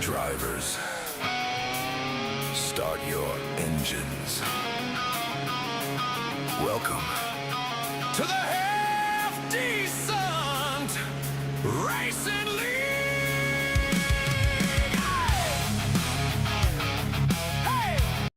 Drivers, start your engines. Welcome to the half-decent racing league. Hey!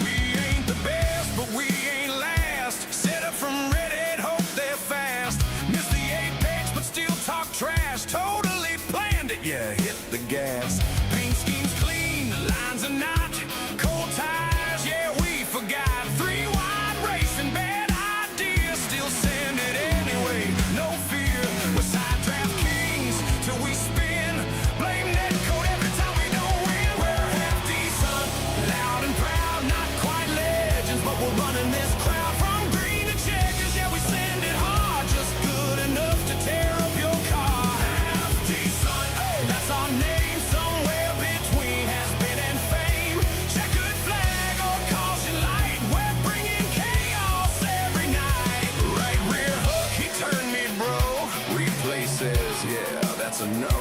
We ain't the best, but we ain't last. Set up from Reddit, hope they're fast. Missed the apex, but still talk trash. Totally planned it, yeah, hit the gas. Paint scheme's clean, the lines are not. Cold tires, yeah, we forgot. 3 wide racing, bad idea. Still send it anyway, no fear. We're side draft kings till we spin. Blame that code every time we don't win. We're half decent, loud and proud. Not quite legends, but we're running this crowd. From green to checkers, yeah, we send it hard. Just good enough to tear up your car. Half decent, that's our name. Somewhere between has been and fame. Checkered flag or caution light. We're bringing chaos every night. Right rear hook, he turned me, bro. Replay says, yeah, that's a no.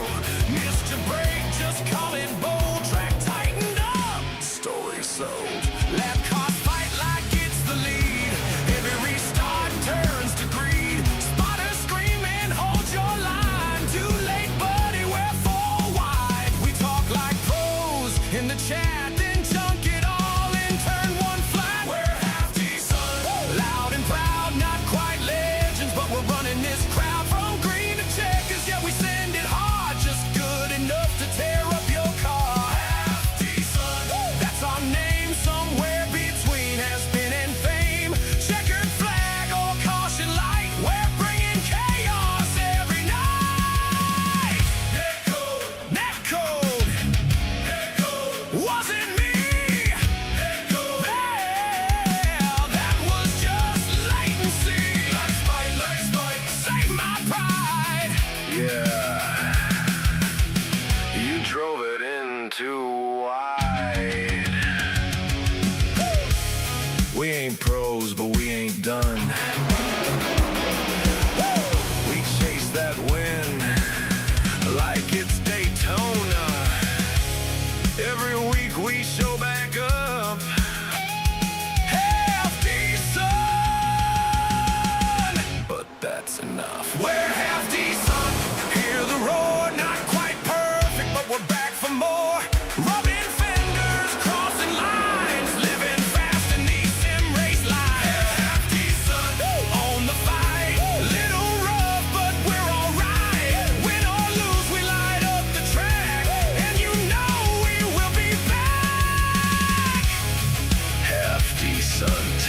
Missed your break, just call it bold. Track tightened up, story sold. Lap cars fight like it's the lead. Every restart turns to greed. Spotters screaming, hold your line. Too late, buddy, we're 4 wide. We talk like pros in the chat, then chunk it all in turn 1 flat. We're half decent, loud and proud. Not quite legends, but we're running this crowd. From green to checkers, yeah, we send it hard. Just good enough to tear up your car. Half decent, that's our name. Somewhere between has been and fame. Checkered flag or caution light. We're bringing chaos every night. That code wasn't me. Well, that was just latency. Save my pride. Yeah, you drove it in too wide. We ain't pros, but we ain't done. We chase that win like it's Daytona. Every week we show back up. Half decent, but that's enough. We're half decent. Hear the roar, not quite perfect, but we're back for more. Rubbing fenders, crossing lines, living fast in these sim race lines. Half decent, on the fight. Little rough, but we're alright. Win or lose, we light up the track, and you know we will be back. Half decent,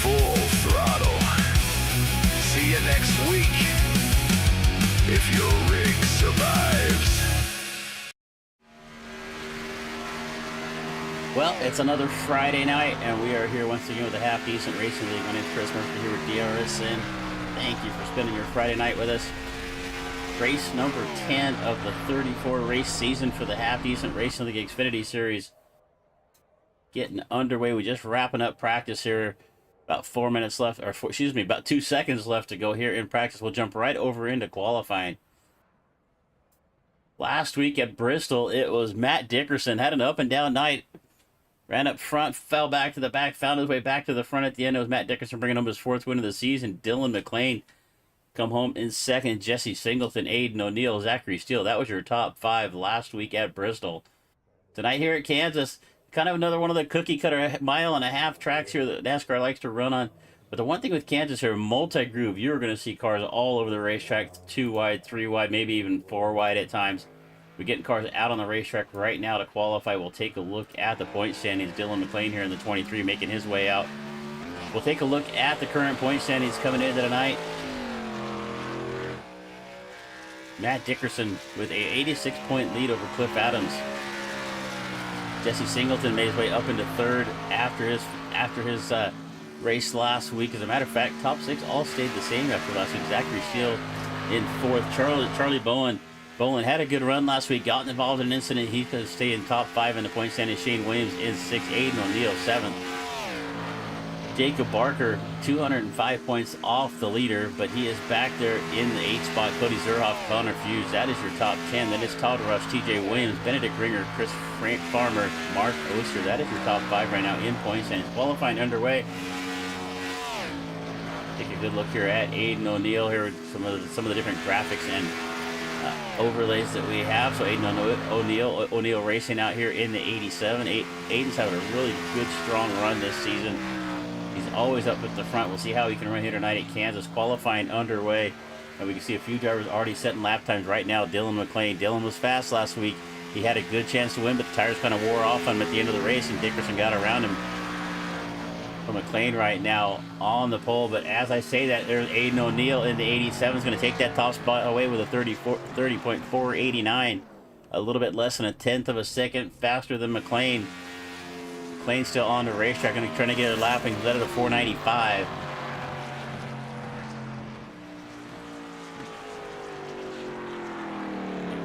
full throttle. See you next week, if your rig survives. Well, it's another Friday night, and we are here once again with the Half Decent Racing League. My name's Chris Murphy here with DRSN. Thank you for spending your Friday night with us. Race number 10 of the 34 race season for the Half Decent Racing League Xfinity Series getting underway. We're just wrapping up practice here. About 4 minutes left, or about 2 seconds left to go here in practice. We'll jump right over into qualifying. Last week at Bristol, it was Matt Dickerson. Had an up and down night. Ran up front, fell back to the back, found his way back to the front at the end. It was Matt Dickerson bringing home his 4th win of the season. Dylan McLean come home in 2nd. Jesse Singleton, Aiden O'Neill, Zachary Steele. That was your top 5 last week at Bristol. Tonight here at Kansas, kind of another one of the cookie cutter mile-and-a-half tracks here that NASCAR likes to run on. But the one thing with Kansas here, multi-groove, you're going to see cars all over the racetrack, 2 wide, 3 wide, maybe even 4 wide at times. We're getting cars out on the racetrack right now to qualify. We'll take a look at the point standings. Dylan McLean here in the 23 making his way out. We'll take a look at the current point standings coming into tonight. Matt Dickerson with a 86-point lead over Cliff Adams. Jesse Singleton made his way up into 3rd after his race last week. As a matter of fact, top 6 all stayed the same after last week. Zachary Steele in 4th. Charlie Bowen Boland had a good run last week, got involved in an incident. He could stay in top 5 in the point standing. Shane Williams is 6th, Aiden O'Neill 7th. Jacob Barker, 205 points off the leader, but he is back there in the 8th spot. Cody Zerhoff, Connor Hughes, that is your top 10. Then it's Todd Rush, TJ Williams, Benedict Ringer, Chris Farmer, Mark Oster. That is your top 5 right now in points, and it's qualifying underway. Take a good look here at Aiden O'Neill here with some of the different graphics and overlays that we have. So Aiden O'Neill racing out here in the 87. Aiden's having a really good, strong run this season. He's always up at the front. We'll see how he can run here tonight at Kansas. Qualifying underway, and we can see a few drivers already setting lap times right now. Dylan McLean. Dylan was fast last week. He had a good chance to win, but the tires kind of wore off on him at the end of the race, and Dickerson got around him. For McLean right now on the pole, but as I say that, there's Aiden O'Neill in the 87 is going to take that top spot away with a 30.489, a little bit less than a tenth of a second faster than McLean. McLean's still on the racetrack and trying to get a lap and let it a 495.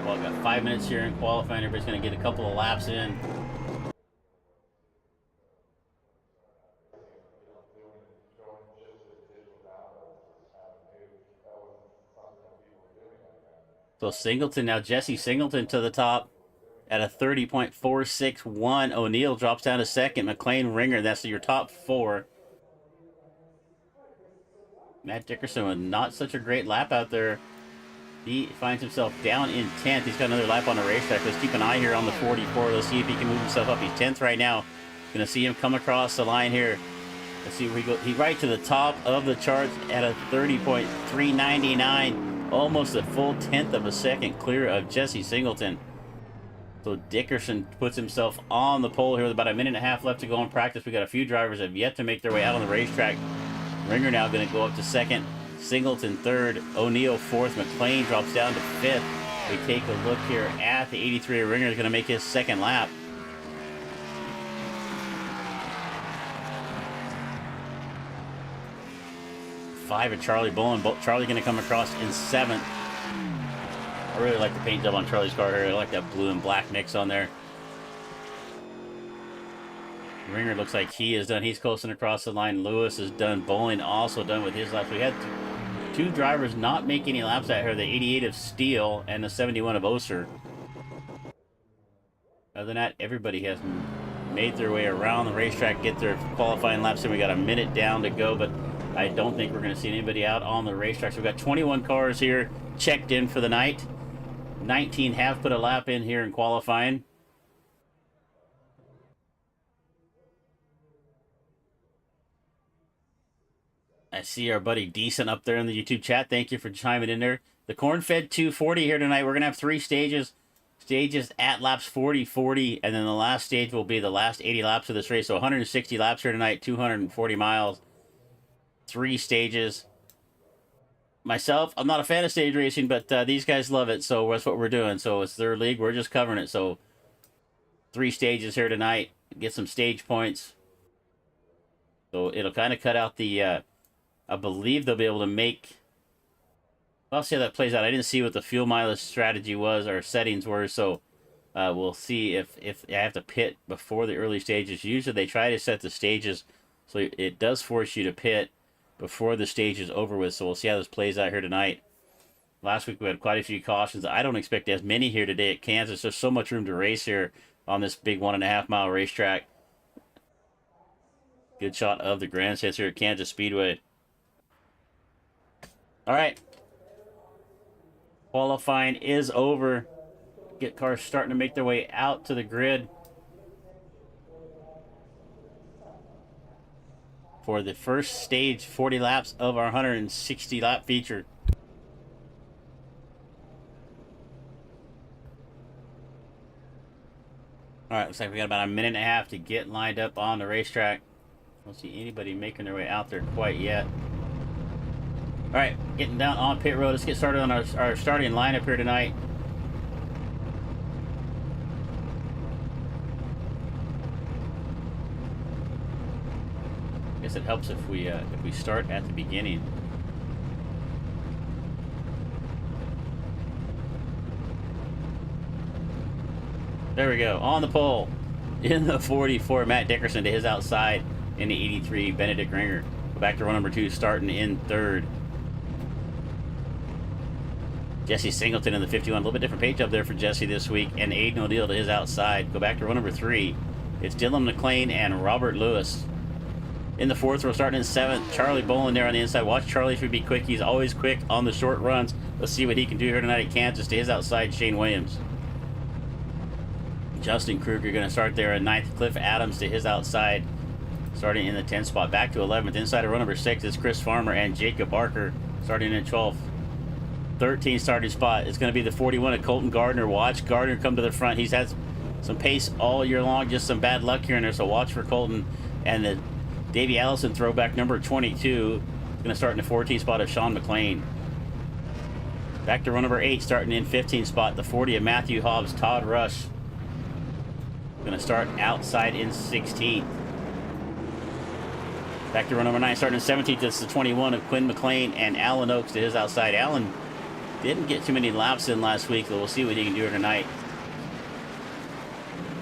Well, I've got 5 minutes here in qualifying. Everybody's going to get a couple of laps in. So Singleton now, Jesse Singleton to the top at a 30.461. O'Neill drops down to second. McLean, Ringer, that's your top 4. Matt Dickerson with not such a great lap out there. He finds himself down in 10th. He's got another lap on the racetrack. Let's keep an eye here on the 44. Let's see if he can move himself up. He's 10th right now. Going to see him come across the line here. Let's see where he goes. He's right to the top of the charts at a 30.399. Almost a full tenth of a second clear of Jesse Singleton. So Dickerson puts himself on the pole here with about a minute and a half left to go in practice. We got a few drivers that have yet to make their way out on the racetrack. Ringer now going to go up to second. Singleton third. O'Neill fourth. McLean drops down to fifth. We take a look here at the 83. Ringer is going to make his second lap. Five of Charlie Bolin. Charlie going to come across in 7th. I really like the paint job on Charlie's car here. I like that blue and black mix on there. Ringer looks like he is done. He's coasting across the line. Lewis is done. Bolin also done with his laps. We had two drivers not make any laps out here. The 88 of Steele and the 71 of Oster. Other than that, everybody has made their way around the racetrack, get their qualifying laps in. We got a minute down to go, but I don't think we're going to see anybody out on the racetrack. So we've got 21 cars here checked in for the night. 19 have put a lap in here in qualifying. I see our buddy Decent up there in the YouTube chat. Thank you for chiming in there. The corn-fed 240 here tonight. We're going to have 3 stages. Stages at laps 40, 40, and then the last stage will be the last 80 laps of this race. So 160 laps here tonight, 240 miles. 3 stages. Myself, I'm not a fan of stage racing, but these guys love it, so that's what we're doing. So it's their league, we're just covering it. So 3 stages here tonight, get some stage points. So it'll kind of cut out the, I believe they'll be able to make, I'll see how that plays out. I didn't see what the fuel mileage strategy was or settings were, so we'll see if I have to pit before the early stages. Usually they try to set the stages, so it does force you to pit before the stage is over with, so we'll see how this plays out here tonight. Last week we had quite a few cautions. I don't expect as many here today at Kansas. There's so much room to race here on this big 1.5 mile racetrack. Good shot of the grandstands here at Kansas Speedway. All right. Qualifying is over. Get cars starting to make their way out to the grid for the first stage, 40 laps of our 160 lap feature. All right, looks like we got about a minute and a half to get lined up on the racetrack. Don't see anybody making their way out there quite yet. All right, getting down on pit road. Let's get started on our starting lineup here tonight. I guess it helps if we start at the beginning. There we go. On the pole in the 44, Matt Dickerson to his outside. in the 83, Benedict Ringer. Go back to row number 2, starting in 3rd. Jesse Singleton in the 51. A little bit different paint job there for Jesse this week. And Aiden O'Neill to his outside. Go back to row number 3. It's Dylan McLean and Robert Lewis. In the 4th row, starting in 7th, Charlie Bolin there on the inside. Watch Charlie if he be quick. He's always quick on the short runs. Let's see what he can do here tonight at Kansas. To his outside, Shane Williams. Justin Kruger going to start there at 9th. Cliff Adams to his outside, starting in the 10th spot. Back to 11th. Inside of row number 6 is Chris Farmer and Jacob Barker, starting in 12th. 13 starting spot. It's going to be the 41 of Colton Gardner. Watch Gardner come to the front. He's had some pace all year long. Just some bad luck here and there. So watch for Colton. And the Davey Allison throwback, number 22, is going to start in the 14th spot of Sean McLean. Back to row number 8, starting in 15th spot. The 40 of Matthew Hobbs, Todd Rush. Going to start outside in 16th. Back to row number 9, starting in 17th. It's the 21 of Quinn McLean and Alan Oakes to his outside. Alan didn't get too many laps in last week, so we'll see what he can do tonight.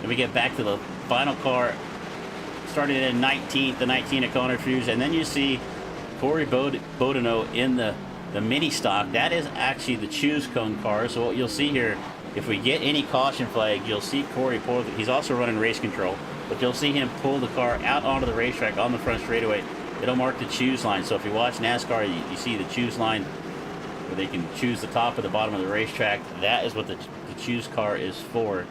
Then we get back to the final car, starting in 19th, the 19 of Connor Hughes, and then you see Corey Boudinot in the mini stock. That is actually the choose cone car. So what you'll see here, if we get any caution flag, you'll see Corey pull. He's also running race control, but you'll see him pull the car out onto the racetrack on the front straightaway. It'll mark the choose line. So if you watch NASCAR, you see the choose line, where they can choose the top or the bottom of the racetrack. That is what the choose car is for.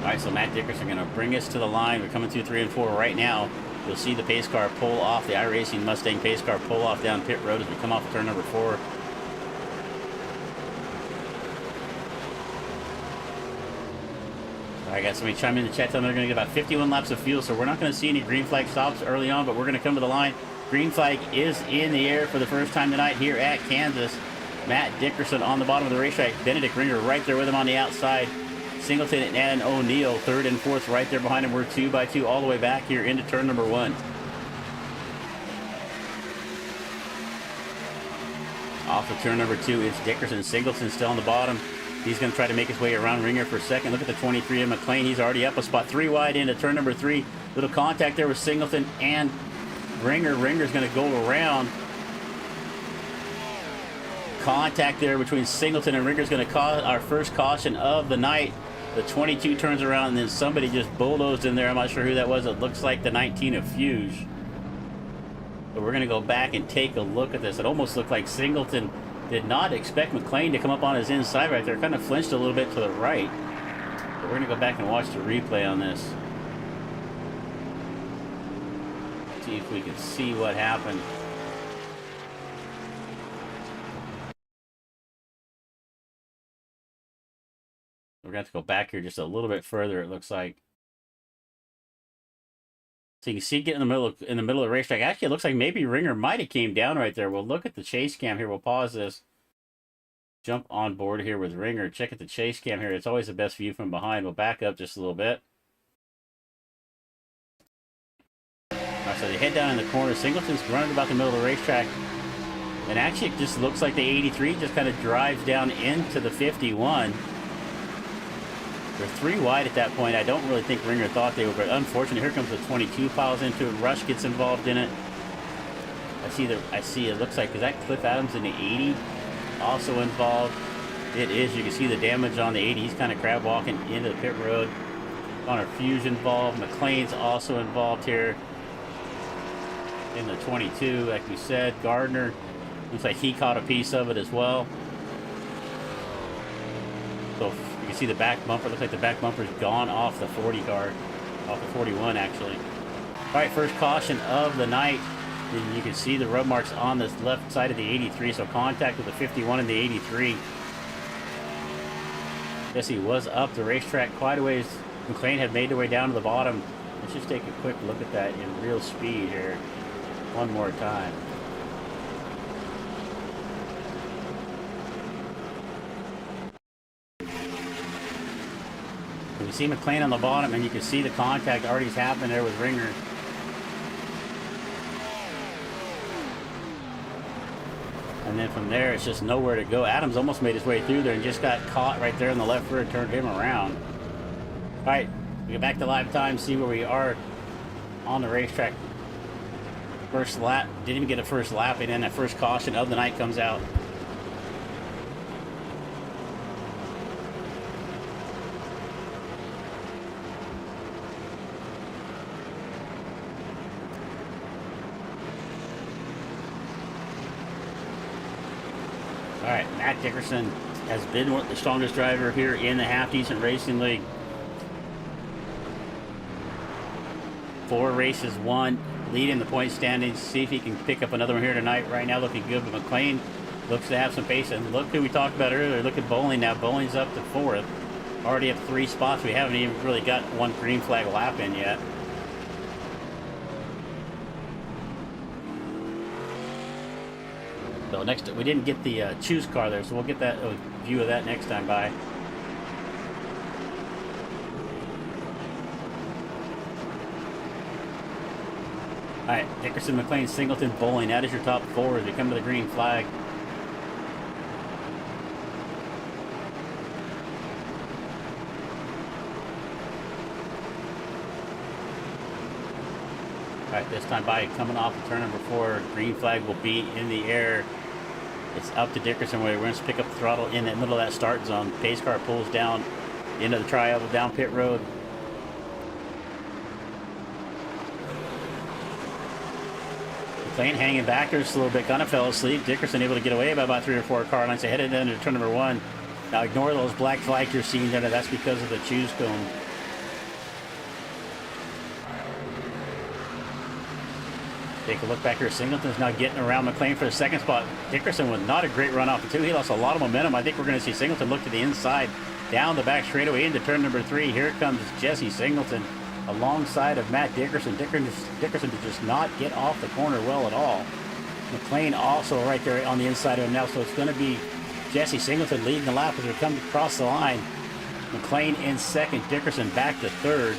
Alright, so Matt Dickerson going to bring us to the line. We're coming through 3 and 4 right now. You'll see the pace car pull off, the iRacing Mustang pace car pull off down pit road as we come off of turn number 4. I got somebody chime in the chat telling me they're going to get about 51 laps of fuel, so we're not going to see any green flag stops early on, but we're going to come to the line. Green flag is in the air for the first time tonight here at Kansas. Matt Dickerson on the bottom of the racetrack. Benedict Ringer right there with him on the outside. Singleton and O'Neill 3rd and 4th right there behind him. We're 2 by 2 all the way back here into turn number 1. Off of turn number 2, it's Dickerson. Singleton still on the bottom. He's going to try to make his way around Ringer for a second. Look at the 23 of McLean. He's already up a spot, 3 wide into turn number 3. Little contact there with Singleton and Ringer. Ringer's going to go around. Contact there between Singleton and Ringer's going to cause our first caution of the night. The 22 turns around and then somebody just bulldozed in there. I'm not sure who that was. It looks like the 19 of Fuge. But we're going to go back and take a look at this. It almost looked like Singleton did not expect McLean to come up on his inside right there. Kind of flinched a little bit to the right. But we're going to go back and watch the replay on this. See if we can see what happened. We're going to have to go back here just a little bit further, it looks like. So you can see get in the middle of the racetrack. Actually, it looks like maybe Ringer might have came down right there. We'll look at the chase cam here. We'll pause this. Jump on board here with Ringer. Check at the chase cam here. It's always the best view from behind. We'll back up just a little bit. All right, so they head down in the corner. Singleton's running about the middle of the racetrack. And actually, it just looks like the 83 just kind of drives down into the 51. They're 3 wide at that point. I don't really think Ringer thought they were, but unfortunately, here comes the 22, piles into it. Rush gets involved in it. I see it looks like, is that Cliff Adams in the 80 also involved? It is. You can see the damage on the 80. He's kind of crab walking into the pit road. Connor Hughes involved. McLean's also involved here in the 22. Like we said, Gardner looks like he caught a piece of it as well. So you can see the back bumper. Looks like the back bumper's gone off the 40 car, off the 41 actually. All right, first caution of the night. And you can see the rub marks on this left side of the 83. So contact with the 51 and the 83. Guess he was up the racetrack quite a ways. McLean had made their way down to the bottom. Let's just take a quick look at that in real speed here one more time. You see McLean on the bottom, and you can see the contact already happened there with Ringer. And then from there, it's just nowhere to go. Adams almost made his way through there and just got caught right there in the left rear, turned him around. All right, we get back to live time, see where we are on the racetrack. First lap, didn't even get a first lap, and then that first caution of the night comes out. All right, Matt Dickerson has been the strongest driver here in the Half Decent Racing League. 4 races won, leading the point standings. See if he can pick up another one here tonight. Right now looking good, but McLean looks to have some pace. And look who we talked about earlier. Look at Bowling now. Bowling's up to 4th. Already have 3 spots. We haven't even really got one green flag lap in yet. So next, we didn't get the choose car there, so we'll get that view of that next time by. All right, Dickerson, McLean, Singleton, Bowling. That is your top 4 as we come to the green flag. All right, this time by coming off of turn number 4, green flag will be in the air. It's up to Dickerson where he wants to pick up the throttle in the middle of that start zone. Pace car pulls down into the tri-oval down pit road. McLean hanging back there just a little bit, kind of fell asleep. Dickerson able to get away by about 3 or 4 car lengths. They headed into turn number 1. Now ignore those black flags you're seeing there. That's because of the choose cone. Take a look back here. Singleton's now getting around McLean for the 2nd spot. Dickerson with not a great run off the 2. He lost a lot of momentum. I think we're going to see Singleton look to the inside, down the back straightaway into turn number 3. Here comes Jesse Singleton alongside of Matt Dickerson. Dickerson did just not get off the corner well at all. McLean also right there on the inside of him now, so it's going to be Jesse Singleton leading the lap as we come across the line. McLean in 2nd, Dickerson back to 3rd.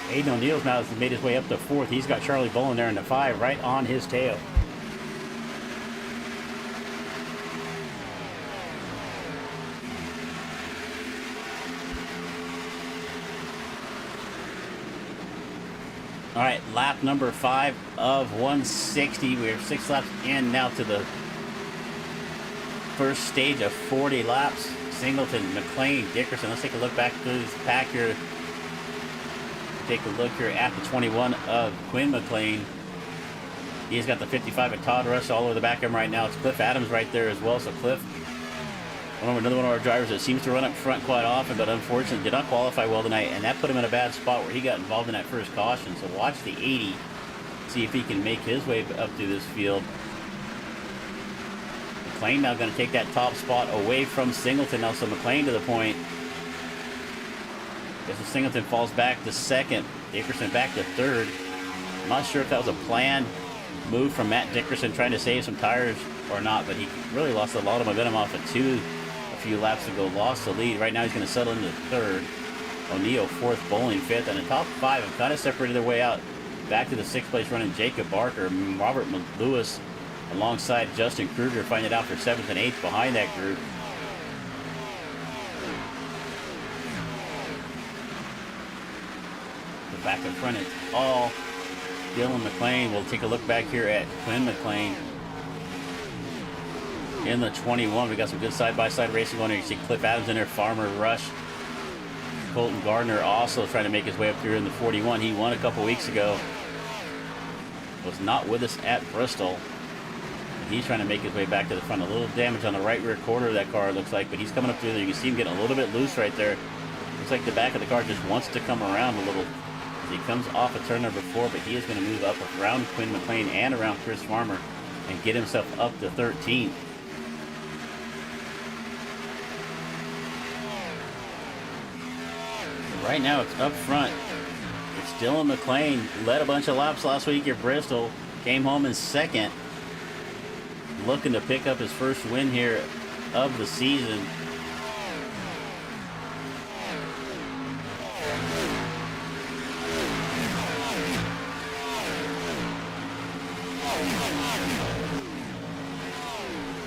Aiden O'Neill's now has made his way up to 4th. He's got Charlie Bolin there in the 5 right on his tail. All right, lap number 5 of 160. We're 6 laps in now to the first stage of 40 laps. Singleton, McLean, Dickerson. Let's take a look back through this pack here. Take a look here at the 21 of Quinn McLean. He's got the 55 of Todd Rush all over the back of him right now. It's Cliff Adams right there as well. So Cliff, another one of our drivers that seems to run up front quite often, but unfortunately did not qualify well tonight, and that put him in a bad spot where he got involved in that first caution. So watch the 80, see if he can make his way up through this field. McLean now going to take that top spot away from Singleton now. So McLean to the point. Guess Singleton falls back to 2nd. Dickerson back to 3rd. I'm not sure if that was a planned move from Matt Dickerson trying to save some tires or not, but he really lost a lot of momentum off of 2 a few laps ago. Lost the lead. Right now he's going to settle into 3rd. O'Neill 4th, Bowling 5th, and the top 5 have kind of separated their way out. Back to the 6th place running Jacob Barker, Robert Lewis alongside Justin Kruger fighting it out for 7th and 8th behind that group. Back in front, it's all Dylan McLean. We'll take a look back here at Quinn McLean in the 21. We got some good side-by-side racing going here. You see Cliff Adams in there, Farmer Rush. Colton Gardner also trying to make his way up through in the 41. He won a couple weeks ago. Was not with us at Bristol. He's trying to make his way back to the front. A little damage on the right rear quarter of that car, it looks like, but he's coming up through there. You can see him getting a little bit loose right there. Looks like the back of the car just wants to come around a little. He comes off of turn number 4, but he is going to move up around Quinn McLean and around Chris Farmer and get himself up to 13th. Right now it's up front. It's Dylan McLean. Led a bunch of laps last week at Bristol. Came home in 2nd. Looking to pick up his first win here of the season.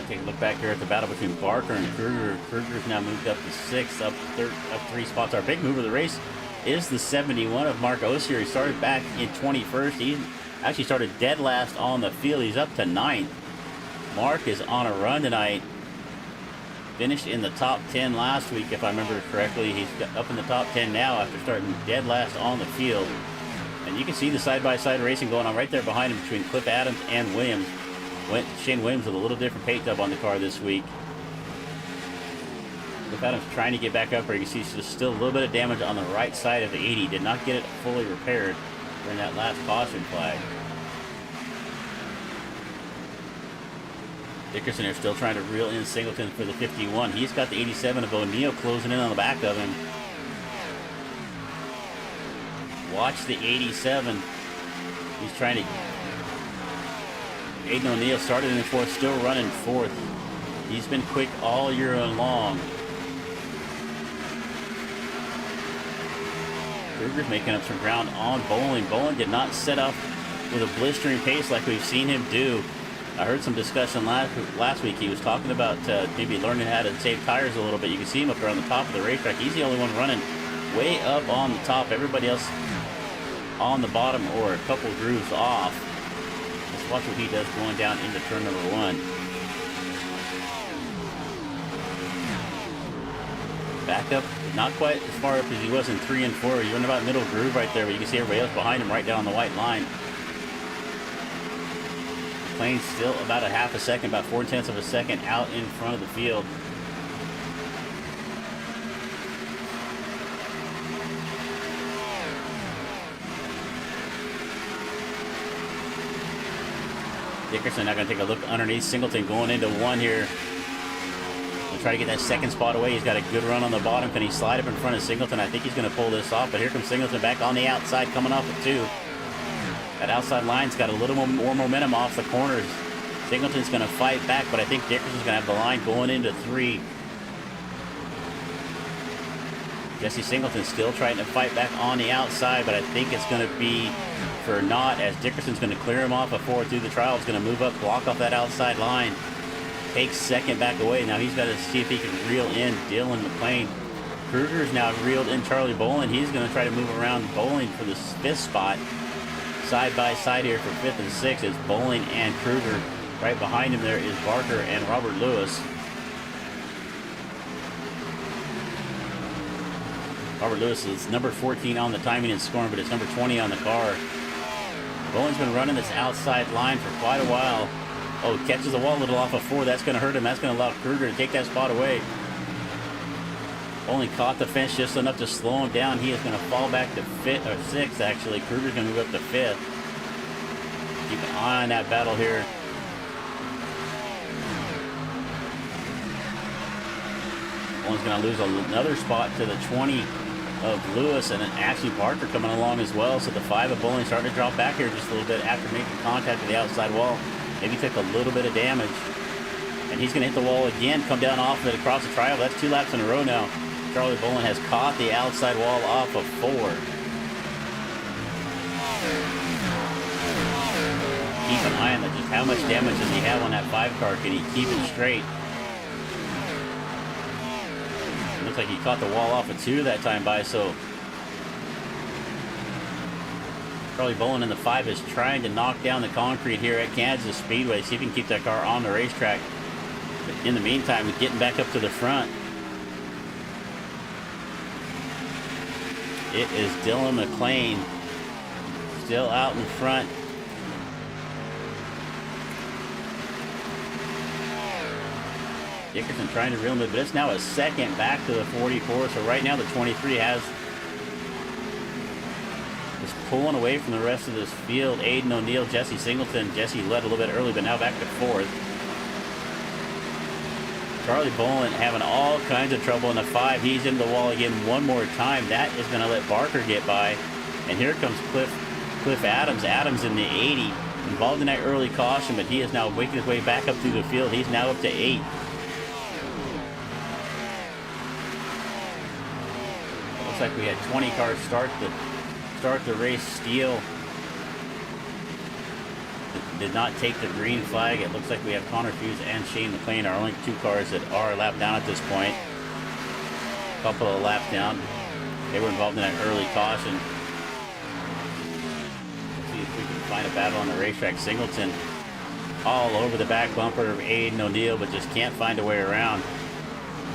Take a look back here at the battle between Barker and Kruger. Kruger's now moved up to 6th, up 3 spots. Our big move of the race is the 71 of Mark Osier. He started back in 21st. He actually started dead last on the field. He's up to 9th. Mark is on a run tonight. Finished in the top 10 last week, if I remember correctly. He's up in the top 10 now after starting dead last on the field. And you can see the side-by-side racing going on right there behind him between Cliff Adams and Williams. Shane Williams with a little different paint job on the car this week. Cliff Adams trying to get back up where you can see there's still a little bit of damage on the right side of the 80. Did not get it fully repaired during that last caution flag. Dickerson is still trying to reel in Singleton for the 51. He's got the 87 of O'Neal closing in on the back of him. Watch the 87. He's trying to... Aiden O'Neal started in 4th, still running 4th. He's been quick all year long. Kruger's making up some ground on Bowling. Bowling did not set up with a blistering pace like we've seen him do. I heard some discussion last week. He was talking about maybe learning how to save tires a little bit. You can see him up there on the top of the racetrack. He's the only one running way up on the top. Everybody else on the bottom or a couple grooves off. Let's watch what he does going down into turn number 1. Back up, not quite as far up as he was in 3 and 4. He's running about middle groove right there, but you can see everybody else behind him right down the white line. McLean's still about a half a second, about 4/10 of a second out in front of the field. Dickerson now going to take a look underneath. Singleton going into 1 here. He'll try to get that second spot away. He's got a good run on the bottom. Can he slide up in front of Singleton? I think he's going to pull this off, but here comes Singleton back on the outside, coming off at 2. That outside line's got a little more momentum off the corners. Singleton's going to fight back, but I think Dickerson's going to have the line going into 3. Jesse Singleton still trying to fight back on the outside, but I think it's going to be for naught as Dickerson's going to clear him off before through the trial. It's going to move up, block off that outside line. Takes second back away. Now he's got to see if he can reel in Dylan McLean. Kruger's now reeled in Charlie Bolin. He's going to try to move around Bolin for the 5th spot. Side by side here for 5th and 6th is Bowling and Kruger. Right behind him there is Barker and Robert Lewis. Robert Lewis is number 14 on the timing and scoring, but it's number 20 on the car. Bowling's been running this outside line for quite a while. Oh, catches the wall a little off of 4. That's going to hurt him. That's going to allow Kruger to take that spot away. Only caught the fence just enough to slow him down. He is going to fall back to 5th or 6th actually. Kruger's going to move up to 5th. Keep an eye on that battle here. One's going to lose another spot to the 20 of Lewis, and then Ashley Barker coming along as well. So the 5 of Bowling starting to drop back here just a little bit after making contact with the outside wall. Maybe took a little bit of damage. And he's going to hit the wall again, come down off of it across the trial. That's 2 laps in a row now. Charlie Bolin has caught the outside wall off of 4. Keep an eye on that. Just how much damage does he have on that 5 car? Can he keep it straight? It looks like he caught the wall off of 2 that time by, so Charlie Bolin in the 5 is trying to knock down the concrete here at Kansas Speedway. See if he can keep that car on the racetrack. But in the meantime, he's getting back up to the front. It is Dylan McLean still out in front. Dickerson trying to reel him, but it's now a second back to the 44. So right now the 23 is pulling away from the rest of this field. Aiden O'Neal, Jesse Singleton. Jesse led a little bit early, but now back to 4th. Charlie Bolin having all kinds of trouble in the 5. He's into the wall again one more time. That is going to let Barker get by. And here comes Cliff Adams. Adams in the 80. Involved in that early caution, but he is now making his way back up through the field. He's now up to 8. Looks like we had 20 cars start the race. Steele did not take the green flag. It looks like we have Connor Hughes and Shane McLean are only 2 cars that are lapped down at this point. A couple of laps down. They were involved in that early caution. Let's see if we can find a battle on the racetrack. Singleton all over the back bumper of Aiden O'Neill, but just can't find a way around.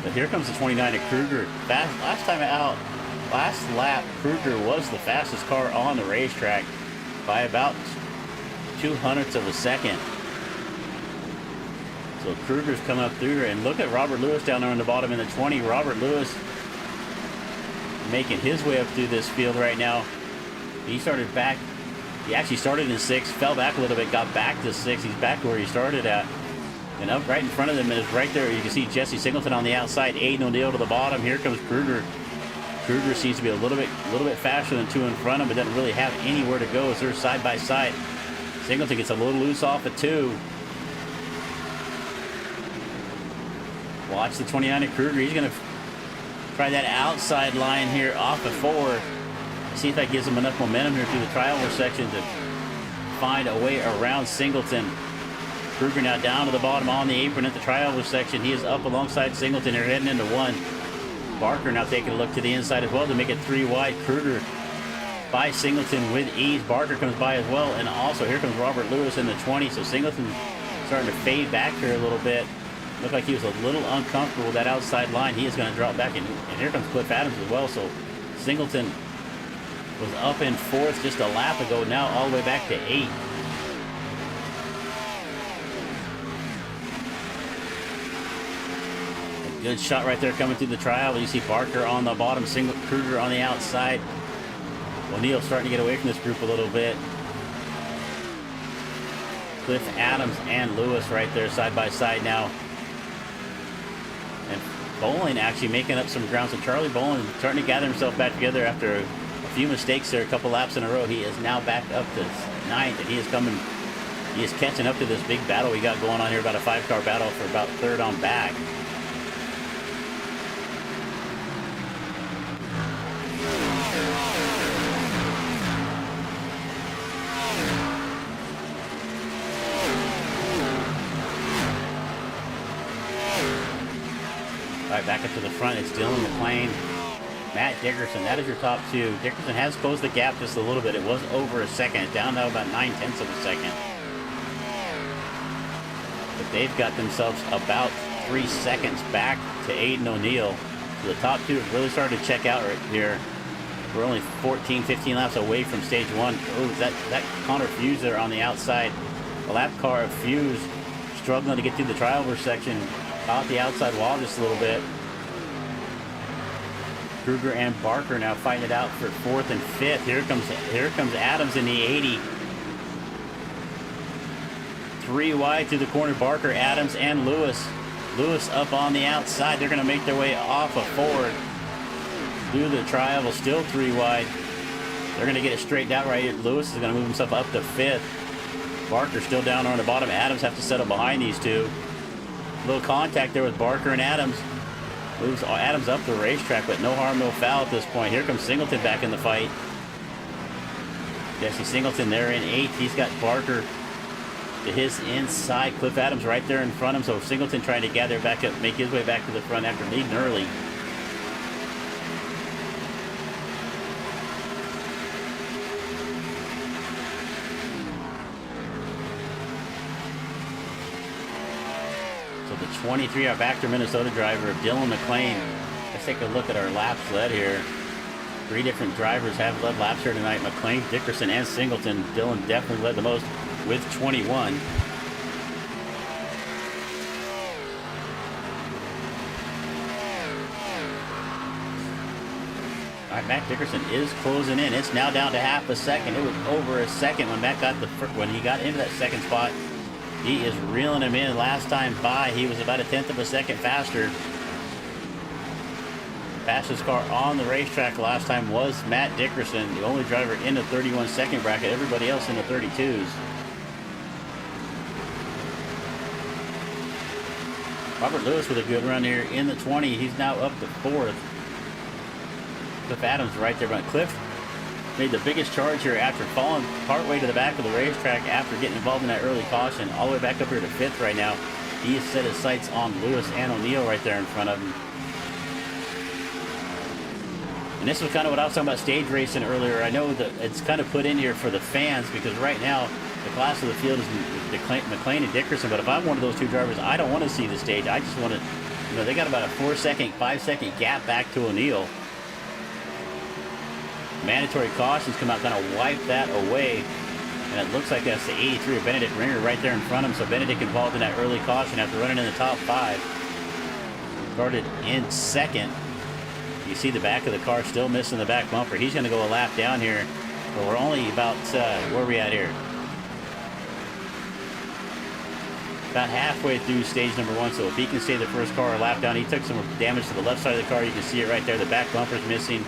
But here comes the 29 of Kruger. Last time out, last lap, Kruger was the fastest car on the racetrack by about 0.02 of a second. So Kruger's coming up through here, and look at Robert Lewis down there on the bottom in the 20. Robert Lewis making his way up through this field right now. He started back. He actually started in 6th, fell back a little bit, got back to 6th. He's back to where he started at. And up right in front of them is right there. You can see Jesse Singleton on the outside, Aiden O'Neill to the bottom. Here comes Kruger. Kruger seems to be a little bit faster than 2 in front of him, but doesn't really have anywhere to go as they're side by side. Singleton gets a little loose off at 2. Watch the 29 of Kruger. He's going to try that outside line here off of 4. See if that gives him enough momentum here through the triover section to find a way around Singleton. Kruger now down to the bottom on the apron at the triover section. He is up alongside Singleton. They're heading into 1. Barker now taking a look to the inside as well to make it 3 wide. Kruger by Singleton with ease. Barker comes by as well. And also here comes Robert Lewis in the 20. So Singleton starting to fade back here a little bit. Looked like he was a little uncomfortable with that outside line. He is going to drop back. And here comes Cliff Adams as well. So Singleton was up in 4th just a lap ago. Now all the way back to 8. Good shot right there coming through the trial. You see Barker on the bottom, Kruger on the outside. O'Neill starting to get away from this group a little bit. Cliff Adams and Lewis right there side by side now. And Bolin actually making up some ground. So Charlie Bolin starting to gather himself back together after a few mistakes there, a couple laps in a row. He is now back up to 9th, and he is catching up to this big battle we got going on here, about a 5-car battle for about 3rd on back. Back up to the front, it's Dylan McLean, Matt Dickerson. That is your top 2. Dickerson has closed the gap just a little bit. It was over a second, down now about 0.9 of a second. But they've got themselves about 3 seconds back to Aiden O'Neill. So the top 2 have really started to check out right here. We're only 14, 15 laps away from stage 1. Oh, that Connor Fuse there on the outside. The lap car of Fuse struggling to get through the triover section. Caught the outside wall just a little bit. Kruger and Barker now fighting it out for 4th and 5th. Here comes Adams in the 80. 3 wide through the corner. Barker, Adams, and Lewis. Lewis up on the outside. They're going to make their way off of 4. Through the triangle, still 3 wide. They're going to get it straightened out right here. Lewis is going to move himself up to 5th. Barker still down on the bottom. Adams have to settle behind these 2. Little contact there with Barker and Adams. Moves Adams up the racetrack, but no harm, no foul at this point. Here comes Singleton back in the fight. Jesse Singleton there in 8th. He's got Barker to his inside. Cliff Adams right there in front of him. So Singleton trying to gather back up, make his way back to the front after leading early. So the 23, our Vector Minnesota driver, Dylan McLean. Let's take a look at our laps led here. 3 different drivers have led laps here tonight. McLean, Dickerson, and Singleton. Dylan definitely led the most with 21. All right, Matt Dickerson is closing in. It's now down to half a second. It was over a second when Matt got when he got into that second spot. He is reeling him in. Last time by, he was about 1/10 of a second faster. Fastest car on the racetrack last time was Matt Dickerson, the only driver in the 31-second bracket. Everybody else in the 32s. Robert Lewis with a good run here in the 20. He's now up to 4th. Cliff Adams right there, but Cliff made the biggest charge here after falling partway to the back of the racetrack after getting involved in that early caution. All the way back up here to 5th right now. He has set his sights on Lewis and O'Neill right there in front of him. And this was kind of what I was talking about stage racing earlier. I know that it's kind of put in here for the fans because right now the class of the field is McLean and Dickerson. But if I'm one of those two drivers, I don't want to see the stage. I just want to, you know, they got about a 4-second, 5-second gap back to O'Neill. Mandatory cautions come out, kind of wipe that away. And it looks like that's the 83 of Benedict Ringer right there in front of him. So Benedict involved in that early caution after running in the top 5. Started in second. You see the back of the car still missing the back bumper. He's going to go a lap down here. But we're only about, where are we at here? About halfway through stage number 1. So if he can stay the first car a lap down, he took some damage to the left side of the car. You can see it right there. The back bumper's missing.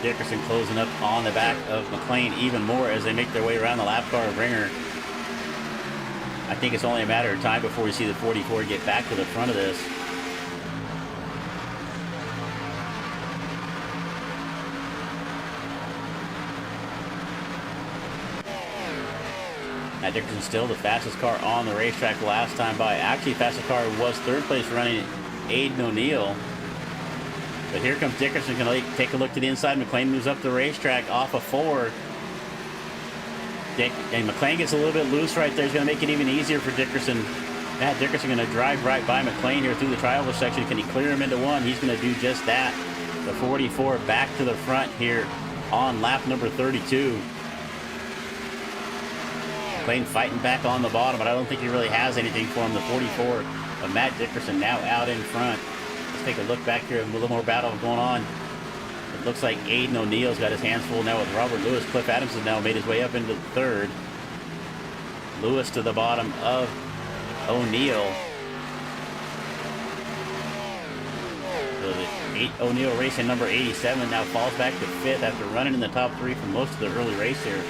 Dickerson closing up on the back of McLean even more as they make their way around the lap car of Ringer. I think it's only a matter of time before we see the 44 get back to the front of this. Now Dickerson still the fastest car on the racetrack last time by. Actually, fastest car was third place running Aiden O'Neill. But here comes Dickerson, going to take a look to the inside. McLean moves up the racetrack off of 4. And McLean gets a little bit loose right there. He's going to make it even easier for Dickerson. Matt Dickerson going to drive right by McLean here through the triangle section. Can he clear him into 1? He's going to do just that. The 44 back to the front here on lap number 32. McLean fighting back on the bottom, but I don't think he really has anything for him. The 44 of Matt Dickerson now out in front. Take a look back here, a little more battle going on. It looks like Aiden O'Neill's got his hands full now with Robert Lewis. Cliff Adams has now made his way up into the third. Lewis to the bottom of O'Neill. So the O'Neill racing number 87 now falls back to 5th after running in the top 3 for most of the early race here.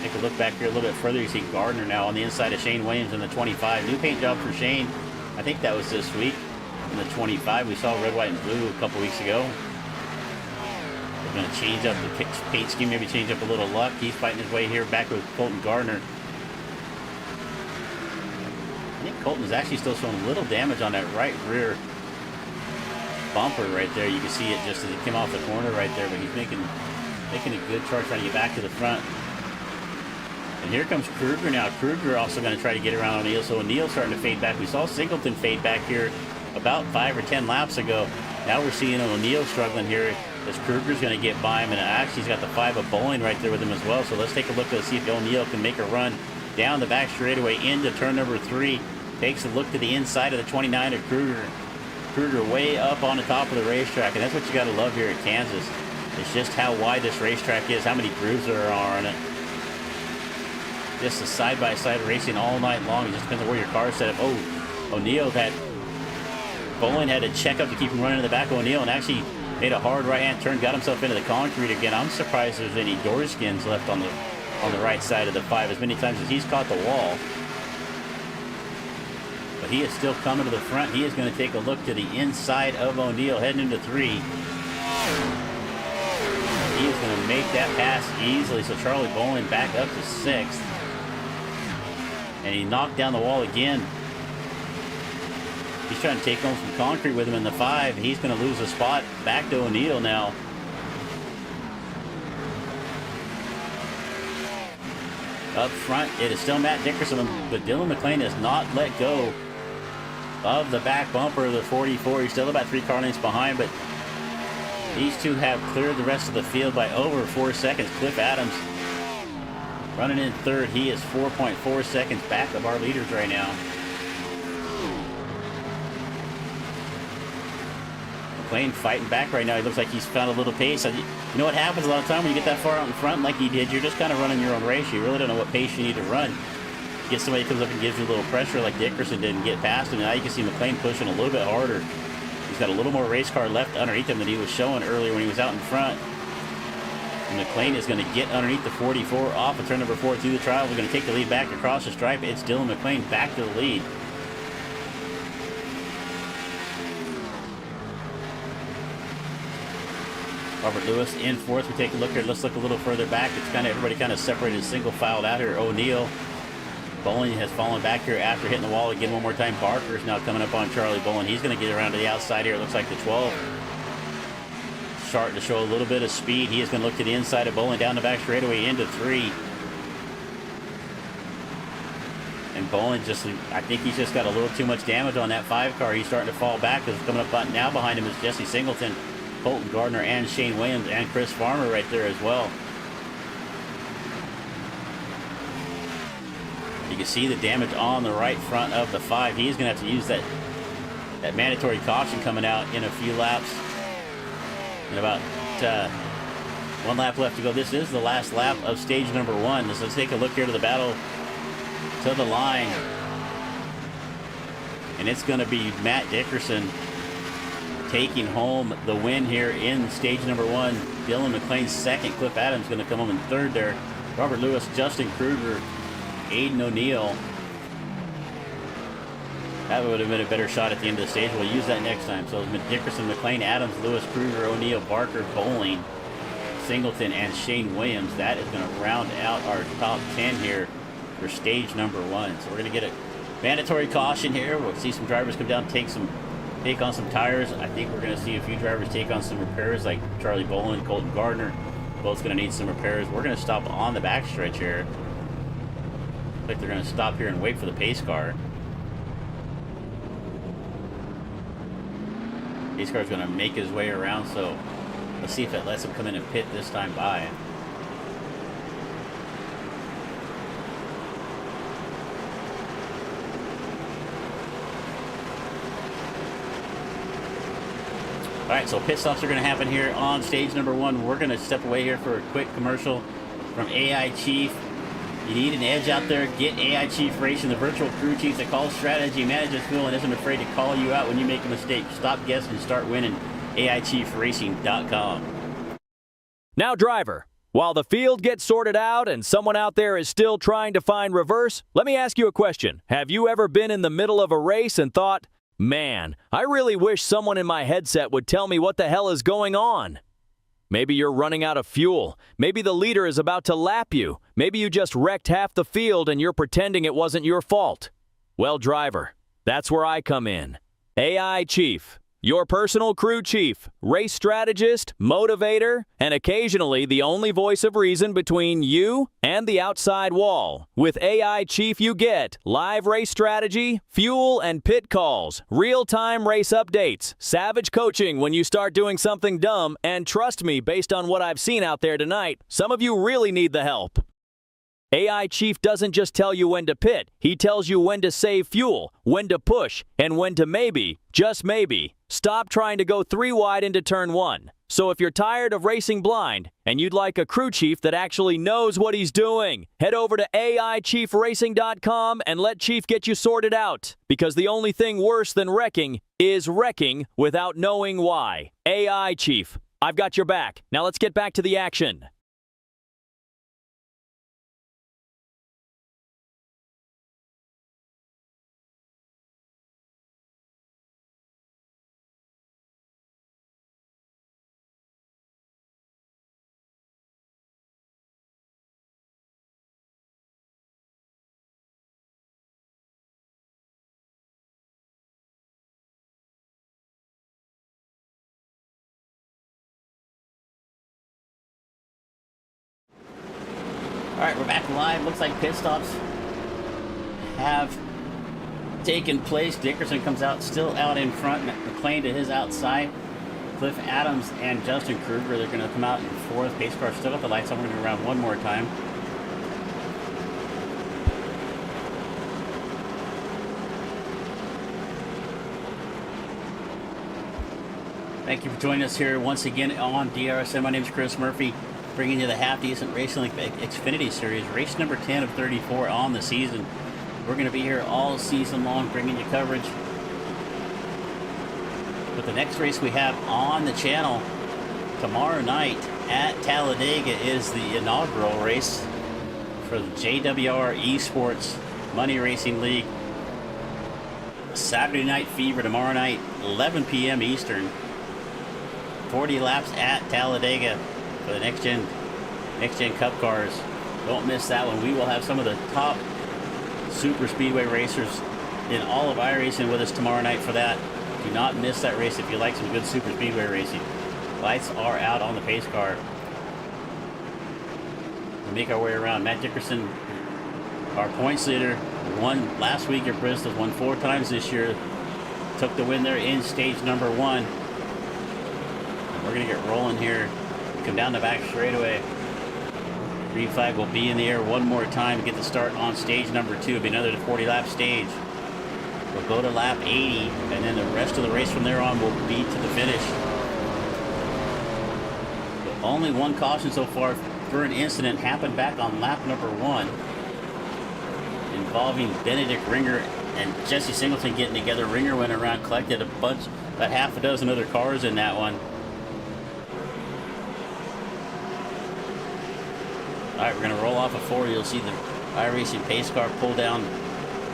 Take a look back here a little bit further. You see Gardner now on the inside of Shane Williams in the 25. New paint job for Shane. I think that was this week in the 25. We saw red, white, and blue a couple weeks ago. They're going to change up the paint scheme, maybe change up a little luck. He's fighting his way here back with Colton Gardner. I think Colton is actually still showing a little damage on that right rear bumper right there. You can see it just as it came off the corner right there, but he's making a good charge trying to get back to the front. And here comes Kruger now. Kruger also going to try to get around O'Neill. So O'Neill's starting to fade back. We saw Singleton fade back here about 5 or 10 laps ago. Now we're seeing O'Neill struggling here as Kruger's going to get by him. And actually he's got the 5 of Bowling right there with him as well. So let's take a look to see if O'Neill can make a run down the back straightaway into turn number 3. Takes a look to the inside of the 29 of Kruger. Kruger way up on the top of the racetrack. And that's what you got to love here at Kansas. It's just how wide this racetrack is, how many grooves there are on it. Just a side-by-side racing all night long. It just depends on where your car is set up. Oh, O'Neill Bowling had to check up to keep him running in the back of O'Neill and actually made a hard right-hand turn, got himself into the concrete again. I'm surprised there's any door skins left on the right side of the 5 as many times as he's caught the wall. But he is still coming to the front. He is going to take a look to the inside of O'Neill heading into 3. He is going to make that pass easily. So Charlie Bowling back up to 6th. And he knocked down the wall again. He's trying to take home some concrete with him in the 5. He's going to lose a spot back to O'Neill now. Up front, it is still Matt Dickerson, but Dylan McLean has not let go of the back bumper of the 44. He's still about 3 car lengths behind, but these two have cleared the rest of the field by over 4 seconds. Cliff Adams running in 3rd. He is 4.4 seconds back of our leaders right now. McLean fighting back right now. He looks like he's found a little pace. You know what happens a lot of time when you get that far out in front like he did, you're just kind of running your own race. You really don't know what pace you need to run. You get somebody who comes up and gives you a little pressure like Dickerson did and get past him. Now you can see McLean pushing a little bit harder. He's got a little more race car left underneath him than he was showing earlier when he was out in front. And McLean is going to get underneath the 44 off of turn number 4 through the trial. We're going to take the lead back across the stripe. It's Dylan McLean back to the lead. Robert Lewis in 4th. We take a look here. Let's look a little further back. It's kind of everybody kind of separated, single filed out here. O'Neill Bowling has fallen back here after hitting the wall again one more time. Barker's now coming up on Charlie Bowling. He's going to get around to the outside here. It looks like the 12. Starting to show a little bit of speed. He is going to look to the inside of Bowling down the back straightaway into 3. And Bowling I think he's just got a little too much damage on that 5 car. He's starting to fall back. Because coming up now behind him is Jesse Singleton, Colton Gardner, and Shane Williams, and Chris Farmer right there as well. You can see the damage on the right front of the 5. He's going to have to use that mandatory caution coming out in a few laps. And about 1 lap left to go. This is the last lap of stage number 1. So let's take a look here to the battle to the line. And it's going to be Matt Dickerson taking home the win here in stage number 1. Dylan McLean's second. Cliff Adams going to come home in third there. Robert Lewis, Justin Kruger, Aiden O'Neill. That would have been a better shot at the end of the stage. We'll use that next time. So Dickerson, McLean, Adams, Lewis, Kruger, O'Neill, Barker, Bowling, Singleton, and Shane Williams. That is going to round out our top 10 here for stage number 1. So we're going to get a mandatory caution here. We'll see some drivers come down, take on some tires. I think we're going to see a few drivers take on some repairs, like Charlie Bowling, Colton Gardner. Both going to need some repairs. We're going to stop on the backstretch here. Looks like they're going to stop here and wait for the pace car. Pace car's going to make his way around, so let's see if it lets him come in and pit this time by. All right, so pit stops are going to happen here on stage number 1. We're going to step away here for a quick commercial from AI Chief. You need an edge out there, get AI Chief Racing, the virtual crew chief that calls strategy, manages fuel, and isn't afraid to call you out when you make a mistake. Stop guessing, start winning. AIChiefRacing.com. Now, driver, while the field gets sorted out and someone out there is still trying to find reverse, let me ask you a question. Have you ever been in the middle of a race and thought, man, I really wish someone in my headset would tell me what the hell is going on? Maybe you're running out of fuel. Maybe the leader is about to lap you. Maybe you just wrecked half the field and you're pretending it wasn't your fault. Well, driver, that's where I come in. AI Chief, your personal crew chief, race strategist, motivator, and occasionally the only voice of reason between you and the outside wall. With AI Chief, you get live race strategy, fuel and pit calls, real-time race updates, savage coaching when you start doing something dumb, and trust me, based on what I've seen out there tonight, some of you really need the help. AI Chief doesn't just tell you when to pit, he tells you when to save fuel, when to push, and when to maybe, just maybe, stop trying to go 3 wide into turn 1. So if you're tired of racing blind, and you'd like a crew chief that actually knows what he's doing, head over to AIChiefRacing.com and let Chief get you sorted out. Because the only thing worse than wrecking is wrecking without knowing why. AI Chief, I've got your back. Now let's get back to the action. All right, we're back live. Looks like pit stops have taken place. Dickerson comes out, still out in front. McLean to his outside. Cliff Adams and Justin Kruger, they're going to come out in 4th. Pace car still got the lights on. We're going to go around one more time. Thank you for joining us here once again on DRSN. My name is Chris Murphy, bringing you the half-decent Racing League Xfinity Series, race number 10 of 34 on the season. We're going to be here all season long, bringing you coverage. But the next race we have on the channel tomorrow night at Talladega is the inaugural race for the JWR Esports Money Racing League. Saturday Night Fever tomorrow night, 11 p.m. Eastern. 40 laps at Talladega for the next gen Cup cars. Don't miss that one. We will have some of the top super speedway racers in all of iRacing with us tomorrow night for that. Do not miss that race if you like some good super speedway racing. Lights are out on the pace car. We make our way around. Matt Dickerson, our points leader, won last week at Bristol, won 4 times this year. Took the win there in stage number 1. And we're going to get rolling here. Come down the back straightaway. Green flag will be in the air one more time to get the start on stage number 2. It'll be another 40-lap stage. We'll go to lap 80, and then the rest of the race from there on will be to the finish. But only one caution so far for an incident happened back on lap number 1 involving Benedict Ringer and Jesse Singleton getting together. Ringer went around, collected about half a dozen other cars in that one. All right, we're going to roll off of 4. You'll see the iRacing pace car pull down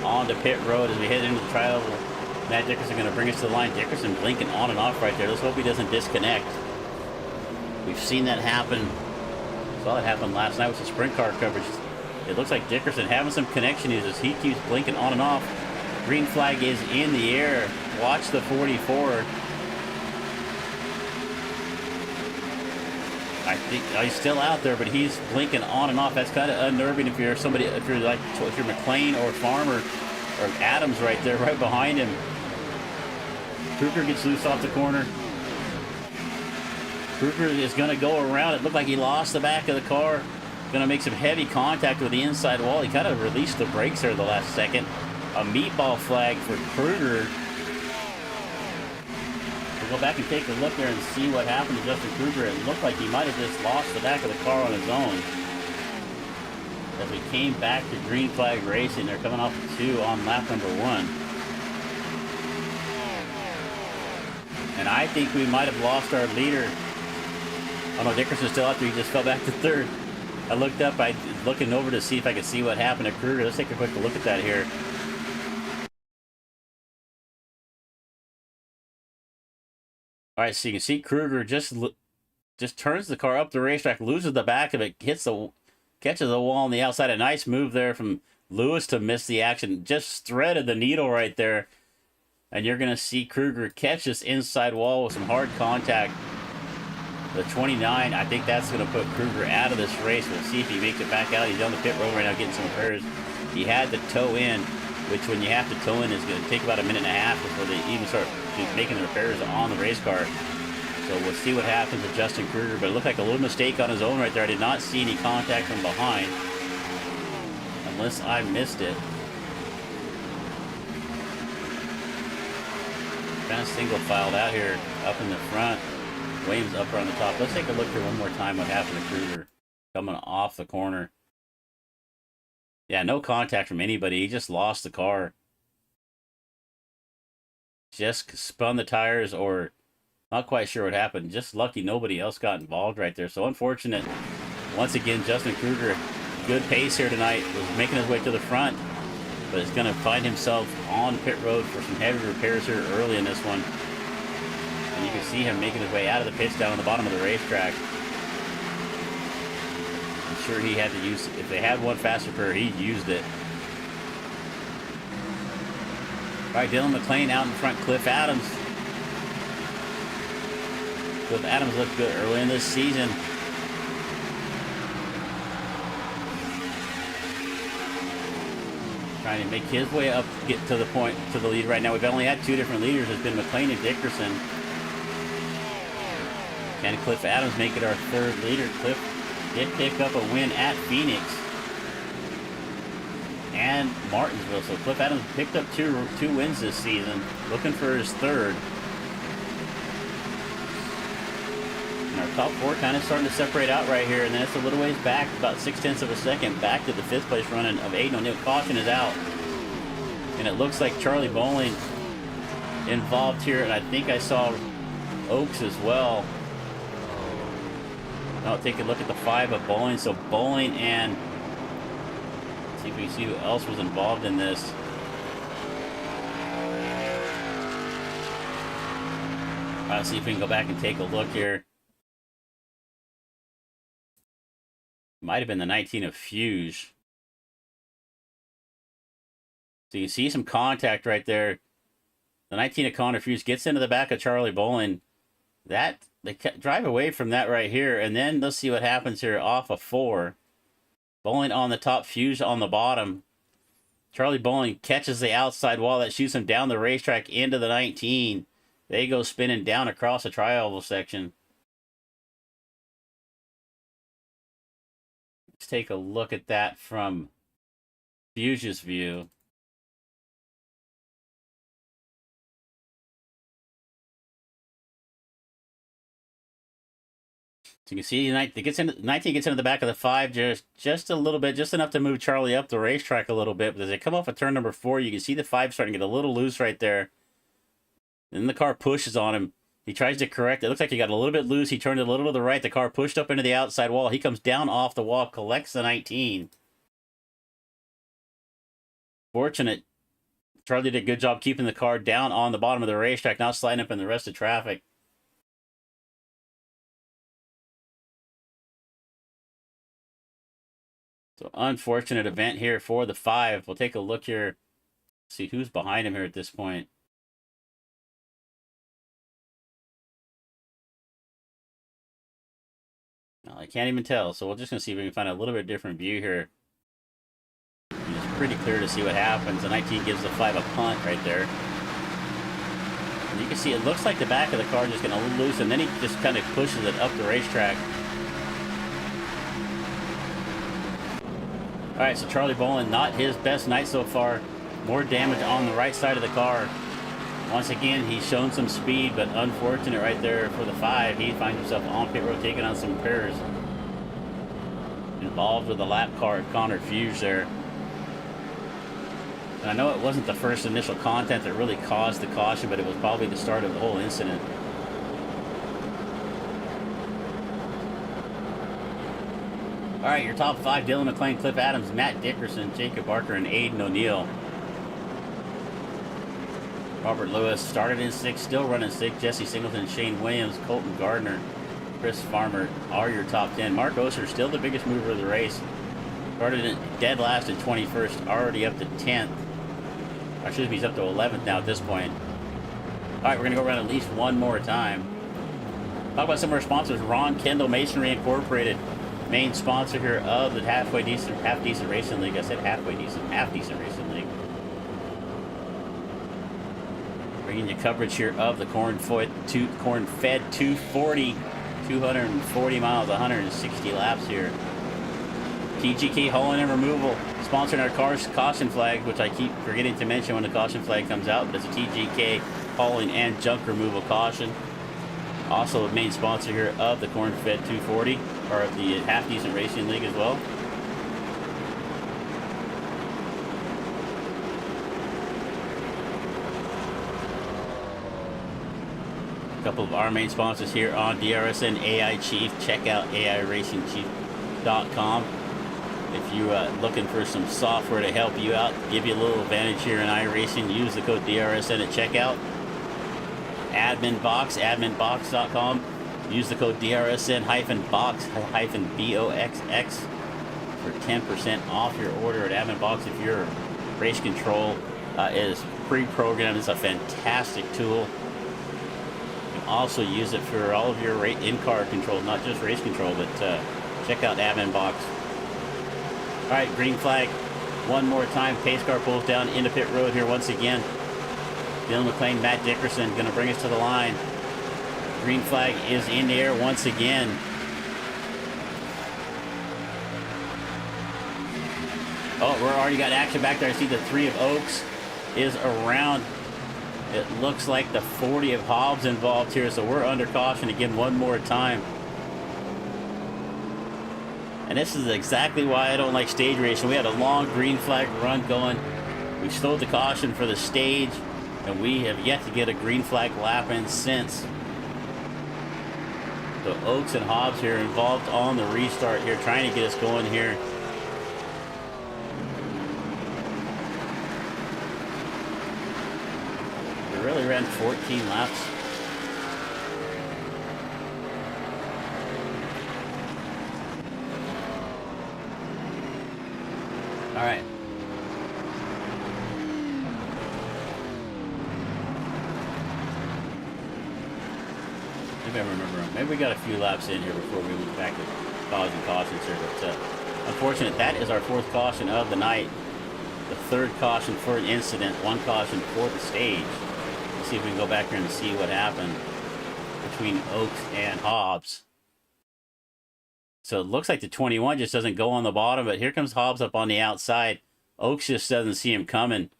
onto pit road as we head into the trial. Matt Dickerson going to bring us to the line. Dickerson blinking on and off right there. Let's hope he doesn't disconnect. We've seen that happen. Saw it happen last night with the sprint car coverage. It looks like Dickerson having some connection issues. He keeps blinking on and off. Green flag is in the air. Watch the 44. I think he's still out there, but he's blinking on and off. That's kind of unnerving if you're somebody, if you're McLean or Farmer or Adams right there, right behind him. Kruger gets loose off the corner. Kruger is going to go around. It looked like he lost the back of the car. Going to make some heavy contact with the inside wall. He kind of released the brakes there the last second. A meatball flag for Kruger. We'll go back and take a look there and see what happened to Justin Kruger. It looked like he might have just lost the back of the car on his own. As we came back to green flag racing, they're coming off the 2 on lap number 1. And I think we might have lost our leader. Oh no, Dickerson's still out there. He just fell back to 3rd. I looked up, I was looking over to see if I could see what happened to Kruger. Let's take a quick look at that here. All right, so you can see Kruger just turns the car up the racetrack, loses the back of it, catches the wall on the outside. A nice move there from Lewis to miss the action. Just threaded the needle right there. And you're going to see Kruger catch this inside wall with some hard contact. The 29, I think that's going to put Kruger out of this race. We'll see if he makes it back out. He's on the pit road right now getting some repairs. He had to tow in, which when you have to tow in is going to take about a minute and a half before they even start making the repairs on the race car. So we'll see what happens to Justin Kruger. But it looked like a little mistake on his own right there. I did not see any contact from behind. Unless I missed it. Kind of single filed out here up in the front. Williams up on the top. Let's take a look here one more time what happened to Kruger. Coming off the corner. Yeah, no contact from anybody. He just lost the car. Just spun the tires, or not quite sure what happened. Just lucky nobody else got involved right there. So unfortunate. Once again, Justin Kruger, good pace here tonight. Was making his way to the front, but is going to find himself on pit road for some heavy repairs here early in this one. And you can see him making his way out of the pits down on the bottom of the racetrack. I'm sure he had to use, if they had one fast repair, he used it. All right, Dylan McLean out in front, Cliff Adams. Cliff Adams looked good early in this season. Trying to make his way up, get to the point, to the lead right now. We've only had 2 different leaders. It's been McLean and Dickerson. Can Cliff Adams make it our 3rd leader? Cliff did pick up a win at Phoenix and Martinsville. So Cliff Adams picked up two wins this season, looking for his 3rd. And our top 4 kind of starting to separate out right here, and then it's a little ways back, about 0.6 of a second, back to the 5th place running of Aiden O'Neill. Caution is out. And it looks like Charlie Bowling involved here, and I think I saw Oaks as well. Now take a look at the 5 of Bowling. So Bowling and, let's see if we can see who else was involved in this. All right, let's see if we can go back and take a look here. Might have been the 19 of Fuge. So you see some contact right there. The 19 of Connor Fuse gets into the back of Charlie Bolin. They drive away from that right here. And then let's see what happens here off of 4. Bolin on the top, Fuse on the bottom. Charlie Bolin catches the outside wall that shoots him down the racetrack into the 19. They go spinning down across the tri-oval section. Let's take a look at that from Fuse's view. So you can see 19 gets into the back of the 5 just a little bit, just enough to move Charlie up the racetrack a little bit. But as they come off of turn number 4, you can see the 5 starting to get a little loose right there. And the car pushes on him. He tries to correct it. It looks like he got a little bit loose. He turned a little to the right. The car pushed up into the outside wall. He comes down off the wall, collects the 19. Fortunate. Charlie did a good job keeping the car down on the bottom of the racetrack, not sliding up in the rest of traffic. So unfortunate event here for the 5. We'll take a look here. See who's behind him here at this point. Well, I can't even tell. So we're just going to see if we can find a little bit different view here. It's pretty clear to see what happens. The 19 gives the 5 a punt right there. And you can see it looks like the back of the car just getting a little loose, and then he just kind of pushes it up the racetrack. All right, so Charlie Bolin, not his best night so far. More damage on the right side of the car. Once again, he's shown some speed, but unfortunate right there for the 5. He finds himself on pit road taking on some repairs. Involved with the lap car at Connor Fuse there. And I know it wasn't the first initial contact that really caused the caution, but it was probably the start of the whole incident. All right, your top 5, Dylan McLean, Cliff Adams, Matt Dickerson, Jacob Barker, and Aiden O'Neill. Robert Lewis started in 6th, still running 6th. Jesse Singleton, Shane Williams, Colton Gardner, Chris Farmer are your top 10. Mark Oster, still the biggest mover of the race. Started in dead last in 21st, already up to 10th. Or excuse me, he's up to 11th now at this point. All right, we're going to go around at least one more time. Talk about some of our sponsors. Ron Kendall Masonry Incorporated, main sponsor here of the Half Decent Racing League. I said Half Decent Racing League. Bringing you coverage here of the corn-fed 240, 240 miles, 160 laps here. TGK Hauling and Removal, sponsoring our caution flag, which I keep forgetting to mention when the caution flag comes out, but it's a TGK Hauling and Junk Removal caution. Also a main sponsor here of the Corn-Fed 240, or of the Half Decent Racing League as well. A couple of our main sponsors here on DRSN, AI Chief. Check out AIRacingChief.com. If you're looking for some software to help you out, give you a little advantage here in iRacing, use the code DRSN at checkout. adminbox.com. Use the code DRSN-box-BOXX for 10% off your order at AdminBox. If your race control is pre-programmed, it's a fantastic tool. You can also use it for all of your in-car control, not just race control, but check out AdminBox. All right, green flag one more time. Pace car pulls down into pit road here once again. Dylan McLean, Matt Dickerson going to bring us to the line. Green flag is in the air once again. Oh, we're already got action back there. I see the 3 of Oaks is around. It looks like the 40 of Hobbs involved here, so we're under caution again one more time. And this is exactly why I don't like stage racing. We had a long green flag run going. We slowed the caution for the stage, and we have yet to get a green flag lap in since. So Oaks and Hobbs here involved on the restart here, trying to get us going here. We really ran 14 laps. All right. Maybe I remember them. Maybe we got a few laps in here before we went back to causing cautions here. But unfortunate, that is our 4th caution of the night. The 3rd caution for an incident, 1 caution for the stage. Let's see if we can go back here and see what happened between Oaks and Hobbs. So it looks like the 21 just doesn't go on the bottom, but here comes Hobbs up on the outside. Oaks just doesn't see him coming.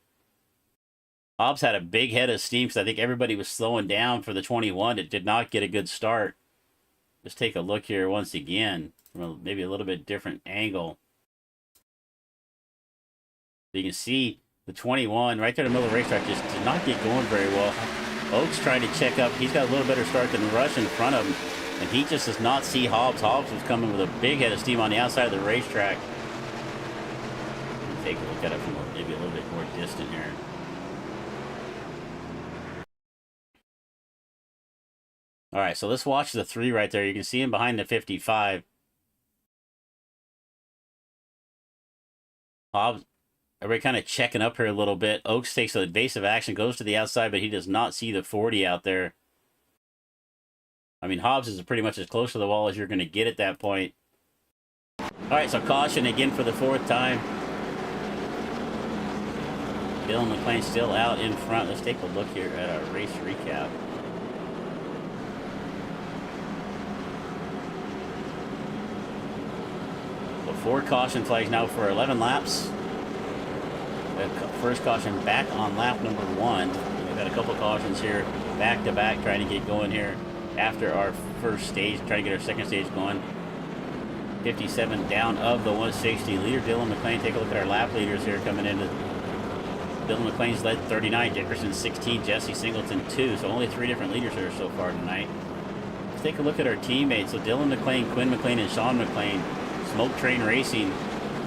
Hobbs had a big head of steam because I think everybody was slowing down for the 21. It did not get a good start. Let's take a look here once again from maybe a little bit different angle. You can see the 21 right there in the middle of the racetrack just did not get going very well. Oaks trying to check up. He's got a little better start than Rush in front of him. And he just does not see Hobbs. Hobbs was coming with a big head of steam on the outside of the racetrack. Take a look at it from maybe a little bit more distant here. All right, so let's watch the 3 right there. You can see him behind the 55. Hobbs, everybody kind of checking up here a little bit. Oaks takes an evasive action, goes to the outside, but he does not see the 40 out there. I mean, Hobbs is pretty much as close to the wall as you're going to get at that point. All right, so caution again for the 4th time. Dylan McLean still out in front. Let's take a look here at our race recap. So 4 caution flags now for 11 laps. First caution back on lap number 1. We've got a couple cautions here back to back trying to get going here after our first stage, trying to get our second stage going. 57 down of the 160. Leader Dylan McLean. Take a look at our lap leaders here coming into. Dylan McLean's led 39, Dickerson 16, Jesse Singleton 2. So only 3 different leaders here so far tonight. Let's take a look at our teammates. So Dylan McLean, Quinn McLean, and Sean McLean. Smoke Train Racing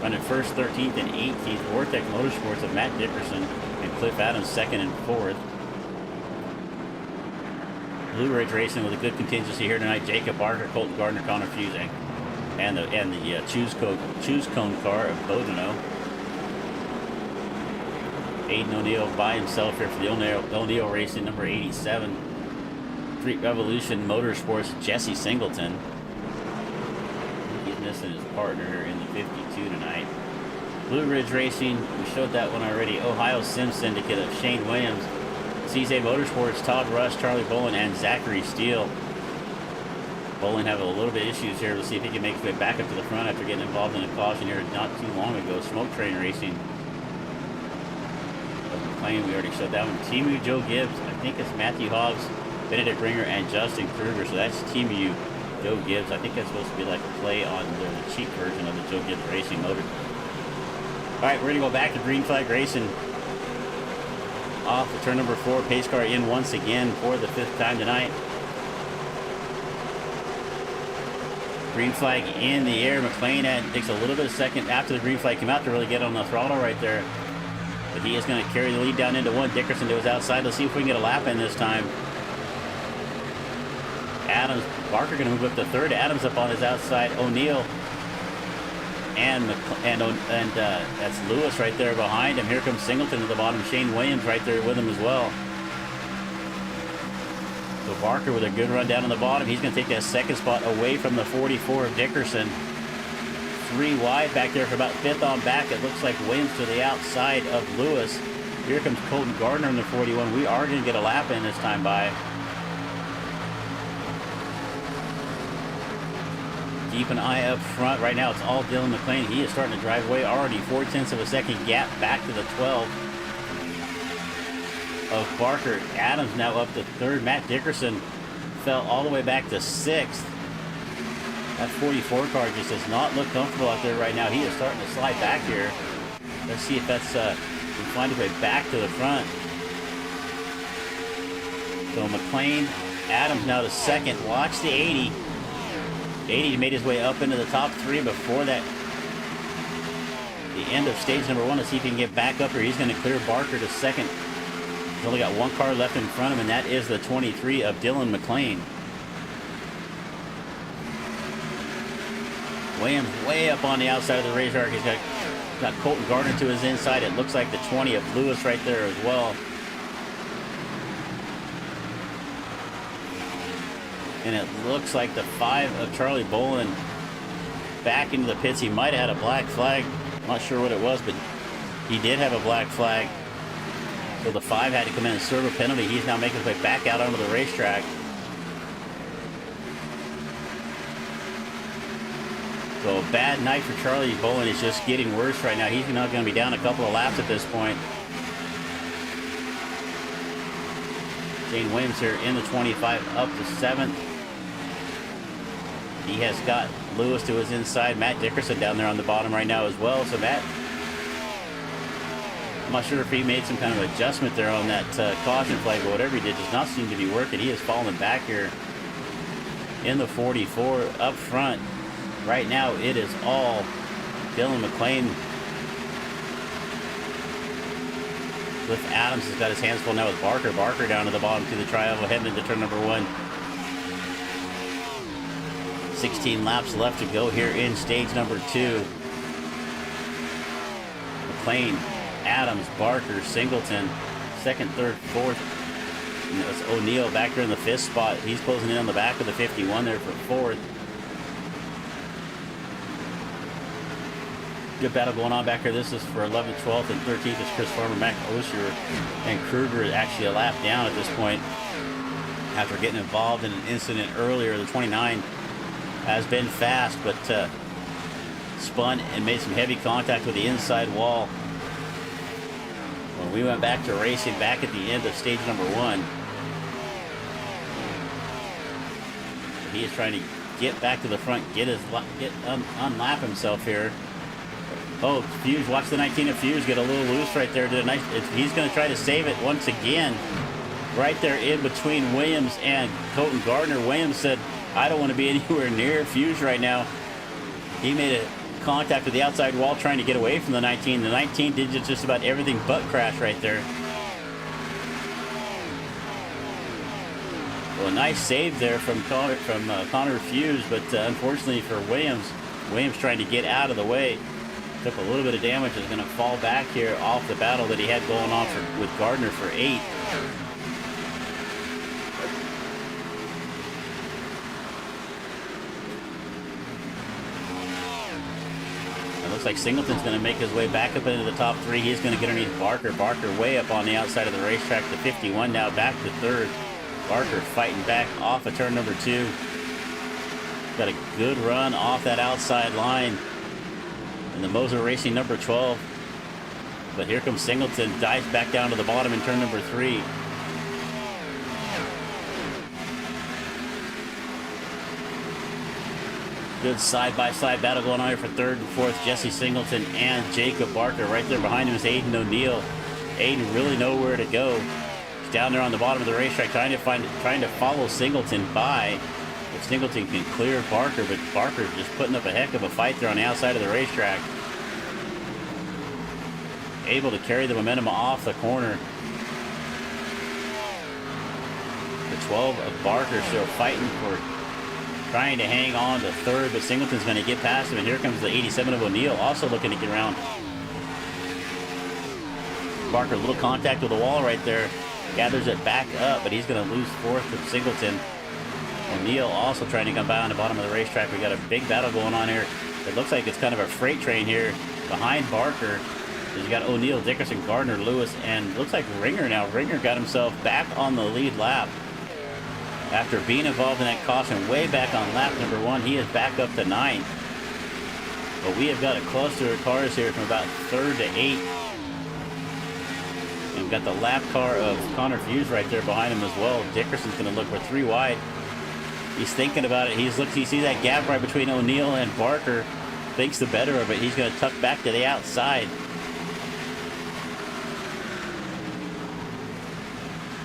running 1st, 13th, and 18th. Vortex Motorsports of Matt Dickerson and Cliff Adams 2nd and 4th. Blue Ridge Racing with a good contingency here tonight. Jacob Barker, Colton Gardner, Connor Fusing, and the choose cone car of Bodeno. Aiden O'Neill by himself here for the O'Neill Racing, number 87. Street Revolution Motorsports, Jesse Singleton. He's missing his partner here in the 52 tonight. Blue Ridge Racing, we showed that one already. Ohio Sim Syndicate of Shane Williams. CZ Motorsports, Todd Rush, Charlie Bolin, and Zachary Steele. Bolin having a little bit of issues here. Let's see if he can make his way back up to the front after getting involved in a caution here not too long ago. Smoke Train Racing. McLean, we already showed that one. Team U Joe Gibbs. I think it's Matthew Hobbs, Benedict Ringer, and Justin Kruger. So that's Team U Joe Gibbs. I think that's supposed to be like a play on the cheap version of the Joe Gibbs Racing motor. All right, we're going to go back to Green Flag Racing. Off to turn number 4, pace car in once again for the 5th time tonight. Green flag in the air. McLean takes a little bit of second after the green flag came out to really get on the throttle right there. But he is going to carry the lead down into 1. Dickerson to his outside. Let's see if we can get a lap in this time. Adams, Barker going to move up to 3rd. Adams up on his outside. O'Neill and that's Lewis right there behind him. Here comes Singleton to the bottom. Shane Williams right there with him as well. So Barker with a good run down on the bottom. He's going to take that 2nd spot away from the 44 of Dickerson. 3 wide back there for about 5th on back. It looks like Williams to the outside of Lewis. Here comes Colton Gardner in the 41. We are going to get a lap in this time by. Keep an eye up front. Right now it's all Dylan McLean. He is starting to drive away already. 0.4 of a second gap back to the 12 of Barker. Adams now up to 3rd. Matt Dickerson fell all the way back to 6th. That 44 car just does not look comfortable out there right now. He is starting to slide back here. Let's see if that's can find his way back to the front. So McLean, Adams now to 2nd. Watch the 80. 80 made his way up into the top 3 before that. The end of stage number 1. Let's see if he can get back up here. He's going to clear Barker to 2nd. He's only got 1 car left in front of him, and that is the 23 of Dylan McLean. Williams way up on the outside of the racetrack. He's got Colton Gardner to his inside. It looks like the 20 of Lewis right there as well. And it looks like the 5 of Charlie Bolin back into the pits. He might have had a black flag. I'm not sure what it was, but he did have a black flag. So the 5 had to come in and serve a penalty. He's now making his way back out onto the racetrack. So a bad night for Charlie Bolin. Is just getting worse right now. He's not going to be down a couple of laps at this point. Shane Williams here in the 25 up to 7th. He has got Lewis to his inside. Matt Dickerson down there on the bottom right now as well. So Matt, I'm not sure if he made some kind of adjustment there on that caution flag, but whatever he did does not seem to be working. He is falling back here in the 44 up front. Right now it is all Dylan McLean with Adams. Has got his hands full now with Barker. Barker down to the bottom to the tri-oval, heading into turn number 1. 16 laps left to go here in stage number 2. McLean, Adams, Barker, Singleton, 2nd, 3rd, 4th. And it's O'Neill back there in the 5th spot. He's closing in on the back of the 51 there for 4th. Good battle going on back here. This is for 11th, 12th, and 13th. It's Chris Farmer, Mac Osher, and Kruger is actually a lap down at this point after getting involved in an incident earlier. The 29 has been fast, but spun and made some heavy contact with the inside wall. When we went back to racing back at the end of stage number 1, he is trying to get back to the front, unlap himself here. Oh, Fuse, watch the 19 of Fuse get a little loose right there. Did a nice. He's going to try to save it once again. Right there in between Williams and Colton Gardner. Williams said, I don't want to be anywhere near Fuse right now. He made a contact with the outside wall trying to get away from the 19. The 19 did just about everything but crash right there. Well, a nice save there from Connor Fuse, but unfortunately for Williams trying to get out of the way. Took a little bit of damage. Is going to fall back here off the battle that he had going on with Gardner for 8. It looks like Singleton's going to make his way back up into the top 3. He's going to get underneath Barker. Barker way up on the outside of the racetrack to 51 now, back to 3rd. Barker fighting back off of turn number 2. Got a good run off that outside line. And the Moser Racing number 12. But here comes Singleton, dives back down to the bottom in turn number 3. Good side-by-side battle going on here for 3rd and 4th. Jesse Singleton and Jacob Barker. Right there behind him is Aiden O'Neill. Aiden really nowhere to go. He's down there on the bottom of the racetrack trying to follow Singleton by. If Singleton can clear Barker, but Barker just putting up a heck of a fight there on the outside of the racetrack. Able to carry the momentum off the corner. The 12 of Barker still fighting for trying to hang on to 3rd, but Singleton's going to get past him, and here comes the 87 of O'Neill also looking to get around. Barker, a little contact with the wall right there. Gathers it back up, but he's going to lose 4th to Singleton. O'Neill also trying to come by on the bottom of the racetrack. We got a big battle going on here. It looks like it's kind of a freight train here behind Barker. You got O'Neill, Dickerson, Gardner, Lewis, and looks like Ringer now. Ringer got himself back on the lead lap. After being involved in that caution way back on lap number 1, he is back up to 9th. But we have got a cluster of cars here from about 3rd to 8th. And we've got the lap car of Connor Fuse right there behind him as well. Dickerson's going to look for 3 wide. He's thinking about it. He sees that gap right between O'Neill and Barker. Thinks the better of it. He's going to tuck back to the outside.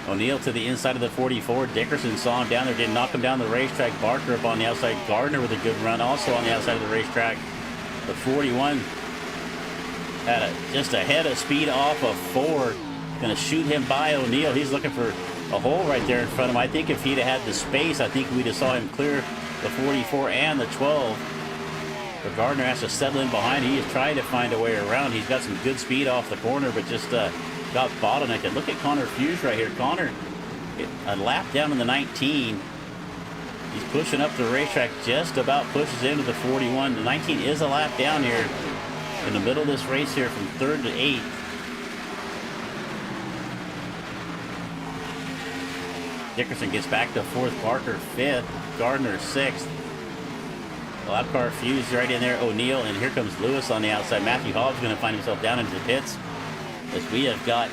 O'Neill to the inside of the 44. Dickerson saw him down there, didn't knock him down the racetrack. Barker up on the outside. Gardner with a good run also on the outside of the racetrack. The 41 had just a head of speed off of 4. Going to shoot him by O'Neill. He's looking for a hole right there in front of him. I think if he'd have had the space, I think we'd have saw him clear the 44 and the 12. But Gardner has to settle in behind. He is trying to find a way around. He's got some good speed off the corner, but just got bottlenecked. And look at Connor Fuse right here. Connor, a lap down in the 19. He's pushing up the racetrack, just about pushes into the 41. The 19 is a lap down here in the middle of this race here from 3rd to 8th. Dickerson gets back to 4th, Barker 5th, Gardner 6th. The lap car fused right in there, O'Neill, and here comes Lewis on the outside. Matthew Hobbs going to find himself down into the pits as we have got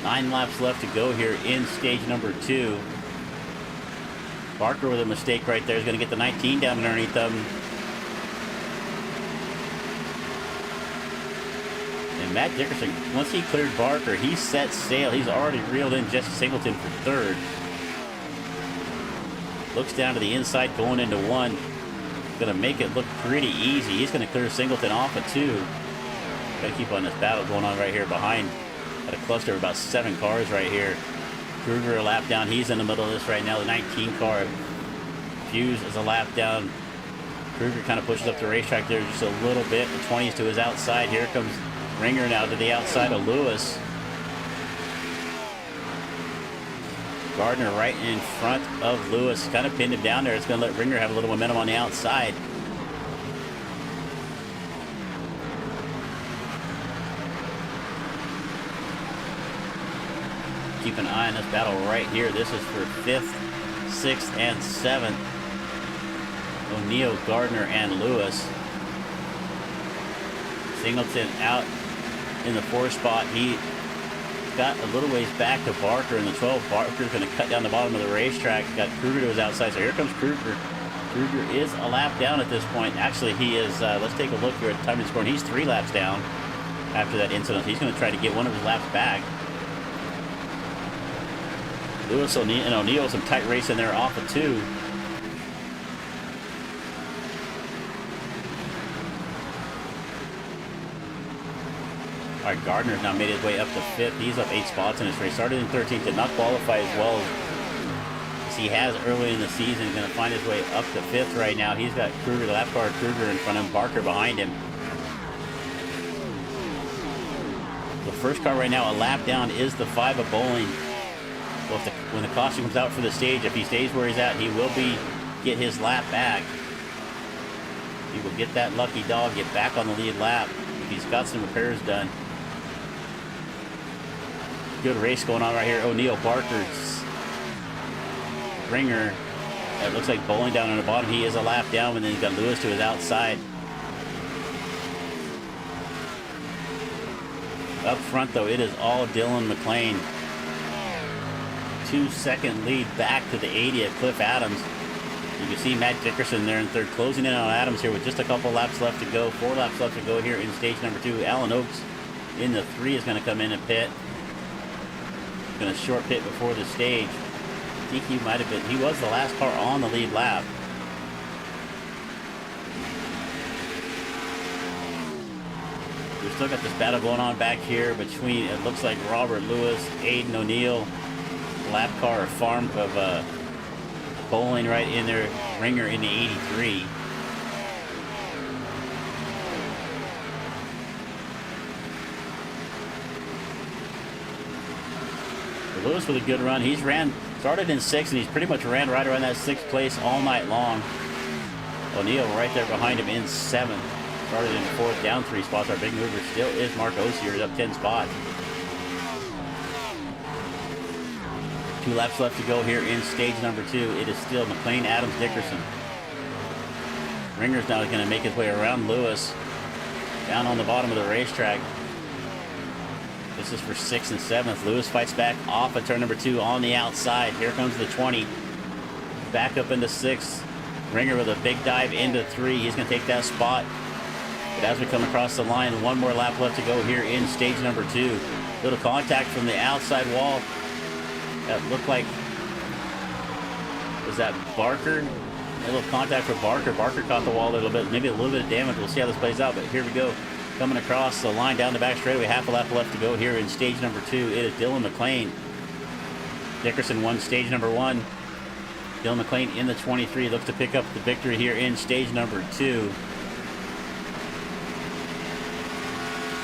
9 laps left to go here in stage number 2. Barker with a mistake right there is going to get the 19 down underneath them. And Matt Dickerson, once he cleared Barker, he set sail. He's already reeled in Jesse Singleton for 3rd. Looks down to the inside going into 1. Going to make it look pretty easy. He's going to clear Singleton off of 2. Got to keep on this battle going on right here behind. Got a cluster of about 7 cars right here. Kruger a lap down. He's in the middle of this right now. The 19 car. Fuse is a lap down. Kruger kind of pushes up the racetrack there just a little bit. The 20's to his outside. Here comes Ringer now to the outside of Lewis. Gardner right in front of Lewis. Kind of pinned him down there. It's going to let Ringer have a little momentum on the outside. Keep an eye on this battle right here. This is for 5th, 6th, and 7th. O'Neill, Gardner, and Lewis. Singleton out in the 4th spot. He got a little ways back to Barker in the 12. Barker's going to cut down the bottom of the racetrack. Got Kruger to his outside. So here comes Kruger. Kruger is a lap down at this point. Actually, he is, let's take a look here at the time and score. And he's 3 laps down after that incident. He's going to try to get one of his laps back. Lewis and O'Neill, some tight race in there off of 2. All right, Gardner's now made his way up to 5th. He's up 8 spots in this race. Started in 13th, did not qualify as well as he has early in the season. He's going to find his way up to 5th right now. He's got Kruger, the lap car Kruger in front of him, Barker behind him. The first car right now, a lap down, is the 5 of Bowling. Well, when the caution comes out for the stage, if he stays where he's at, he will get his lap back. He will get that lucky dog, get back on the lead lap if he's got some repairs done. Good race going on right here. O'Neill, Barker's Ringer. It looks like Bowling down on the bottom. He is a lap down, and then he's got Lewis to his outside. Up front, though, it is all Dylan McLean. 2-second lead back to the 80 at Cliff Adams. You can see Matt Dickerson there in 3rd, closing in on Adams here with just a couple laps left to go. 4 laps left to go here in stage number 2. Alan Oakes in the 3 is going to come in and pit. Going to short pit before the stage. I think he might have been, he was the last car on the lead lap. We've still got this battle going on back here between, it looks like Robert Lewis, Aiden O'Neill, lap car farm of Bowling right in there, Ringer in the 83. Lewis with a good run. He's started in 6th, and he's pretty much ran right around that 6th place all night long. O'Neill right there behind him in 7th. Started in 4th, down 3 spots. Our big mover still is Mark Osier, up 10 spots. 2 laps left to go here in stage number 2. It is still McLean, Adams, Dickerson. Ringer's now going to make his way around Lewis, down on the bottom of the racetrack. This is for 6th and 7th. Lewis fights back off of turn number 2 on the outside. Here comes the 20. Back up into 6th. Ringer with a big dive into 3. He's going to take that spot. But as we come across the line, 1 more lap left to go here in stage number 2. Little contact from the outside wall. That looked like, was that Barker? A little contact for Barker. Barker caught the wall a little bit. Maybe a little bit of damage. We'll see how this plays out. But here we go. Coming across the line down the back straightaway. Half a lap left to go here in stage number 2. It is Dylan McLean. Dickerson won stage number 1. Dylan McLean in the 23 looks to pick up the victory here in stage number 2.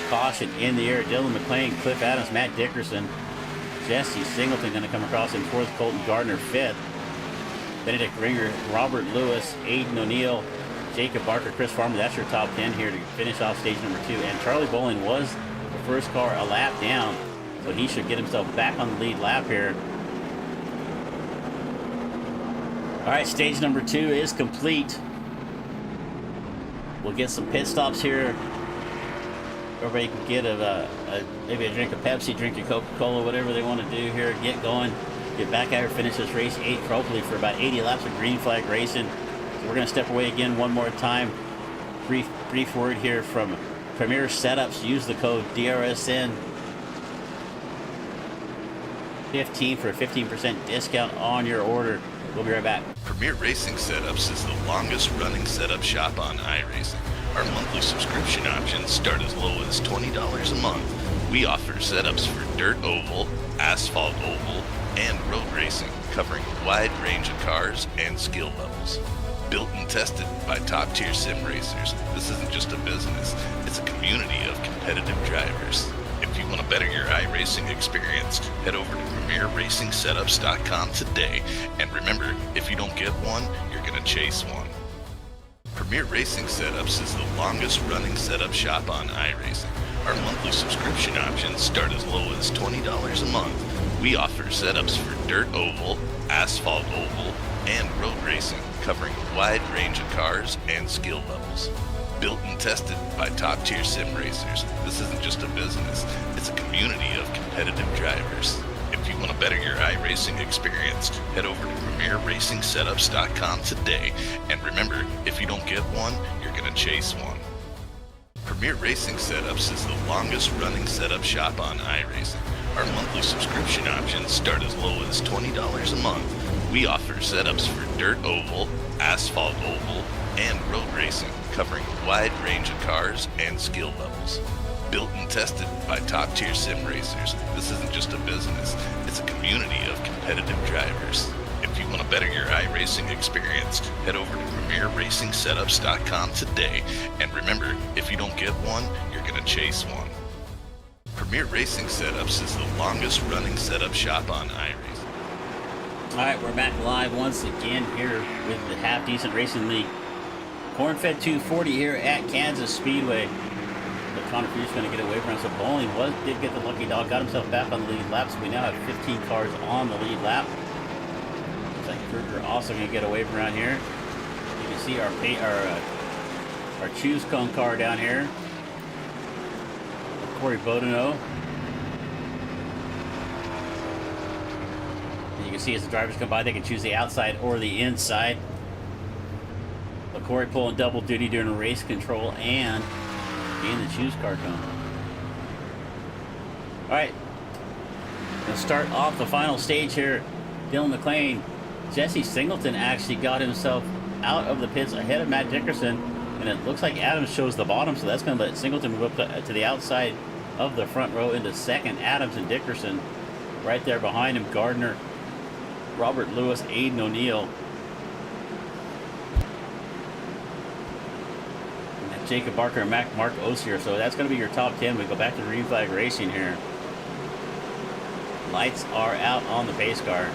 Caution in the air. Dylan McLean, Cliff Adams, Matt Dickerson. Jesse Singleton going to come across in 4th. Colton Gardner 5th. Benedict Ringer, Robert Lewis, Aiden O'Neill, Jacob Barker, Chris Farmer. That's your top 10 here to finish off stage number 2. And Charlie Bowling was the first car a lap down, so he should get himself back on the lead lap here. All right, stage number 2 is complete. We'll get some pit stops here. Everybody can get maybe a drink of Pepsi, drink your Coca-Cola, whatever they want to do here. Get going, get back out here, finish this race 8, hopefully for about 80 laps of green flag racing. So we're going to step away again one more time. Brief word here from Premier Setups. Use the code DRSN 15 for a 15% discount on your order. We'll be right back. Premier Racing Setups is the longest running setup shop on iRacing. Our monthly subscription options start as low as $20 a month. We offer setups for dirt oval, asphalt oval, and road racing, covering a wide range of cars and skill levels. Built and tested by top-tier sim racers, this isn't just a business, it's a community of competitive drivers. If you want to better your iRacing experience, head over to PremierRacingSetups.com today. And remember, if you don't get one, you're going to chase one. Premier Racing Setups is the longest running setup shop on iRacing. Our monthly subscription options start as low as $20 a month. We offer setups for dirt oval, asphalt oval, and road racing, covering a wide range of cars and skill levels. Built and tested by top-tier sim racers, this isn't just a business, it's a community of competitive drivers. If you want to better your iRacing experience, head over to PremierRacingSetups.com today. And remember, if you don't get one, you're going to chase one. Premier Racing Setups is the longest running setup shop on iRacing. Our monthly subscription options start as low as $20 a month. We offer setups for dirt oval, asphalt oval, and road racing, covering a wide range of cars and skill levels. Built and tested by top-tier sim racers, this isn't just a business, it's a community of competitive drivers. If you want to better your iRacing experience, head over to PremierRacingSetups.com today. And remember, if you don't get one, you're going to chase one. Premier Racing Setups is the longest running setup shop on iRacing. All right, we're back live once again here with the Half Decent Racing League. Corn-fed 240 here at Kansas Speedway. But Connor Few's going to get away from us. So Bowling did get the lucky dog, got himself back on the lead lap. So we now have 15 cars on the lead lap. Looks like Kruger also going to get away from around here. You can see our choose cone car down here. Corey Bodeno. And you can see as the drivers come by, they can choose the outside or the inside. But Corey pulling double duty during race control and being the choose car cone. All right, going to start off the final stage here. Dylan McLean, Jesse Singleton actually got himself out of the pits ahead of Matt Dickerson, and it looks like Adams shows the bottom, so that's going to let Singleton move up to the outside of the front row into second. Adams and Dickerson right there behind him. Gardner, Robert Lewis, Aiden O'Neill, and Jacob Barker and Mark Osier. So that's going to be your top 10. We go back to green flag racing here. Lights are out on the pace car.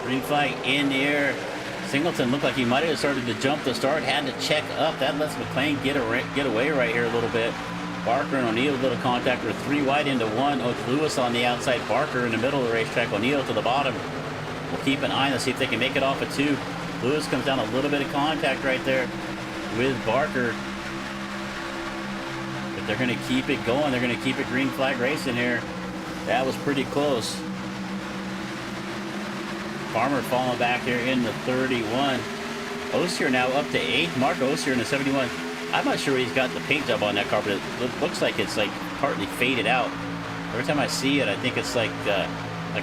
Green flag in the air. Singleton looked like he might have started to jump the start, had to check up. That lets McLean get away right here a little bit. Barker and O'Neill, a little contact. We're 3 wide into 1. Lewis on the outside, Barker in the middle of the racetrack, O'Neill to the bottom. We'll keep an eye. Let's see if they can make it off at 2. Lewis comes down a little bit of contact right there with Barker. But they're going to keep it going. They're going to keep it green flag racing here. That was pretty close. Farmer falling back here in the 31. Osier now up to 8. Mark Osier in the 71. I'm not sure he's got the paint job on that car, but it looks like it's like partly faded out. Every time I see it, I think it's like a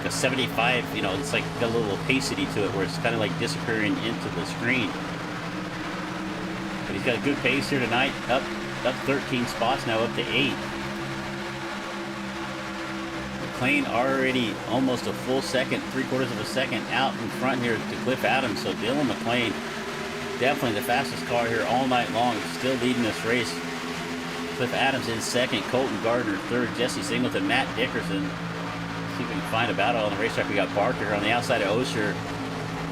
75. You know, it's like got a little opacity to it where it's kind of like disappearing into the screen. But he's got a good pace here tonight. Up 13 spots now, up to 8. McLean already almost a full second, 3/4 of a second out in front here to Cliff Adams. So Dylan McLean, definitely the fastest car here all night long, still leading this race. Cliff Adams in second, Colton Gardner third, Jesse Singleton, Matt Dickerson. See if we can find a battle on the racetrack. We got Barker on the outside of Osher,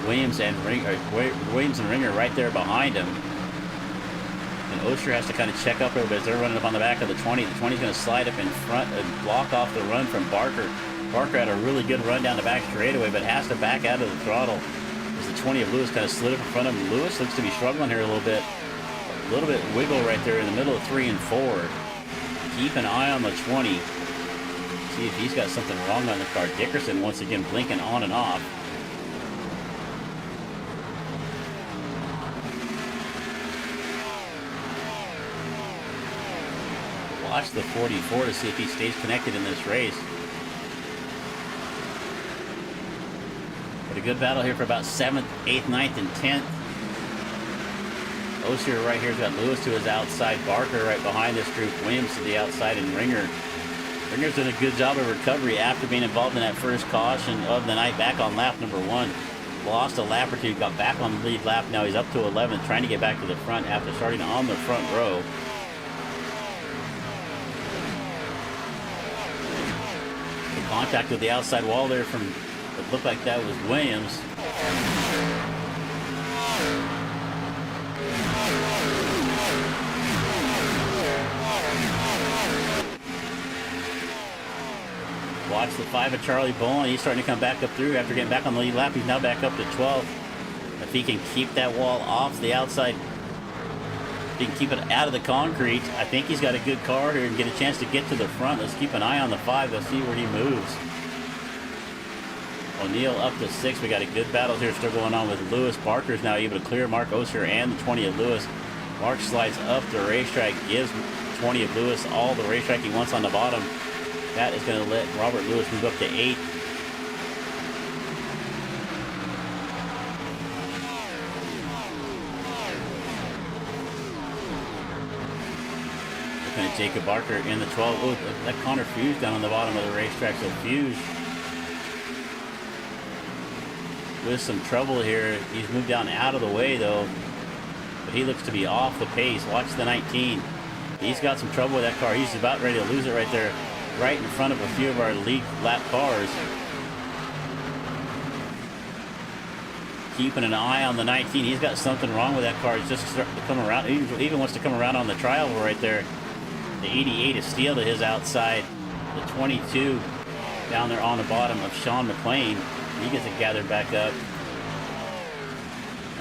Williams and Ringer right there behind him. And Osher has to kind of check up a little bit as they're running up on the back of the 20. The 20 is going to slide up in front and block off the run from Barker. Barker had a really good run down the back straightaway, but has to back out of the throttle as the 20 of Lewis kind of slid up in front of him. Lewis looks to be struggling here a little bit. A little bit wiggle right there in the middle of 3 and 4. Keep an eye on the 20. See if he's got something wrong on the car. Dickerson once again blinking on and off. Watch the 44 to see if he stays connected in this race. But a good battle here for about 7th, 8th, 9th, and 10th. Osher right here's got Lewis to his outside, Barker right behind this group, Williams to the outside, and Ringer. Ringer's done a good job of recovery after being involved in that first caution of the night back on lap number 1. Lost a lap or two, got back on the lead lap. Now he's up to 11th, trying to get back to the front after starting on the front row. The contact with the outside wall there from what looked like that was Williams. Watch the 5 of Charlie Bowen. He's starting to come back up through after getting back on the lead lap. He's now back up to 12th. If he can keep that wall off the outside, if he can keep it out of the concrete, I think he's got a good car here and get a chance to get to the front. Let's keep an eye on the 5. Let's see where he moves. O'Neill up to 6. We got a good battle here still going on with Lewis. Barker's now able to clear Mark Osher and the 20 of Lewis. Mark slides up the racetrack, gives 20 of Lewis all the racetrack he wants on the bottom. That is going to let Robert Lewis move up to 8. Looking at Jacob Barker in the 12. Oh, that Connor Fuse down on the bottom of the racetrack. So Fuse with some trouble here. He's moved down out of the way though, but he looks to be off the pace. Watch the 19. He's got some trouble with that car. He's about ready to lose it right there, right in front of a few of our lead lap cars. Keeping an eye on the 19. He's got something wrong with that car. He's just starting to come around. He even wants to come around on the trial right there. The 88 is Steele to his outside. The 22 down there on the bottom of Sean McLean. He gets it gathered back up.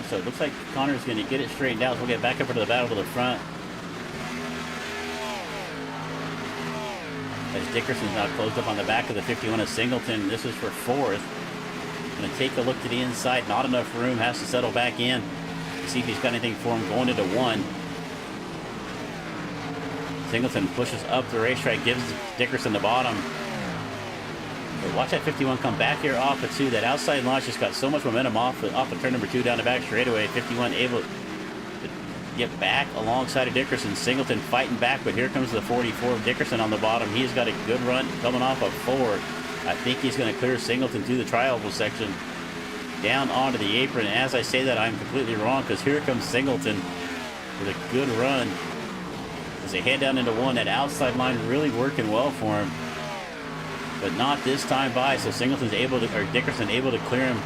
So it looks like Connor's going to get it straightened out. So we'll get back up into the battle to the front. As Dickerson's now closed up on the back of the 51 of Singleton. This is for 4th. Going to take a look to the inside. Not enough room. Has to settle back in. See if he's got anything for him going into 1. Singleton pushes up the racetrack. Gives Dickerson the bottom. But watch that 51 come back here off of 2. That outside launch just got so much momentum off of turn number 2 down the back straightaway. 51 able to get back alongside of Dickerson. Singleton fighting back, but here comes the 44 of Dickerson on the bottom. He's got a good run coming off of 4. I think he's going to clear Singleton through the tri-oval section down onto the apron. As I say that, I'm completely wrong because here comes Singleton with a good run as they head down into 1. That outside line really working well for him, but not this time by. So Singleton's able to, or Dickerson able to clear him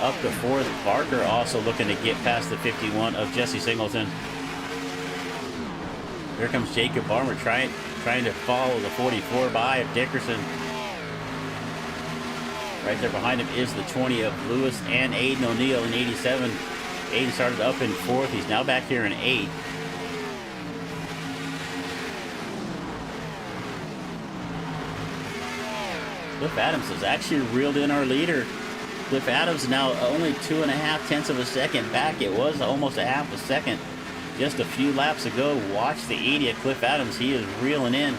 up to 4th. Barker also looking to get past the 51 of Jesse Singleton. Here comes Jacob Barmer trying to follow the 44 by of Dickerson. Right there behind him is the 20 of Lewis and Aiden O'Neill in 87. Aiden started up in 4th. He's now back here in 8th. Cliff Adams has actually reeled in our leader. Cliff Adams now only 2.5 tenths of a second back. It was almost a half a second just a few laps ago. Watch the 80 of Cliff Adams. He is reeling in.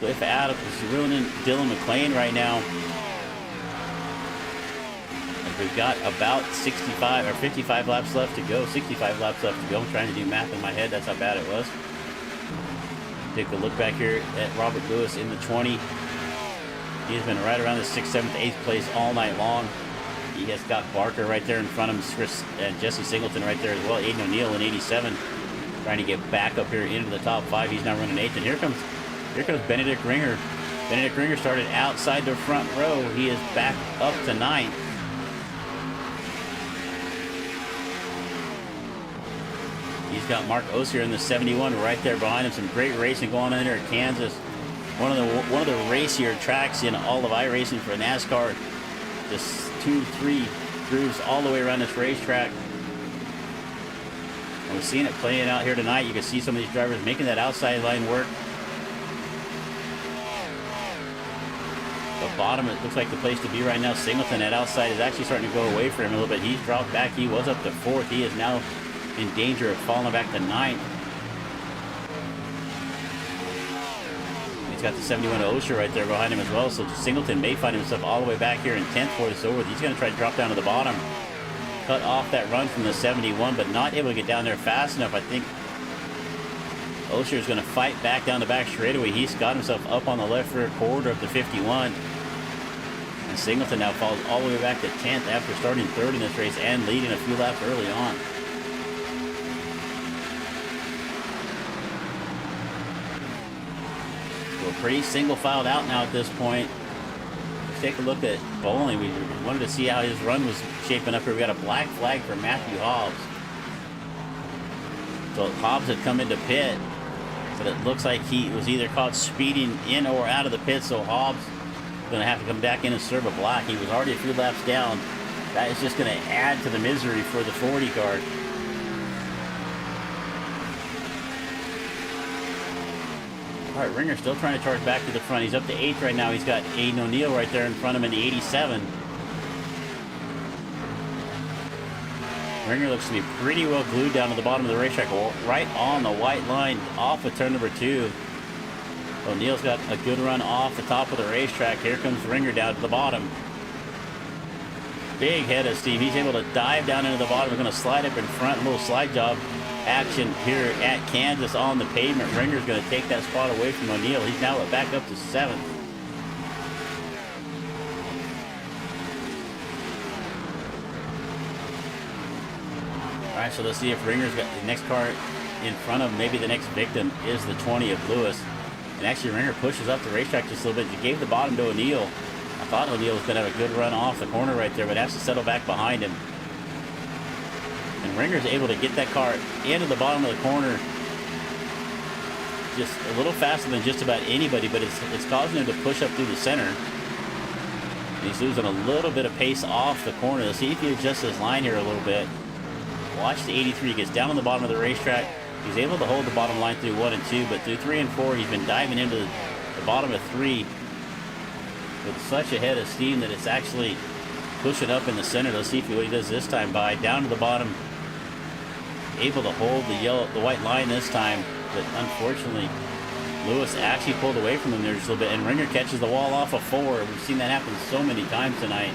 Cliff Adams is reeling in Dylan McLean right now. And we've got about 65 or 55 laps left to go. 65 laps left to go. I'm trying to do math in my head. That's how bad it was. Take a look back here at Robert Lewis in the 20. He's been right around the 6th, 7th, 8th place all night long. He has got Barker right there in front of him, Chris, and Jesse Singleton right there as well. Aiden O'Neill in 87, trying to get back up here into the top 5. He's now running 8th, and here comes Benedict Ringer. Benedict Ringer started outside the front row. He is back up to 9th. He's got Mark Osier in the 71 right there behind him. Some great racing going on there at Kansas. One of the racier tracks in all of iRacing for NASCAR. Just 2-3 grooves all the way around this racetrack. And we're seeing it playing out here tonight. You can see some of these drivers making that outside line work. The bottom, it looks like the place to be right now. Singleton at outside is actually starting to go away for him a little bit. He's dropped back. He was up to 4th. He is now in danger of falling back to 9th. He's got the 71 Osher right there behind him as well. So Singleton may find himself all the way back here in 10th for this over. He's going to try to drop down to the bottom. Cut off that run from the 71, but not able to get down there fast enough. I think Osher is going to fight back down the back straightaway. He's got himself up on the left rear quarter of the 51. And Singleton now falls all the way back to 10th after starting 3rd in this race and leading a few laps early on. We're pretty single filed out now at this point. Let's take a look at Bowling. We wanted to see how his run was shaping up here. We got a black flag for Matthew Hobbs. So Hobbs had come into pit, but it looks like he was either caught speeding in or out of the pit, so Hobbs is going to have to come back in and serve a black. He was already a few laps down. That is just going to add to the misery for the 40 car. All right, Ringer still trying to charge back to the front. He's up to 8th right now. He's got Aiden O'Neill right there in front of him in the 87. Ringer looks to be pretty well glued down to the bottom of the racetrack, right on the white line off of turn number 2. O'Neill's got a good run off the top of the racetrack. Here comes Ringer down to the bottom. Big head of steam. He's able to dive down into the bottom. We're going to slide up in front. A little slide job action here at Kansas on the pavement. Ringer's going to take that spot away from O'Neill. He's now back up to 7th. All right, so let's see if Ringer's got the next car in front of him. Maybe the next victim is the 20 of Lewis. And actually, Ringer pushes up the racetrack just a little bit. He gave the bottom to O'Neill. I thought O'Neill was going to have a good run off the corner right there, but has to settle back behind him. And Ringer's able to get that car into the bottom of the corner just a little faster than just about anybody, but it's causing him to push up through the center. And he's losing a little bit of pace off the corner. Let's see if he adjusts his line here a little bit. Watch the 83. He gets down on the bottom of the racetrack. He's able to hold the bottom line through 1 and 2, but through 3 and 4, he's been diving into the bottom of 3 with such a head of steam that it's actually pushing up in the center. Let's see what he does this time. By down to the bottom, able to hold the white line this time, but unfortunately, Lewis actually pulled away from him there just a little bit, and Ringer catches the wall off of 4. We've seen that happen so many times tonight.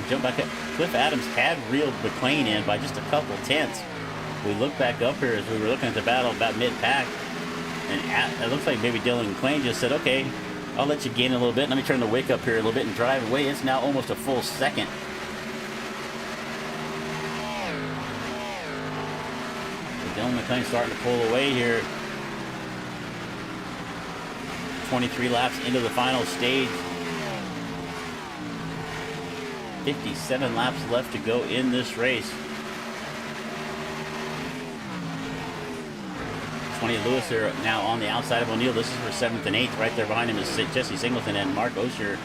Jump back up. Cliff Adams had reeled McLean in by just a couple tenths. We look back up here as we were looking at the battle about mid-pack, and it looks like maybe Dylan McLean just said, okay, I'll let you gain a little bit. Let me turn the wick up here a little bit and drive away. It's now almost a full second. So Dylan McLean starting to pull away here. 23 laps into the final stage. 57 laps left to go in this race. 20 Lewis here now on the outside of O'Neill. This is for 7th and 8th. Right there behind him is Jesse Singleton and Mark Osher.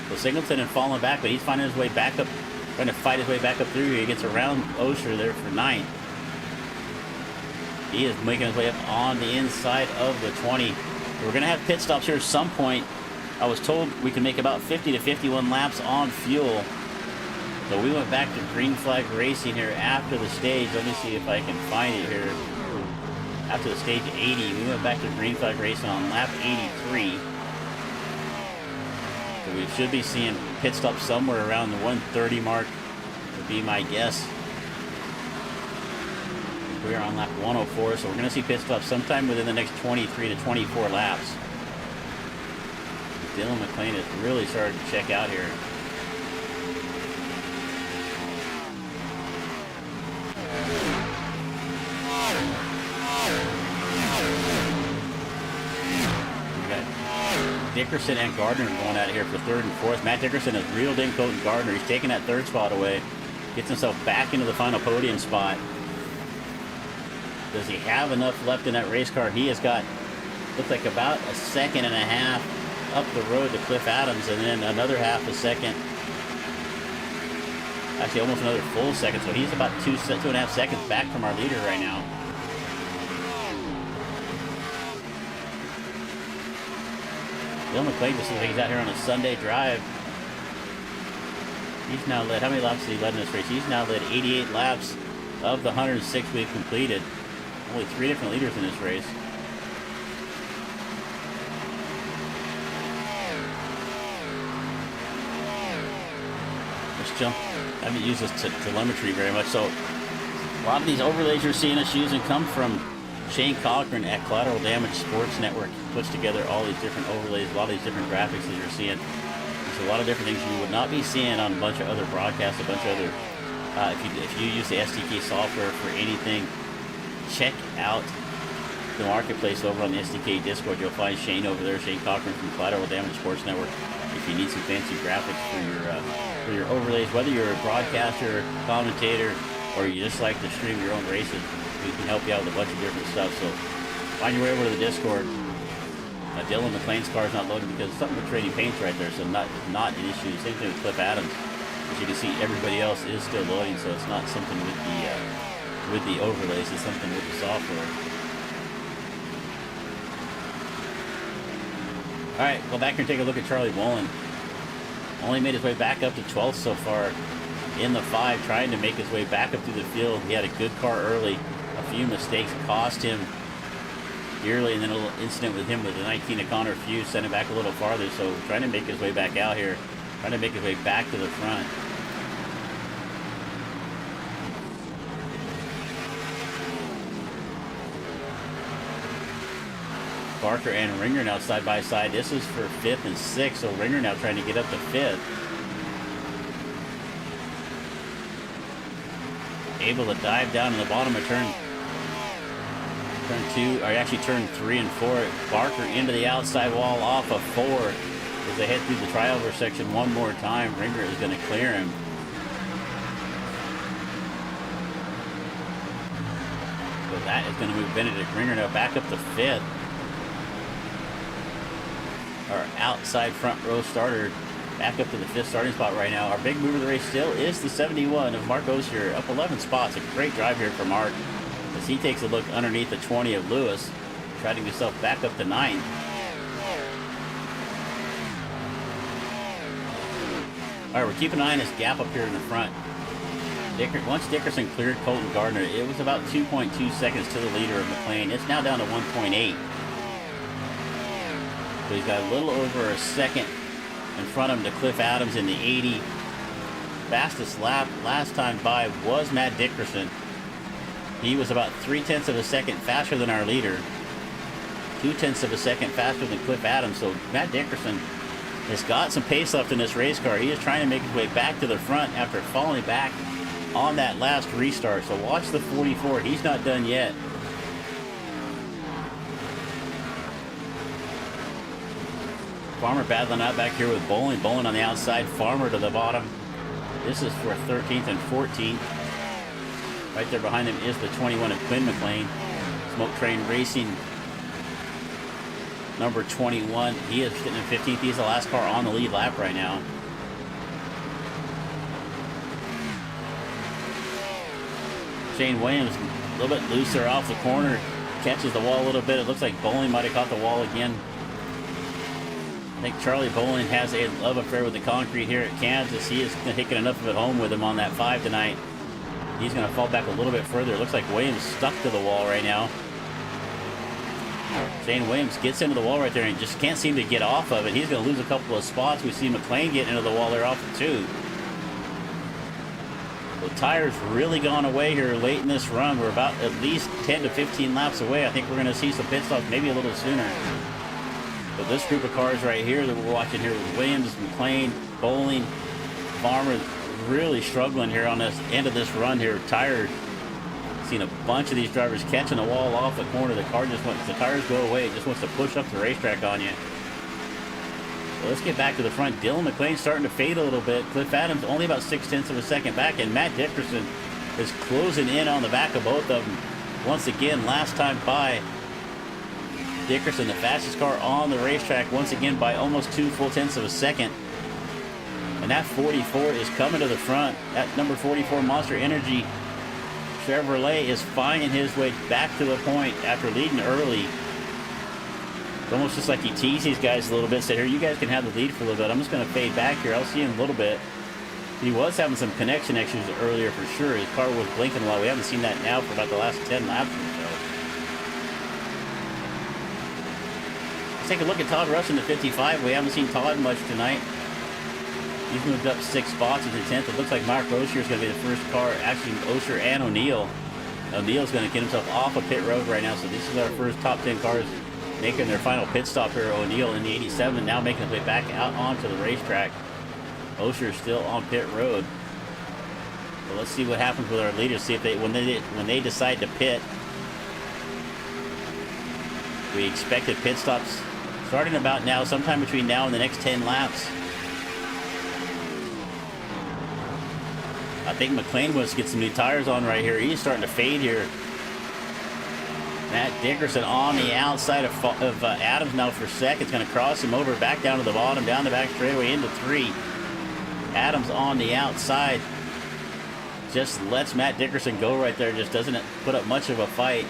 So Singleton had fallen back, but he's finding his way back up, trying to fight his way back up through here. He gets around Osher there for 9th. He is making his way up on the inside of the 20. We're going to have pit stops here at some point. I was told we can make about 50 to 51 laps on fuel. So we went back to green flag racing here after the stage. Let me see if I can find it here. After the stage 80, we went back to green flag racing on lap 83. So we should be seeing pit stops somewhere around the 130 mark, would be my guess. We are on lap 104, so we're going to see pit stops sometime within the next 23 to 24 laps. Dylan McLean has really started to check out here. Dickerson and Gardner going at it here for third and fourth. Matt Dickerson has reeled in Colton Gardner. He's taking that third spot away. Gets himself back into the final podium spot. Does he have enough left in that race car? He has got, looks like about a second and a half up the road to Cliff Adams, and then another half a second. Actually, almost another full second. So he's about 2.5 seconds back from our leader right now. Dylan McClain just looks like he's out here on a Sunday drive. He's now led, how many laps has he led in this race? He's now led 88 laps of the 106 we've completed. Only 3 different leaders in this race. Let's jump. I haven't used this telemetry very much, so a lot of these overlays you're seeing us using come from Shane Cochran at Collateral Damage Sports Network. Puts together all these different overlays, a lot of these different graphics that you're seeing. There's a lot of different things you would not be seeing on a bunch of other broadcasts, a bunch of other, if you use the SDK software for anything, check out the marketplace over on the SDK Discord. You'll find Shane over there, Shane Cochran from Collateral Damage Sports Network. If you need some fancy graphics for your overlays, whether you're a broadcaster, commentator, or you just like to stream your own races, we can help you out with a bunch of different stuff. So find your way over to the Discord. Dylan McLean's car is not loaded because something with trading paints right there, so not an issue. Same thing with Cliff Adams. As you can see, everybody else is still loading, so it's not something with the overlays. It's something with the software. All right, go back here and take a look at Charlie Wolin. Only made his way back up to 12th so far in the 5, trying to make his way back up through the field. He had a good car early. A few mistakes cost him dearly, and then a little incident with him with the 19 of Connor Fuse sent him back a little farther, so trying to make his way back out here, trying to make his way back to the front. Barker and Ringer now side by side. This is for 5th and 6th, so Ringer now trying to get up to 5th. Able to dive down in the bottom of turn 2, or actually turn 3 and 4. Barker into the outside wall off of 4. As they head through the triover section one more time, Ringer is going to clear him. So that is going to move Benedict Ringer now back up to 5th. Our outside front row starter back up to the 5th starting spot right now. Our big mover of the race still is the 71 of Mark Osier, up 11 spots. A great drive here for Mark as he takes a look underneath the 20 of Lewis, trying to get himself back up to 9th. All right, we're keeping an eye on this gap up here in the front. Once Dickerson cleared Colton Gardner, it was about 2.2 seconds to the leader of McLean. It's now down to 1.8. So he's got a little over a second in front of him to Cliff Adams in the 80. Fastest lap last time by was Matt Dickerson. He was about 0.3 of a second faster than our leader. 0.2 of a second faster than Cliff Adams. So Matt Dickerson has got some pace left in this race car. He is trying to make his way back to the front after falling back on that last restart. So watch the 44. He's not done yet. Farmer battling out back here with Bowling. Bowling on the outside, Farmer to the bottom. This is for 13th and 14th. Right there behind them is the 21 of Quinn McLean. Smoke Train Racing, number 21. He is sitting in 15th. He's the last car on the lead lap right now. Shane Williams a little bit looser off the corner. Catches the wall a little bit. It looks like Bowling might have caught the wall again. I think Charlie Bowling has a love affair with the concrete here at Kansas. He is taking enough of it home with him on that 5 tonight. He's going to fall back a little bit further. It looks like Williams stuck to the wall right now. Shane Williams gets into the wall right there and just can't seem to get off of it. He's going to lose a couple of spots. We see McLean get into the wall there off of 2. The tire's really gone away here late in this run. We're about at least 10 to 15 laps away. I think we're going to see some pit stops maybe a little sooner. But this group of cars right here that we're watching here with Williams, McLean, Bowling, Farmer, really struggling here on this end of this run here, tired. Seen a bunch of these drivers catching the wall off the corner. The car just wants, the tires go away. It just wants to push up the racetrack on you. So let's get back to the front. Dylan McLean starting to fade a little bit. Cliff Adams only about 0.6 of a second back, and Matt Dickerson is closing in on the back of both of them. Once again, last time by Dickerson, the fastest car on the racetrack, once again by almost 2 full tenths of a second. And that 44 is coming to the front. That number 44 Monster Energy Chevrolet is finding his way back to the point after leading early. It's almost just like he teased these guys a little bit, said, here, you guys can have the lead for a little bit. I'm just going to fade back here. I'll see you in a little bit. He was having some connection issues earlier for sure. His car was blinking a lot. We haven't seen that now for about the last 10 laps or so. Let's take a look at Todd Rush in the 55. We haven't seen Todd much tonight. He's moved up 6 spots. He's in 10th. It looks like Mark Osher is going to be the first car. Actually, Osher and O'Neill. O'Neill's going to get himself off of pit road right now. So this is our first top 10 cars making their final pit stop here. O'Neill in the 87, and now making his way back out onto the racetrack. Osher is still on pit road. So let's see what happens with our leaders. See if they when they decide to pit. We expected pit stops starting about now, sometime between now and the next 10 laps. I think McLean wants to get some new tires on right here. He's starting to fade here. Matt Dickerson on the outside of Adams now for second. It's going to cross him over, back down to the bottom, down the back straightaway into 3. Adams on the outside. Just lets Matt Dickerson go right there. Just doesn't put up much of a fight.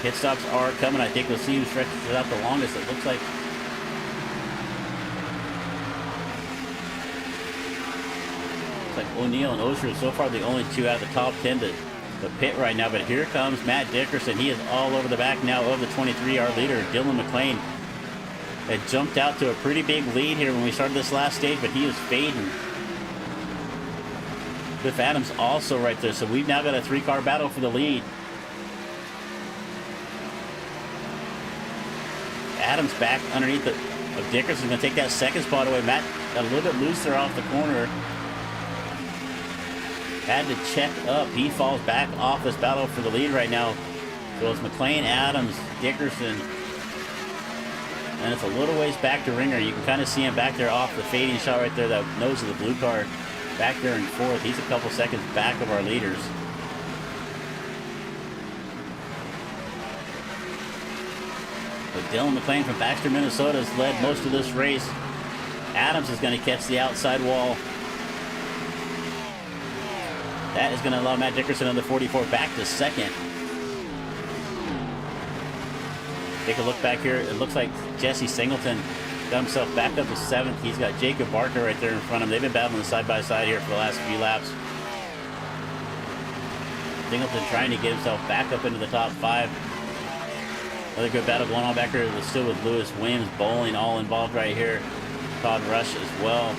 Pit stops are coming. I think we'll see who stretches it out the longest. It looks like O'Neill and Osher so far the only 2 out of the top 10 to pit right now. But here comes Matt Dickerson. He is all over the back now of the 23. Our leader, Dylan McLean, had jumped out to a pretty big lead here when we started this last stage, but he is fading. Cliff Adams also right there. So we've now got a 3-car battle for the lead. Adams back underneath of Dickerson. Going to take that second spot away. Matt got a little bit loose there off the corner. Had to check up. He falls back off this battle for the lead right now. So it's McLean, Adams, Dickerson. And it's a little ways back to Ringer. You can kind of see him back there off the fading shot right there, that nose of the blue car. Back there in 4th. He's a couple seconds back of our leaders. But Dylan McLean from Baxter, Minnesota has led most of this race. Adams is going to catch the outside wall. That is going to allow Matt Dickerson on the 44 back to second. Take a look back here. It looks like Jesse Singleton got himself back up to 7th. He's got Jacob Barker right there in front of him. They've been battling side-by-side here for the last few laps. Singleton trying to get himself back up into the top 5. Another good battle going on back here. Still with Lewis, Williams, Bowling all involved right here. Todd Rush as well.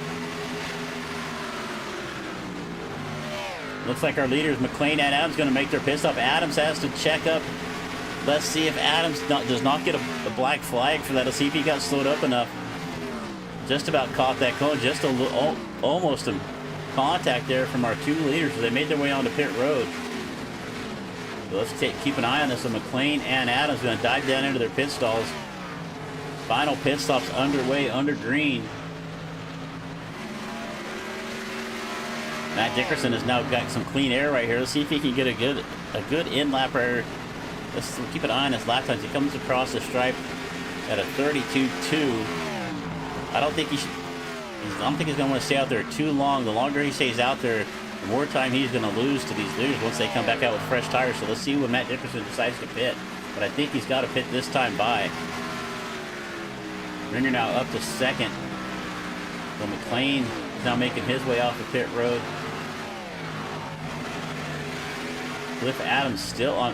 Looks like our leaders, McLean and Adams, going to make their pit stop. Adams has to check up. Let's see if Adams does not get a black flag for that. Let's see if he got slowed up enough. Just about caught that cone. Just a little, almost a contact there from our 2 leaders. So they made their way onto pit road. So let's keep an eye on this. So McLean and Adams going to dive down into their pit stalls. Final pit stops underway under green. Matt Dickerson has now got some clean air right here. Let's see if he can get a good in-lap right here. Let's keep an eye on his lap times. He comes across the stripe at a 32.2. I don't think he's going to want to stay out there too long. The longer he stays out there, the more time he's going to lose to these leaders once they come back out with fresh tires. So let's see when Matt Dickerson decides to pit. But I think he's got to pit this time by. Ringer now up to second. So McLean is now making his way off the pit road. Cliff Adams still on.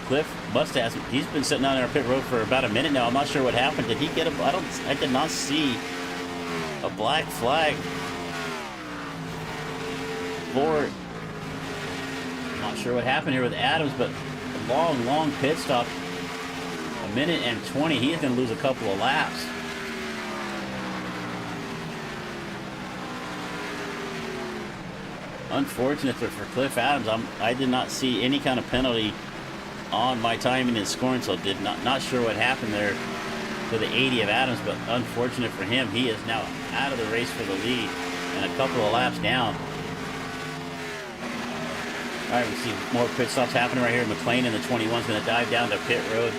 Cliff must have. He's been sitting on our pit road for about a minute now. I'm not sure what happened. Did he get a? I did not see a black flag for. I'm not sure what happened here with Adams, but a long pit stop. minute and 20. He is going to lose a couple of laps. Unfortunate for Cliff Adams. I did not see any kind of penalty on my timing and scoring, so not sure what happened there to the 80 of Adams, but unfortunate for him. He is now out of the race for the lead and a couple of laps down. All right, we see more pit stops happening right here. McLean in the 21 is going to dive down to pit road.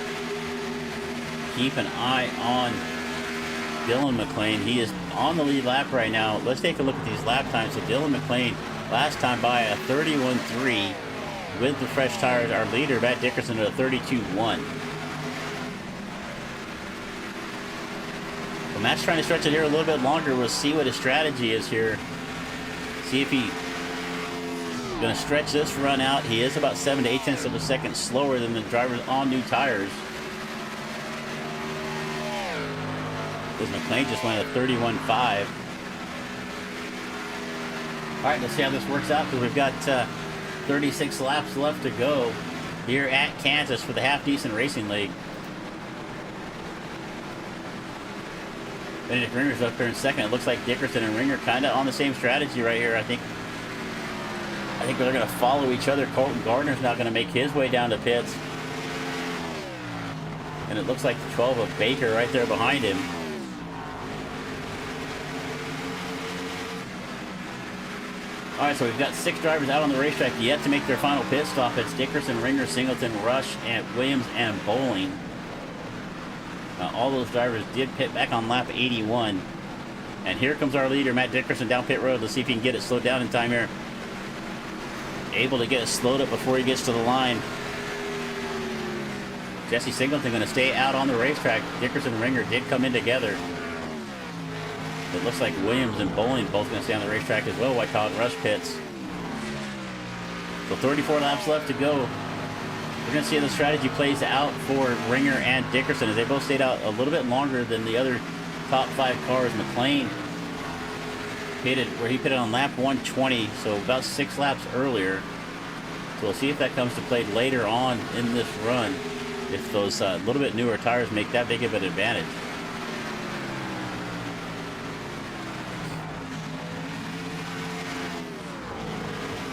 Keep an eye on Dylan McLean. He is on the lead lap right now. Let's take a look at these lap times. So Dylan McLean, last time by a 31.3 with the fresh tires. Our leader, Matt Dickerson, at a 32.1. So Matt's trying to stretch it here a little bit longer. We'll see what his strategy is here. See if he's going to stretch this run out. He is about 7 to 8 tenths of a second slower than the drivers on new tires. Because McLean just went at 31.5. All right, let's see how this works out, because we've got 36 laps left to go here at Kansas for the Half Decent Racing League. Benedict Ringer's up here in second. It looks like Dickerson and Ringer kind of on the same strategy right here. I think they're going to follow each other. Colton Gardner's not going to make his way down to pits. And it looks like the 12 of Baker right there behind him. All right, so we've got 6 drivers out on the racetrack yet to make their final pit stop. It's Dickerson, Ringer, Singleton, Rush, and Williams, and Bowling. All those drivers did pit back on lap 81. And here comes our leader, Matt Dickerson, down pit road. Let's see if he can get it slowed down in time here. Able to get it slowed up before he gets to the line. Jesse Singleton going to stay out on the racetrack. Dickerson and Ringer did come in together. It looks like Williams and Bowling both going to stay on the racetrack as well while Todd Rush pits. So 34 laps left to go. We're going to see how the strategy plays out for Ringer and Dickerson, as they both stayed out a little bit longer than the other top 5 cars. McLean pitted where he pitted on lap 120, so about 6 laps earlier. So we'll see if that comes to play later on in this run, if those little bit newer tires make that big of an advantage.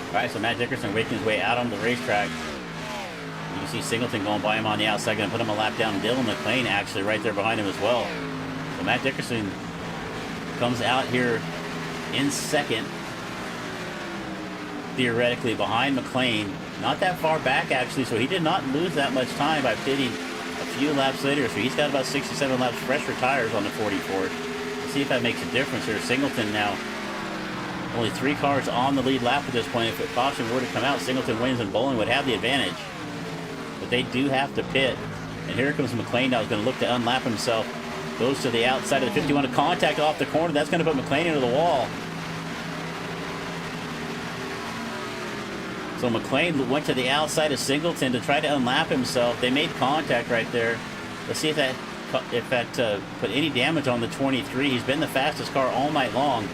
All right, so Matt Dickerson making his way out on the racetrack. You can see Singleton going by him on the outside, going to put him a lap down. Dylan McLean actually right there behind him as well. So Matt Dickerson comes out here in second, theoretically behind McLean. Not that far back actually, so he did not lose that much time by pitting a few laps later. So he's got about 67 laps fresher tires on the 44. Let's see if that makes a difference here. Singleton now only 3 cars on the lead lap at this point. If a caution were to come out, Singleton, Williams, and Bowling would have the advantage. But they do have to pit. And here comes McLean now. He's going to look to unlap himself. Goes to the outside of the 51 to contact off the corner. That's going to put McLean into the wall. So McLean went to the outside of Singleton to try to unlap himself. They made contact right there. Let's see if that put any damage on the 23. He's been the fastest car all night long.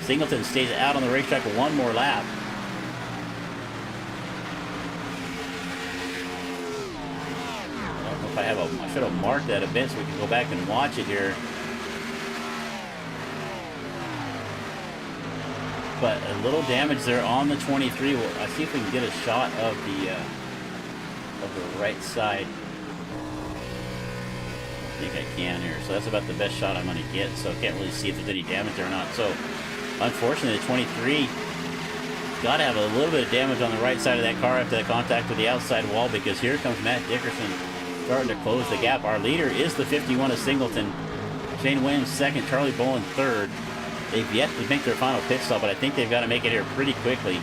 Singleton stays out on the racetrack for one more lap. I don't know if I should have marked that a bit so we can go back and watch it here. But a little damage there on the 23. Well, I see if we can get a shot of the right side. I think I can here. So that's about the best shot I'm going to get. So I can't really see if there's any damage there or not. So unfortunately, the 23 got to have a little bit of damage on the right side of that car after that contact with the outside wall, because here comes Matt Dickerson starting to close the gap. Our leader is the 51 of Singleton. Shane Williams second, Charlie Bowen third. They've yet to make their final pit stop, but I think they've got to make it here pretty quickly.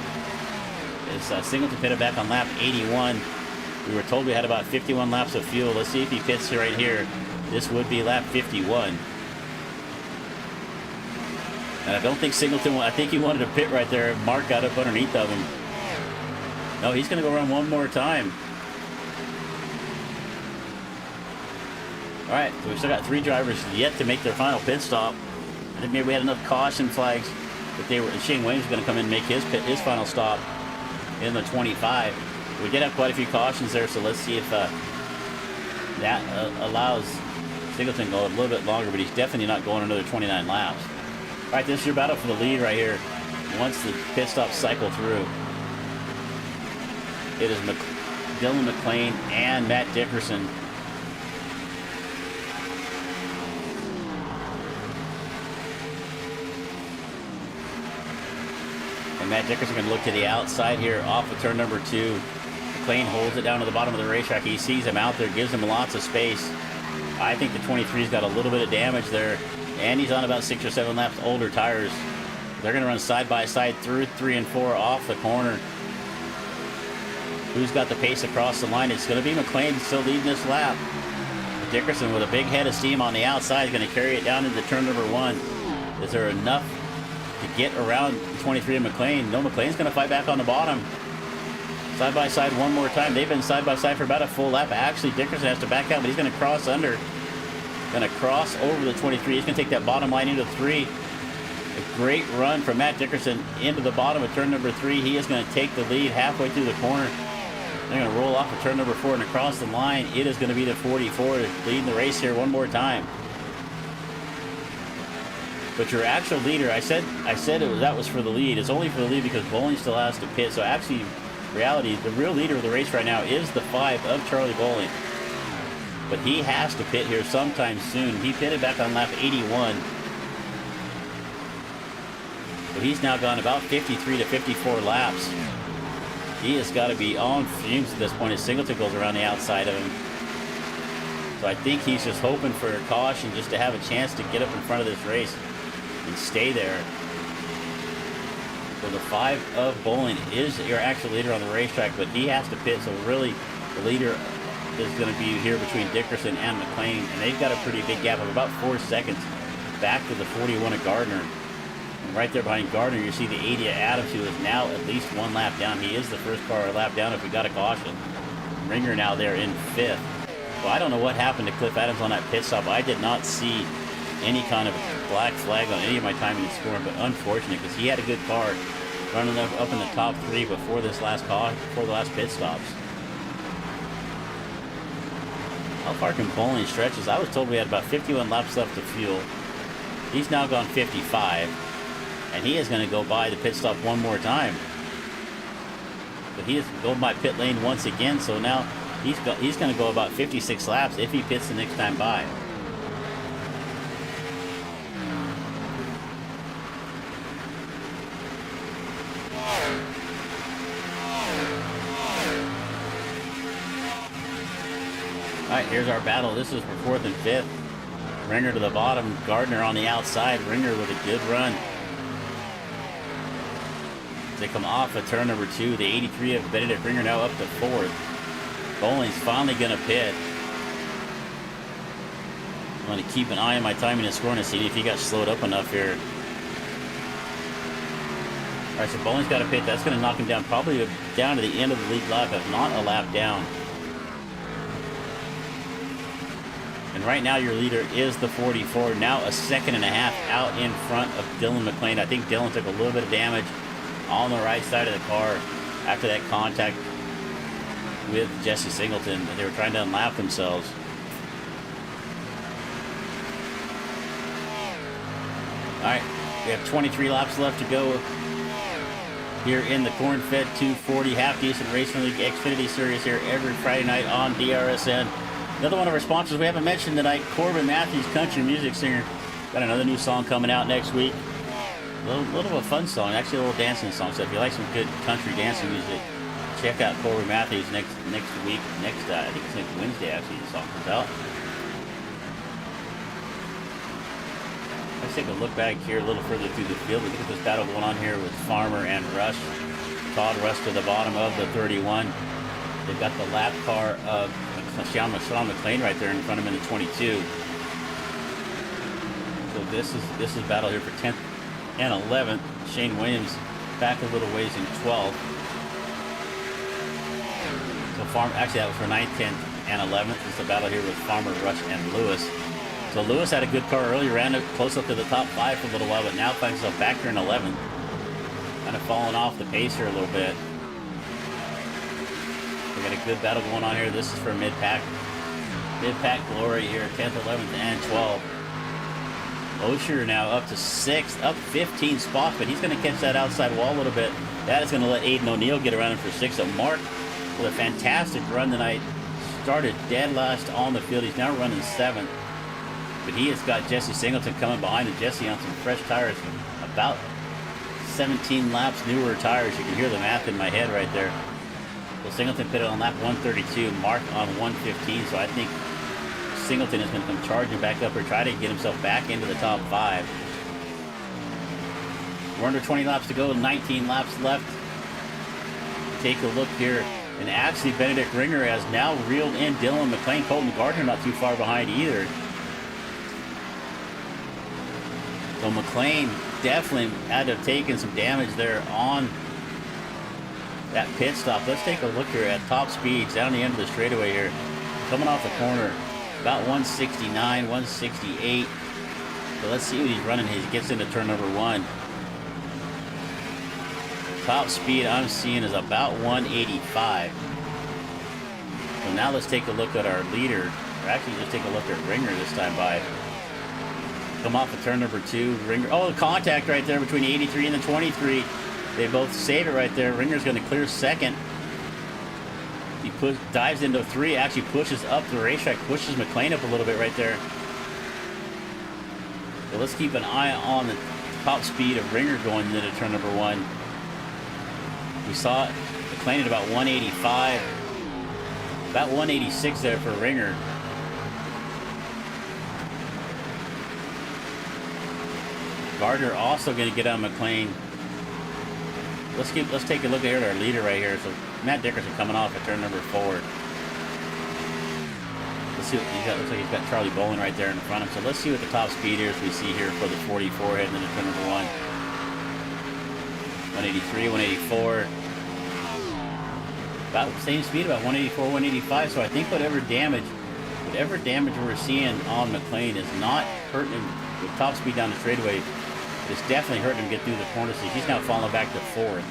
As Singleton pitted back on lap 81. We were told we had about 51 laps of fuel. Let's see if he pits right here. This would be lap 51. And I don't think Singleton, I think he wanted to pit right there. Mark got up underneath of him. No, he's going to go run one more time. All right, so we've still got 3 drivers yet to make their final pit stop. I think maybe we had enough caution flags that Shane Williams was going to come in and make his final stop in the 25. We did have quite a few cautions there, so let's see if That allows Singleton to go a little bit longer, but he's definitely not going another 29 laps. All right, this is your battle for the lead right here. Once the pit stops cycle through, it is Dylan McLean and Matt Dickerson. And Matt Dickerson going to look to the outside here off of turn number 2. McLean holds it down to the bottom of the racetrack. He sees him out there, gives him lots of space. I think the 23's got a little bit of damage there. And he's on about 6 or 7 laps older tires. They're going to run side by side through 3 and 4 off the corner. Who's got the pace across the line? It's going to be McLean still leading this lap. Dickerson with a big head of steam on the outside is going to carry it down into turn number 1. Is there enough to get around 23 and McLean? No, McLean's going to fight back on the bottom. Side by side one more time. They've been side by side for about a full lap. Actually, Dickerson has to back out, but he's going to cross under. Going to cross over the 23. He's going to take that bottom line into 3. A great run from Matt Dickerson into the bottom of turn number 3. He is going to take the lead halfway through the corner. They're going to roll off of turn number 4 and across the line. It is going to be the 44 leading the race here one more time. But your actual leader, I said that was for the lead. It's only for the lead because Bowling still has to pit. So actually, in reality, the real leader of the race right now is the 5 of Charlie Bowling. But he has to pit here sometime soon. He pitted back on lap 81. So he's now gone about 53 to 54 laps. He has got to be on fumes at this point as Singleton goes around the outside of him. So I think he's just hoping for a caution just to have a chance to get up in front of this race and stay there. So the 5 of Bowling is your actual leader on the racetrack, but he has to pit. So really, the leader is going to be here between Dickerson and McLean, and they've got a pretty big gap of about 4 seconds back to the 41 of Gardner. And right there behind Gardner, you see the 80 of Adams, who is now at least 1 lap down. He is the first car a lap down if we got a caution. Ringer now there in 5th. Well, I don't know what happened to Cliff Adams on that pit stop. I did not see any kind of black flag on any of my timing and scoring, but unfortunate because he had a good car running up in the top 3 before this last before the last pit stops. How far can Bowling stretches? I was told we had about 51 laps left of fuel. He's now gone 55, and he is going to go by the pit stop one more time. But he is going by pit lane once again, so now he's going to go about 56 laps if he pits the next time by. Alright, here's our battle. This is for 4th and 5th. Ringer to the bottom, Gardner on the outside. Ringer with a good run. As they come off of turn number 2, the 83 of Benedict Ringer now up to 4th. Bowling's finally going to pit. I'm going to keep an eye on my timing and scoring to see if he got slowed up enough here. Alright, so Bowling's got to pit. That's going to knock him down probably down to the end of the lead lap, if not a lap down. And right now your leader is the 44. Now a 1.5 seconds out in front of Dylan McLean. I think Dylan took a little bit of damage on the right side of the car after that contact with Jesse Singleton. They were trying to unlap themselves. Alright, we have 23 laps left to go here in the corn-fed 240 half-decent Racing League Xfinity Series here every Friday night on DRSN. Another one of our sponsors we haven't mentioned tonight, Corbin Matthews, country music singer. Got another new song coming out next week. A little of a fun song, actually a little dancing song. So if you like some good country dancing music, check out Corbin Matthews next week. I think it's next Wednesday actually the song comes out. Let's take a look back here a little further through the field. We look at this battle going on here with Farmer and Rush. Todd Rush to the bottom of the 31. They've got the lap car of Sean McLean right there in front of him in the 22. So this is battle here for 10th and 11th. Shane Williams back a little ways in 12th. So actually that was for 9th, 10th, and 11th. It's a battle here with Farmer, Rush, and Lewis. So Lewis had a good car earlier, ran close up to the top 5 for a little while, but now finds himself back here in 11th. Kind of falling off the pace here a little bit. We got a good battle going on here. This is for mid-pack. Mid-pack glory here, 10th, 11th, and 12th. Osher now up to 6th, up 15 spots, but he's going to catch that outside wall a little bit. That is going to let Aiden O'Neill get around him for 6th. So Mark with a fantastic run tonight. Started dead last on the field. He's now running 7th. But he has got Jesse Singleton coming behind him. Jesse on some fresh tires, about 17 laps newer tires. You can hear the math in my head right there. Well, Singleton pitted on lap 132, Mark on 115, so I think Singleton is going to come charging back up or try to get himself back into the top 5. We're under 20 laps to go, 19 laps left. Take a look here, and actually Benedict Ringer has now reeled in Dylan McLean. Colton Gardner not too far behind either. So McLean definitely had to have taken some damage there on that pit stop. Let's take a look here at top speeds down the end of the straightaway here. Coming off the corner, about 169, 168. So let's see what he's running. He gets into turn number 1. Top speed I'm seeing is about 185. So now let's take a look at our leader. Or actually just take a look at Ringer this time by. Come off of turn number 2. Ringer. Oh, the contact right there between the 83 and the 23. They both save it right there. Ringer's going to clear 2nd. He dives into 3, actually pushes up the racetrack, pushes McLean up a little bit right there. So let's keep an eye on the top speed of Ringer going into turn number 1. We saw McLean at about 185, about 186 there for Ringer. Gardner also going to get on McLean. Let's take a look here at our leader right here. So Matt Dickerson coming off at turn number 4. Let's see what he's got. Looks like he's got Charlie Bolin right there in front of him. So let's see what the top speed is we see here for the 44 heading into turn number 1. 183, 184. About the same speed, about 184, 185. So I think whatever damage we're seeing on McLean is not hurting him with top speed down the straightaway. It's definitely hurting him get through the corner, so he's now falling back to 4th.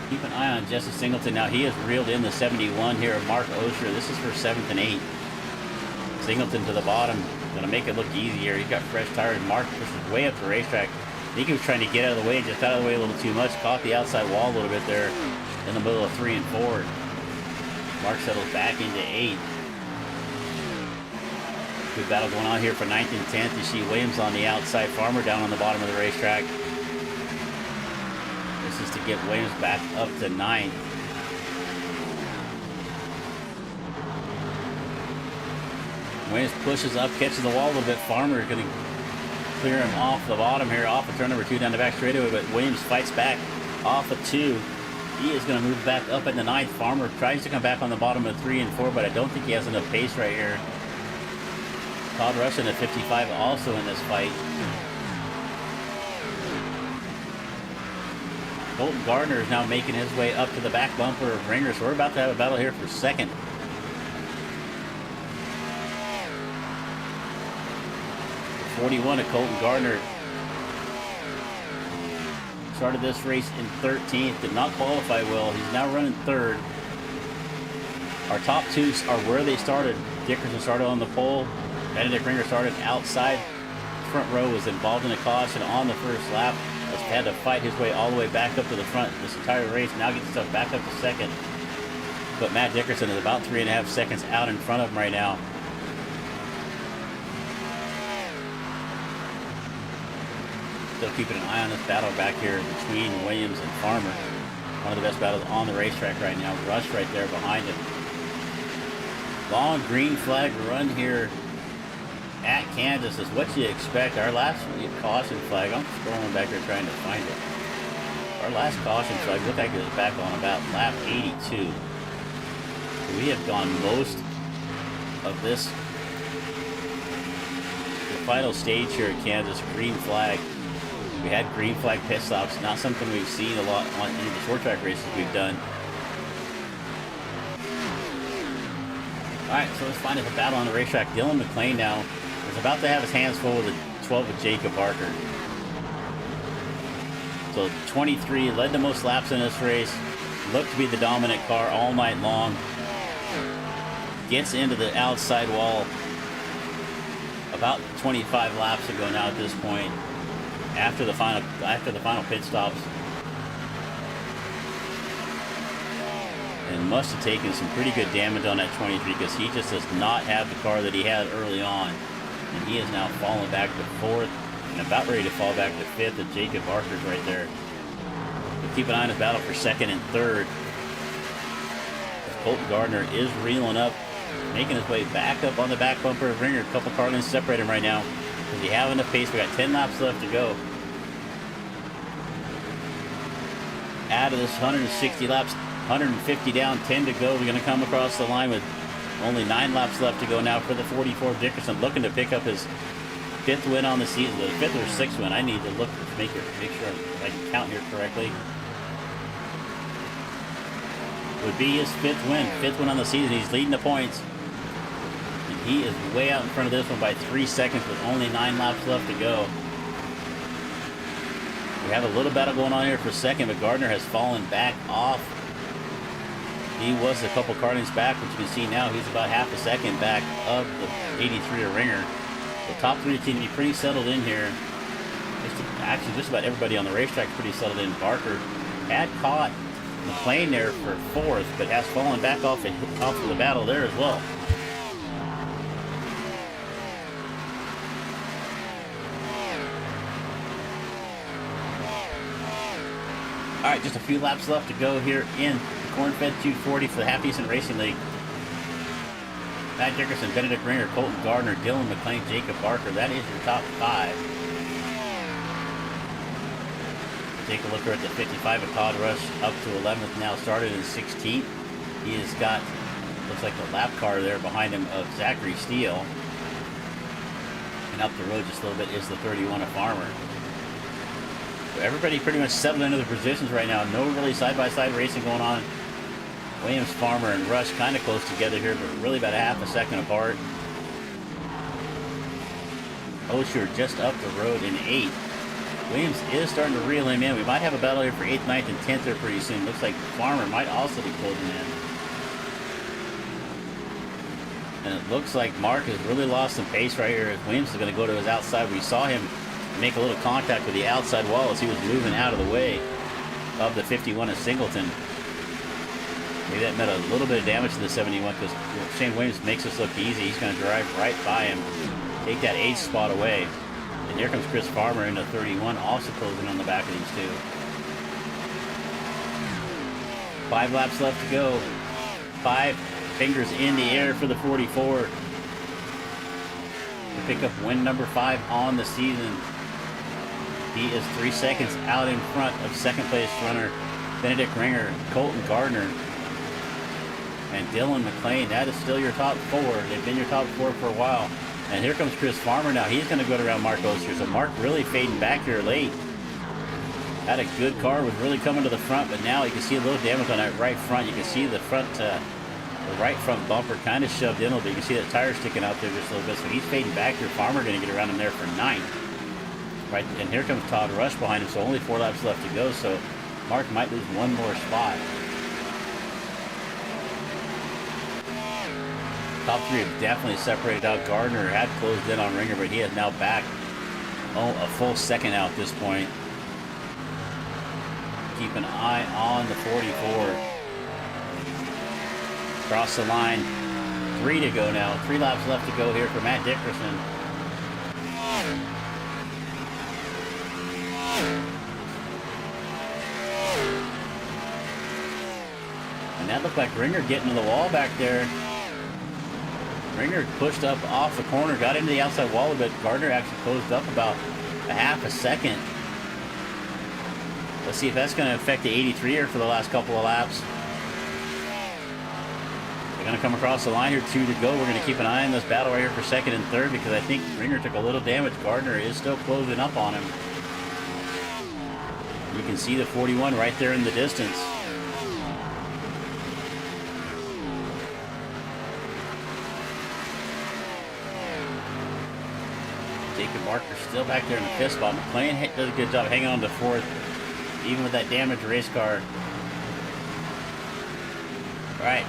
Keep an eye on Jesse Singleton. Now he has reeled in the 71 here of Mark Osher. This is for 7th and 8th. Singleton to the bottom. Going to make it look easier. He's got fresh tires. Mark pushes way up the racetrack. I think he was trying to get out of the way, just out of the way a little too much. Caught the outside wall a little bit there in the middle of 3 and 4. Mark settles back into 8th. Good battle going on here for 9th and 10th. You see Williams on the outside, Farmer down on the bottom of the racetrack. This is to get Williams back up to 9th. Williams pushes up, catches the wall a little bit. Farmer is going to clear him off the bottom here, off of turn number 2 down the back straightaway, but Williams fights back off of 2. He is going to move back up in the 9th. Farmer tries to come back on the bottom of 3 and 4, but I don't think he has enough pace right here. Todd Russian at 55 also in this fight. Colton Gardner is now making his way up to the back bumper of Ringer, so we're about to have a battle here for 2nd. The 41 of Colton Gardner started this race in 13th, did not qualify well. He's now running 3rd. Our top 2 are where they started. Dickerson started on the pole. Benedict Ringer started outside. Front row was involved in a caution on the first lap. Has had to fight his way all the way back up to the front this entire race. Now gets himself back up to 2nd. But Matt Dickerson is about 3.5 seconds out in front of him right now. Still keeping an eye on this battle back here between Williams and Farmer. One of the best battles on the racetrack right now. Rush right there behind him. Long green flag run here at Kansas is what you expect. Our last caution flag, I'm scrolling back here trying to find it. Our last caution flag looked like it was back on about lap 82. We have gone most of this, the final stage here at Kansas, green flag. We had green flag pit stops, not something we've seen a lot on any of the short track races we've done. Alright, so let's find us a battle on the racetrack. Dylan McLean now is about to have his hands full with the 12 with Jacob Barker. So 23 led the most laps in this race. Looked to be the dominant car all night long. Gets into the outside wall about 25 laps ago now at this point. After the final pit stops. And must have taken some pretty good damage on that 23 because he just does not have the car that he had early on. And he is now falling back to 4th and about ready to fall back to 5th. And Jacob Barker's right there. But keep an eye on his battle for 2nd and 3rd. Colton Gardner is reeling up, making his way back up on the back bumper of Ringer. A couple car lengths separate him right now. Does he have enough pace? We got 10 laps left to go. Out of this 160 laps, 150 down, 10 to go. We're going to come across the line with only 9 laps left to go now for the 44 Dickerson, looking to pick up his 5th win on the season. The 5th or 6th win. I need to look to make sure I can count here correctly. Would be his 5th win. 5th win on the season. He's leading the points. And he is way out in front of this one by 3 seconds with only 9 laps left to go. We have a little battle going on here for 2nd, but Gardner has fallen back off. He was a couple car lengths back, but you can see now he's about half a second back of the 83 Ringer. The top 3 seem to be pretty settled in here. Actually, just about everybody on the racetrack is pretty settled in. Barker had caught McLean there for 4th, but has fallen back off of the battle there as well. All right, just a few laps left to go here in the Corn-Fed 240 for the Half Decent Racing League. Matt Dickerson, Benedict Ringer, Colton Gardner, Dylan McLean, Jacob Barker. That is your top 5. Take a look here at the 55 of Todd Rush, up to 11th now, started in 16th. He has got, looks like the lap car there behind him of Zachary Steele. And up the road just a little bit is the 31 of Farmer. So everybody pretty much settled into their positions right now. No really side-by-side racing going on. Williams, Farmer, and Rush kind of close together here, but really about a half a second apart. Osher just up the road in 8th. Williams is starting to reel him in. We might have a battle here for 8th, 9th, and 10th there pretty soon. Looks like Farmer might also be closing in. And it looks like Mark has really lost some pace right here. Williams is going to go to his outside. We saw him make a little contact with the outside wall as he was moving out of the way of the 51 of Singleton. Maybe that meant a little bit of damage to the 71 because Shane Williams makes this look easy. He's going to drive right by him, take that 8th spot away. And here comes Chris Farmer into 31, also closing on the back of these two. 5 laps left to go. 5 fingers in the air for the 44. To pick up win number 5 on the season. He is 3 seconds out in front of 2nd place runner Benedict Ringer, Colton Gardner, and Dylan McLean. That is still your top 4. They've been your top 4 for a while. And here comes Chris Farmer now. He's going to go around Mark Oster. So Mark really fading back here late. Had a good car, was really coming to the front, but now you can see a little damage on that right front. You can see the front, the right front bumper kind of shoved in a little bit. You can see that tire sticking out there just a little bit. So he's fading back here. Farmer going to get around him there for 9th. Right, and here comes Todd Rush behind him. So only 4 laps left to go. So Mark might lose one more spot. Top 3 have definitely separated out. Gardner had closed in on Ringer, but he is now back a full second out at this point. Keep an eye on the 44. Across the line. 3 to go now. 3 laps left to go here for Matt Dickerson. And that looked like Ringer getting to the wall back there. Ringer pushed up off the corner, got into the outside wall a bit. Gardner actually closed up about a half a second. Let's see if that's going to affect the 83 here for the last couple of laps. They're going to come across the line here, 2 to go. We're going to keep an eye on this battle right here for 2nd and 3rd because I think Ringer took a little damage. Gardner is still closing up on him. You can see the 41 right there in the distance. Jacob Barker still back there in the 5th spot. McLean does a good job hanging on to 4th. even with that damaged race car. All right,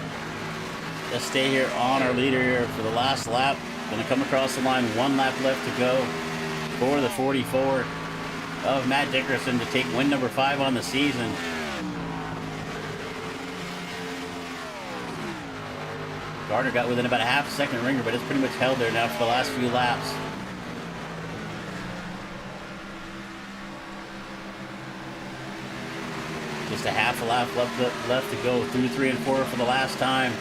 let's stay here on our leader here for the last lap. Going to come across the line, 1 lap left to go for the 44 of Matt Dickerson to take win number 5 on the season. Gardner got within about a half second ringer, but it's pretty much held there now for the last few laps. Just a half a lap left to go through 3 and 4 for the last time.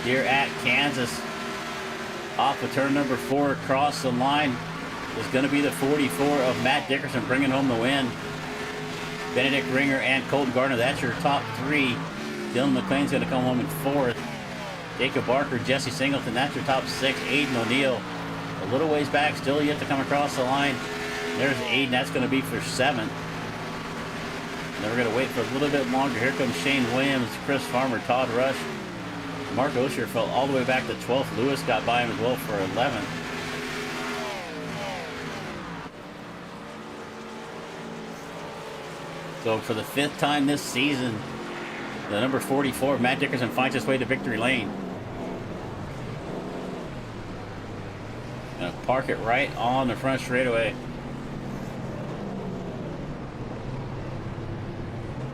Here at Kansas, off of turn number 4, across the line is going to be the 44 of Matt Dickerson bringing home the win. Benedict Ringer and Colton Gardner, that's your top 3. Dylan McLean's going to come home in 4th. Jacob Barker, Jesse Singleton, that's your top 6. Aiden O'Neill, a little ways back, still yet to come across the line. There's Aiden, that's going to be for 7th. And then we're going to wait for a little bit longer. Here comes Shane Williams, Chris Farmer, Todd Rush. Mark Osher fell all the way back to 12th. Lewis got by him as well for 11th. So for the 5th time this season, the number 44, Matt Dickerson, finds his way to victory lane. Gonna park it right on the front straightaway.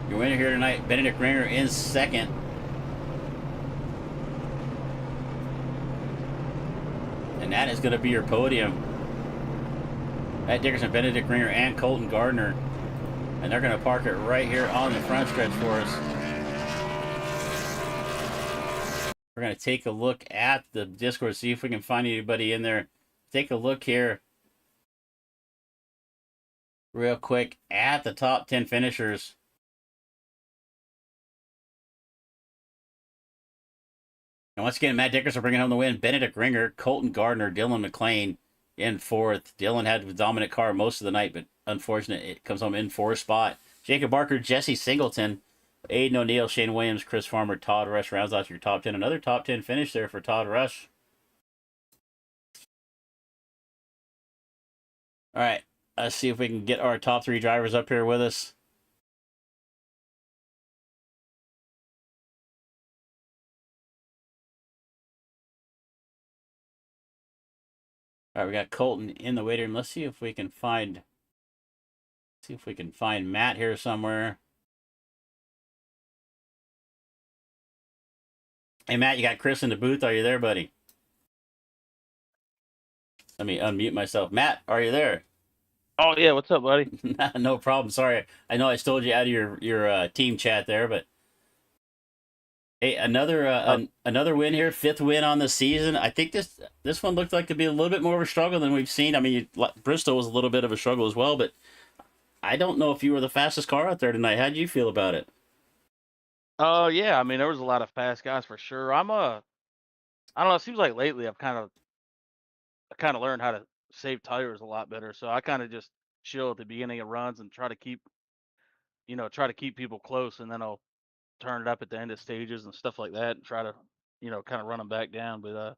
Your winner here tonight, Benedict Ringer in 2nd. And that is going to be your podium. Matt Dickerson, Benedict Ringer, and Colton Gardner. And they're going to park it right here on the front stretch for us. We're going to take a look at the Discord, see if we can find anybody in there. Take a look here real quick at the top 10 finishers. And once again, Matt Dickerson bringing home the win. Benedict Ringer, Colton Gardner, Dylan McLean in 4th. Dylan had the dominant car most of the night, but unfortunate it comes home in 4th spot. Jacob Barker, Jesse Singleton, Aiden O'Neill, Shane Williams, Chris Farmer, Todd Rush rounds out your top 10. Another top 10 finish there for Todd Rush. All right, let's see if we can get our top 3 drivers up here with us. All right, we got Colton in the waiting room. Let's see if we can find Matt here somewhere. Hey, Matt, you got Chris in the booth. Are you there, buddy? Let me unmute myself. Matt, are you there? Oh yeah, what's up, buddy? No problem. Sorry, I know I stole you out of your team chat there, but hey, another win here, 5th win on the season. I think this one looked like to be a little bit more of a struggle than we've seen. I mean, Bristol was a little bit of a struggle as well, but I don't know if you were the fastest car out there tonight. How did you feel about it? Yeah, I mean there was a lot of fast guys for sure. I don't know, it seems like lately I kind of learned how to save tires a lot better. So I kind of just chill at the beginning of runs and try to keep people close, and then I'll turn it up at the end of stages and stuff like that and try to, kind of run them back down. But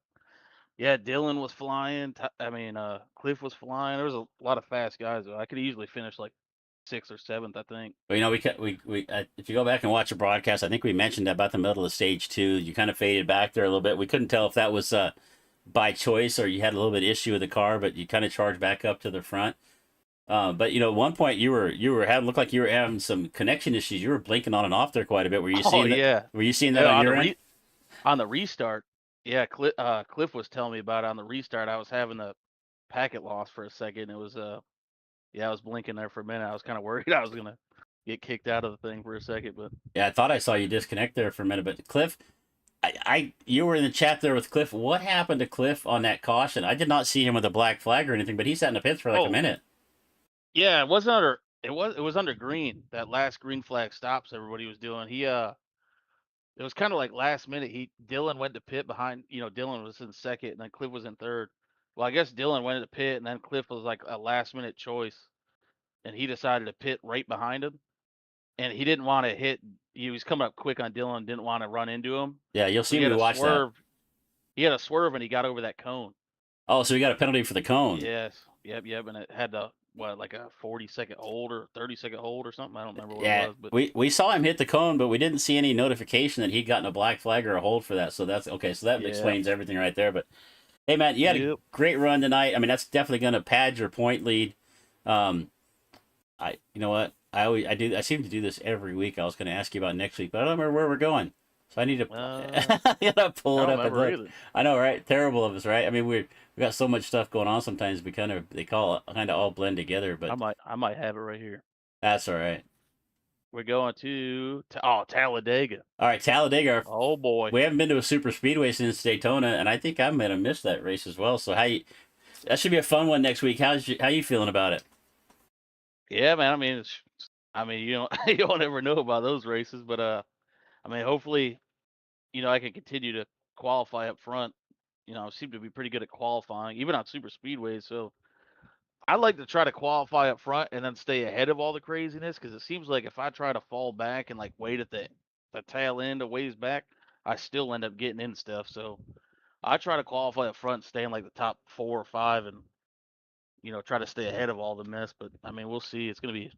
yeah, Dylan was flying. Cliff was flying. There was a lot of fast guys. Though. I could easily finish like 6th or 7th, I think. Well, if you go back and watch the broadcast, I think we mentioned about the middle of stage 2. You kind of faded back there a little bit. We couldn't tell if that was by choice or you had a little bit of issue with the car, but you kind of charged back up to the front. But at one point you looked like you were having some connection issues. You were blinking on and off there quite a bit. Were you seeing that? Yeah. Were you seeing that on your end? On the restart? Yeah, Cliff was telling me about it on the restart. I was having a packet loss for a second. It was I was blinking there for a minute. I was kind of worried I was gonna get kicked out of the thing for a second, but yeah, I thought I saw you disconnect there for a minute. But Cliff, you were in the chat there with Cliff. What happened to Cliff on that caution? I did not see him with a black flag or anything, but he sat in the pits for like a minute. Yeah, it was under green. That last green flag stops everybody was doing. It was kind of like last minute. Dylan went to pit behind. Dylan was in 2nd, and then Cliff was in 3rd. Well, I guess Dylan went to pit, and then Cliff was like a last minute choice, and he decided to pit right behind him, and he didn't want to hit. He was coming up quick on Dylan, didn't want to run into him. Yeah, you'll see me watch that. He had a swerve, and he got over that cone. Oh, so we got a penalty for the cone. Yes. Yep. And it had like a 40-second hold or 30-second hold or something. I don't remember what it Yeah, was, but we saw him hit the cone, but we didn't see any notification that he'd gotten a black flag or a hold for that. So that's okay. So that yeah. explains everything right there. But hey, man, you had a Yep. great run tonight. I mean, that's definitely going to pad your point lead. Um, you know what? I seem to do this every week. I was going to ask you about next week, but I don't remember where we're going. So I need to, I gotta pull I it don't up and remember look. either. I know, right? Terrible of us, right? I mean, we got so much stuff going on. Sometimes we they call it kind of all blend together, but I might have it right here. that's all right. We're going to Talladega. All right, Talladega. Oh boy. We haven't been to a super speedway since Daytona, and I think I'm gonna miss that race as well. So that should be a fun one next week. How you feeling about it? Yeah, man. I mean, you don't you don't ever know about those races, but I mean, hopefully, I can continue to qualify up front. I seem to be pretty good at qualifying, even on super speedways. So I like to try to qualify up front and then stay ahead of all the craziness because it seems like if I try to fall back and like wait at the tail end a ways back, I still end up getting in stuff. So I try to qualify up front, stay in like the top 4 or 5, and try to stay ahead of all the mess. But I mean, we'll see. I'm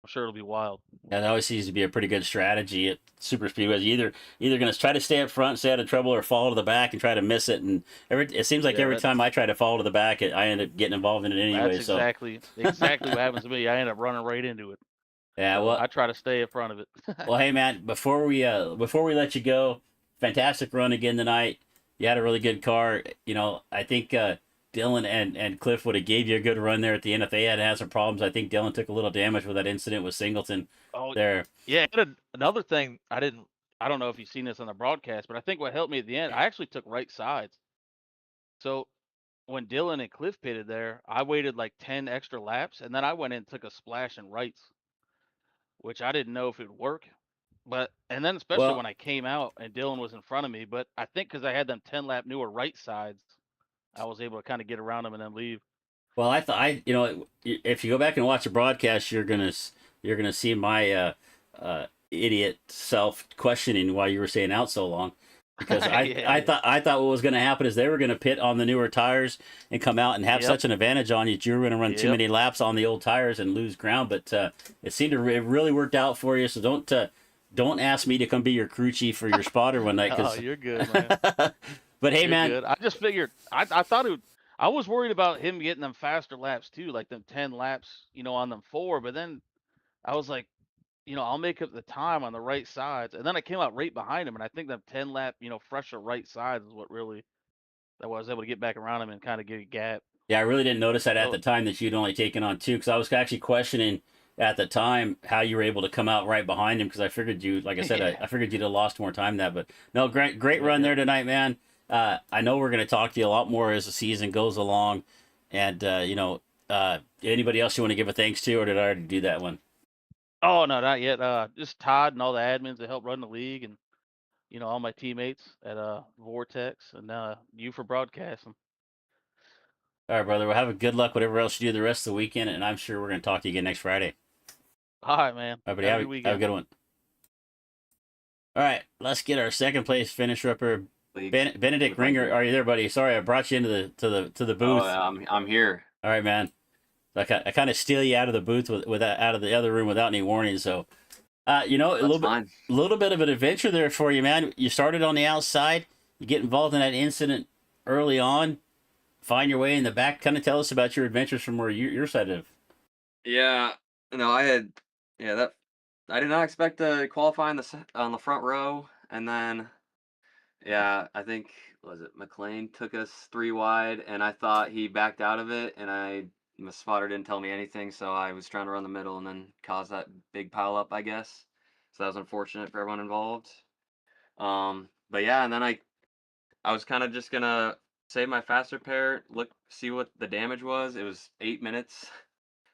sure it'll be wild. That always seems to be a pretty good strategy at super speedways. Either going to try to stay up front, stay out of trouble, or fall to the back and try to miss it. And it seems like Yeah, every time I try to fall to the back, I end up getting involved in it anyway. that's So exactly what happens to me. I end up running right into it. yeah, So well, I try to stay in front of it. well, hey man, before we let you go, fantastic run again tonight. You had a really good car. I think Dylan and Cliff would have gave you a good run there at the end if they had had some problems. I think Dylan took a little damage with that incident with Singleton Oh, there. yeah. And another thing, I don't know if you've seen this on the broadcast, but I think what helped me at the end, I actually took right sides. So when Dylan and Cliff pitted there, I waited like 10 extra laps, and then I went in and took a splash in rights, which I didn't know if it would work. And then especially Well, when I came out and Dylan was in front of me, but I think because I had them 10-lap newer right sides, I was able to kind of get around them and then leave. well, I thought if you go back and watch the broadcast, you're gonna see my idiot self questioning why you were staying out so long. Because Yeah. I thought what was going to happen is they were going to pit on the newer tires and come out and have Yep. such an advantage on you that you were going to run too Yep. many laps on the old tires and lose ground. But it seemed to it really worked out for you. So don't ask me to come be your crew chief for your spotter one night. Oh, Cause, you're good, man. but hey, You're man, good. I just figured I thought I was worried about him getting them faster laps too, like them 10 laps, on them 4, but then I was like, I'll make up the time on the right sides. And then I came out right behind him and I think that 10 lap, fresher right sides is what really that was able to get back around him and kind of get a gap. yeah, I really didn't notice that at So the time that you'd only taken on two because I was actually questioning at the time how you were able to come out right behind him because I figured you, like I said, yeah. I figured you'd have lost more time than that. But no, great Yep, run yep. there tonight, man. I know we're going to talk to you a lot more as the season goes along, and anybody else you want to give a thanks to, or did I already do that one? Oh no, not yet. Just Todd and all the admins that help run the league and all my teammates at Vortex and you for broadcasting. All right, brother. Well, have a good luck, whatever else you do the rest of the weekend, and I'm sure we're going to talk to you again next Friday. All right, man. All right, buddy. Have a good Have a weekend. good one. All right, let's get our second place finisher up here. Benedict Ringer, are you there, buddy? Sorry, I brought you into the booth. Oh, yeah, I'm here. All right, man. I kind of steal you out of the booth out of the other room without any warning. So, a Fine. little bit of an adventure there for you, man. You started on the outside. You get involved in that incident early on. Find your way in the back. Kind of tell us about your adventures from where your side of. Yeah, no, that I did not expect to qualify on the front row, and then yeah, I think was it McLean took us 3 wide, and I thought he backed out of it, and my spotter didn't tell me anything, so I was trying to run the middle and then caused that big pile up, I guess. So that was unfortunate for everyone involved. But yeah, and then I was kind of just gonna save my faster pair, see what the damage was. It was 8 minutes.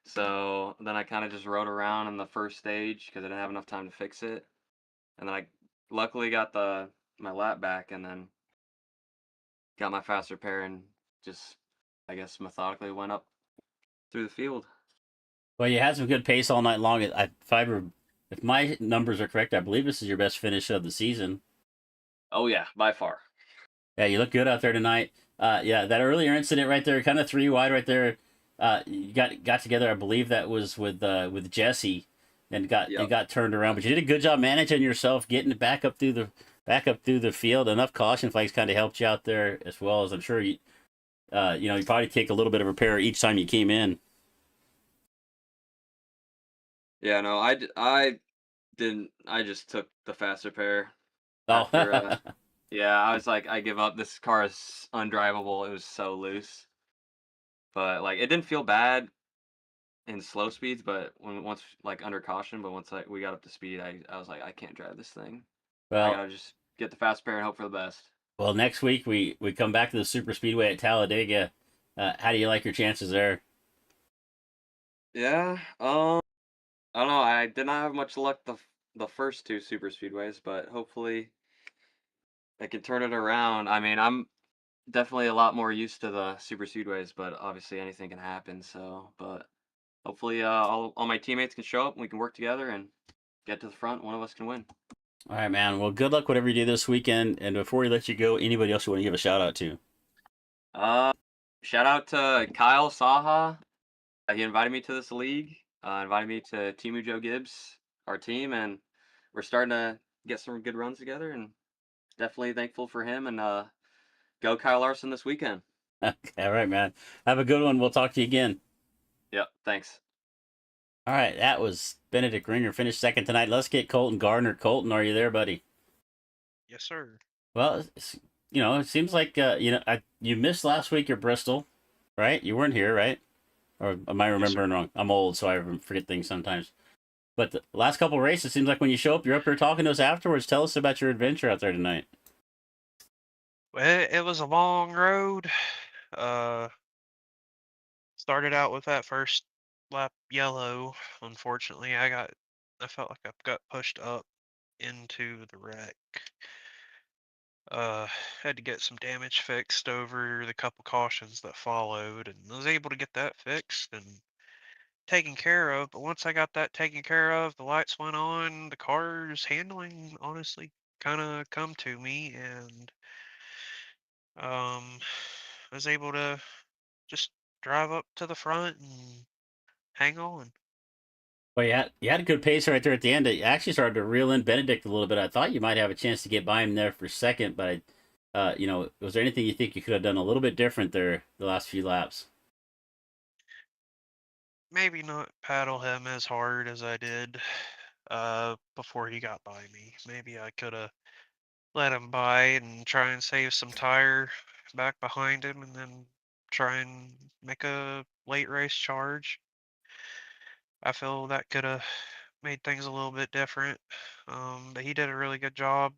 So then I kind of just rode around in the first stage because I didn't have enough time to fix it. And then I luckily got my lap back and then got my faster pair and just, I guess, methodically went up through the field. Well, you had some good pace all night long. If my numbers are correct, I believe this is your best finish of the season. Oh yeah, by far. Yeah, you look good out there tonight. Yeah, that earlier incident right there, kind of three wide right there. You got together. I believe that was with Jesse, and Yep. got turned around. But you did a good job managing yourself, getting it back up through the field. Enough caution flags kind of helped you out there as well as I'm sure you. You probably take a little bit of repair each time you came in. Yeah, no, I didn't. I just took the faster pair Oh, after. Yeah, I was like, I give up. This car is undrivable. It was so loose, but like it didn't feel bad in slow speeds, but once like under caution, but once we got up to speed, I was like, I can't drive this thing. I well, gotta just get the fast pair and hope for the best. well. Next week we come back to the super speedway at Talladega. How do you like your chances there? Yeah. I don't know. I did not have much luck the first two super speedways, but hopefully I can turn it around. I mean, I'm definitely a lot more used to the super speedways, but obviously anything can happen. So, but hopefully, all my teammates can show up and we can work together and get to the front. One of us can win. All right, man. Well, good luck whatever you do this weekend. And before we let you go, anybody else you want to give a shout out to? Uh, Shout out to Kyle Saha. He invited me to this league. Invited me to Timu Joe Gibbs, our team, and we're starting to get some good runs together. And definitely thankful for him. And go Kyle Larson this weekend. Okay, all right, man. Have a good one. We'll talk to you again. Yep. Thanks. All right, that was Benedict Ringer finished second tonight. Let's get Colton Gardner. Colton, are you there, buddy? Yes, sir. Well, it seems like you missed last week at Bristol, right? You weren't here, right? Or am I Yes, sir. remembering wrong? I'm old, so I forget things sometimes. But the last couple of races, seems like when you show up, you're up here talking to us afterwards. Tell us about your adventure out there tonight. Well, it was a long road. Uh, Started out with that first lap yellow. Unfortunately, I felt like I got pushed up into the wreck. Had to get some damage fixed over the couple cautions that followed, and was able to get that fixed and taken care of. But once I got that taken care of, the lights went on. The car's handling honestly kind of come to me, and um, I was able to just drive up to the front and hang on. Well, you had a good pace right there at the end. It actually started to reel in Benedict a little bit. I thought you might have a chance to get by him there for second, but was there anything you think you could have done a little bit different there the last few laps? Maybe not paddle him as hard as I did before he got by me. Maybe I could have let him by and try and save some tire back behind him and then try and make a late race charge. I feel that could have made things a little bit different. But he did a really good job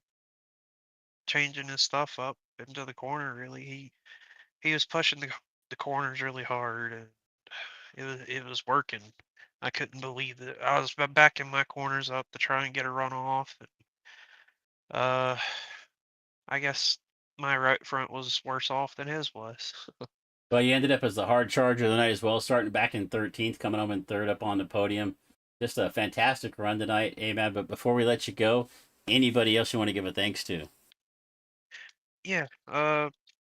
changing his stuff up into the corner. Really, he was pushing the corners really hard, and it was working. I couldn't believe it. I was backing my corners up to try and get a runoff. Uh, I guess my right front was worse off than his was. Well, you ended up as the hard charger of the night as well, starting back in 13th, coming home in third up on the podium. Just a fantastic run tonight, Amen. But before we let you go, anybody else you want to give a thanks to? Yeah.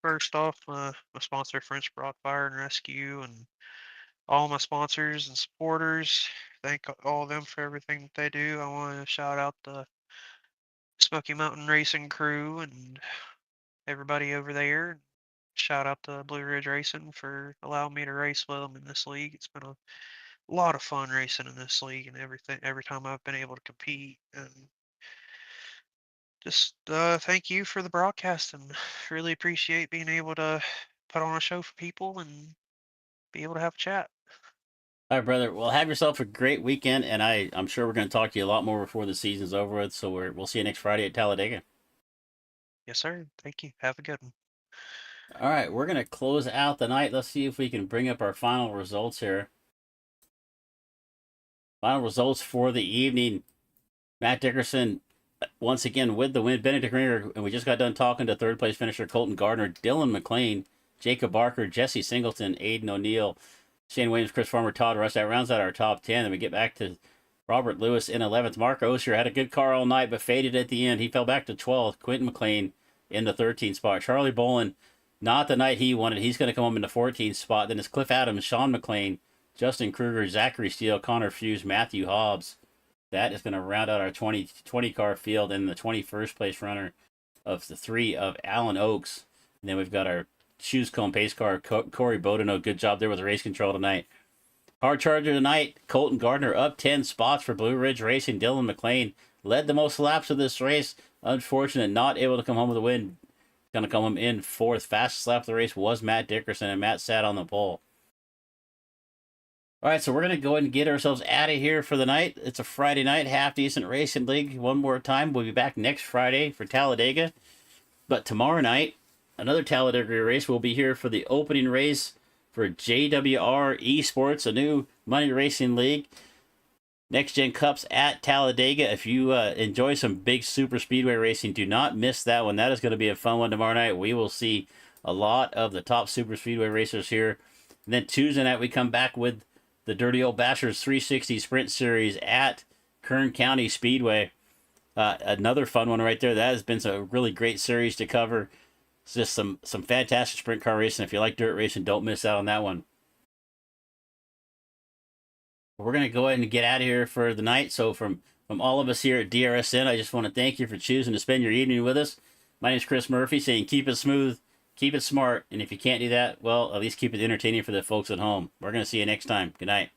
First off, my sponsor, French Broad Fire and Rescue, and all my sponsors and supporters. Thank all of them for everything that they do. I want to shout out the Smoky Mountain Racing crew and everybody over there. Shout out to Blue Ridge Racing for allowing me to race with them in this league. It's been a lot of fun racing in this league and everything. Every time I've been able to compete, and just thank you for the broadcast, and really appreciate being able to put on a show for people and be able to have a chat. All right, brother. Well, have yourself a great weekend, and I'm sure we're going to talk to you a lot more before the season's over with. So we'll see you next Friday at Talladega. Yes, sir. Thank you. Have a good one. All right, we're going to close out the night. Let's see if we can bring up our final results here. Final results for the evening. Matt Dickerson, once again, with the win. Benedict Ringer, and we just got done talking to third place finisher Colton Gardner, Dylan McLean, Jacob Barker, Jesse Singleton, Aiden O'Neill, Shane Williams, Chris Farmer, Todd Rush. That rounds out our top 10. Then we get back to Robert Lewis in 11th. Mark Osher had a good car all night, but faded at the end. He fell back to 12th. Quentin McLean in the 13th spot. Charlie Bolin Not the night he wanted. He's going to come home in the 14th spot. Then it's Cliff Adams, Sean McLean, Justin Kruger, Zachary Steele, Connor Fuse, Matthew Hobbs. That is going to round out our 20 car field, and the 21st place runner of the 3 of Alan Oakes. And then we've got our Shoes Cone pace car, Corey Bodeno. Good job there with the race control tonight. Hard charger tonight, Colton Gardner up 10 spots for Blue Ridge Racing. Dylan McLean led the most laps of this race. Unfortunate, not able to come home with a win. Going to come home in 4th. Fastest lap of the race was Matt Dickerson, and Matt sat on the pole. All right, so we're going to go ahead and get ourselves out of here for the night. It's a Friday night, Half Decent Racing League. One more time, we'll be back next Friday for Talladega. But tomorrow night, another Talladega race. We'll be here for the opening race for JWR Esports, a new money racing league. Next Gen Cups at Talladega. If you enjoy some big super speedway racing, do not miss that one. That is going to be a fun one tomorrow night. We will see a lot of the top super speedway racers here. And then Tuesday night, we come back with the Dirty Old Bashers 360 Sprint Series at Kern County Speedway. Another fun one right there. That has been a really great series to cover. It's just some fantastic sprint car racing. If you like dirt racing, don't miss out on that one. We're going to go ahead and get out of here for the night. So from all of us here at DRSN, I just want to thank you for choosing to spend your evening with us. My name is Chris Murphy, saying keep it smooth, keep it smart, and if you can't do that, well, at least keep it entertaining for the folks at home. We're going to see you next time. Good night.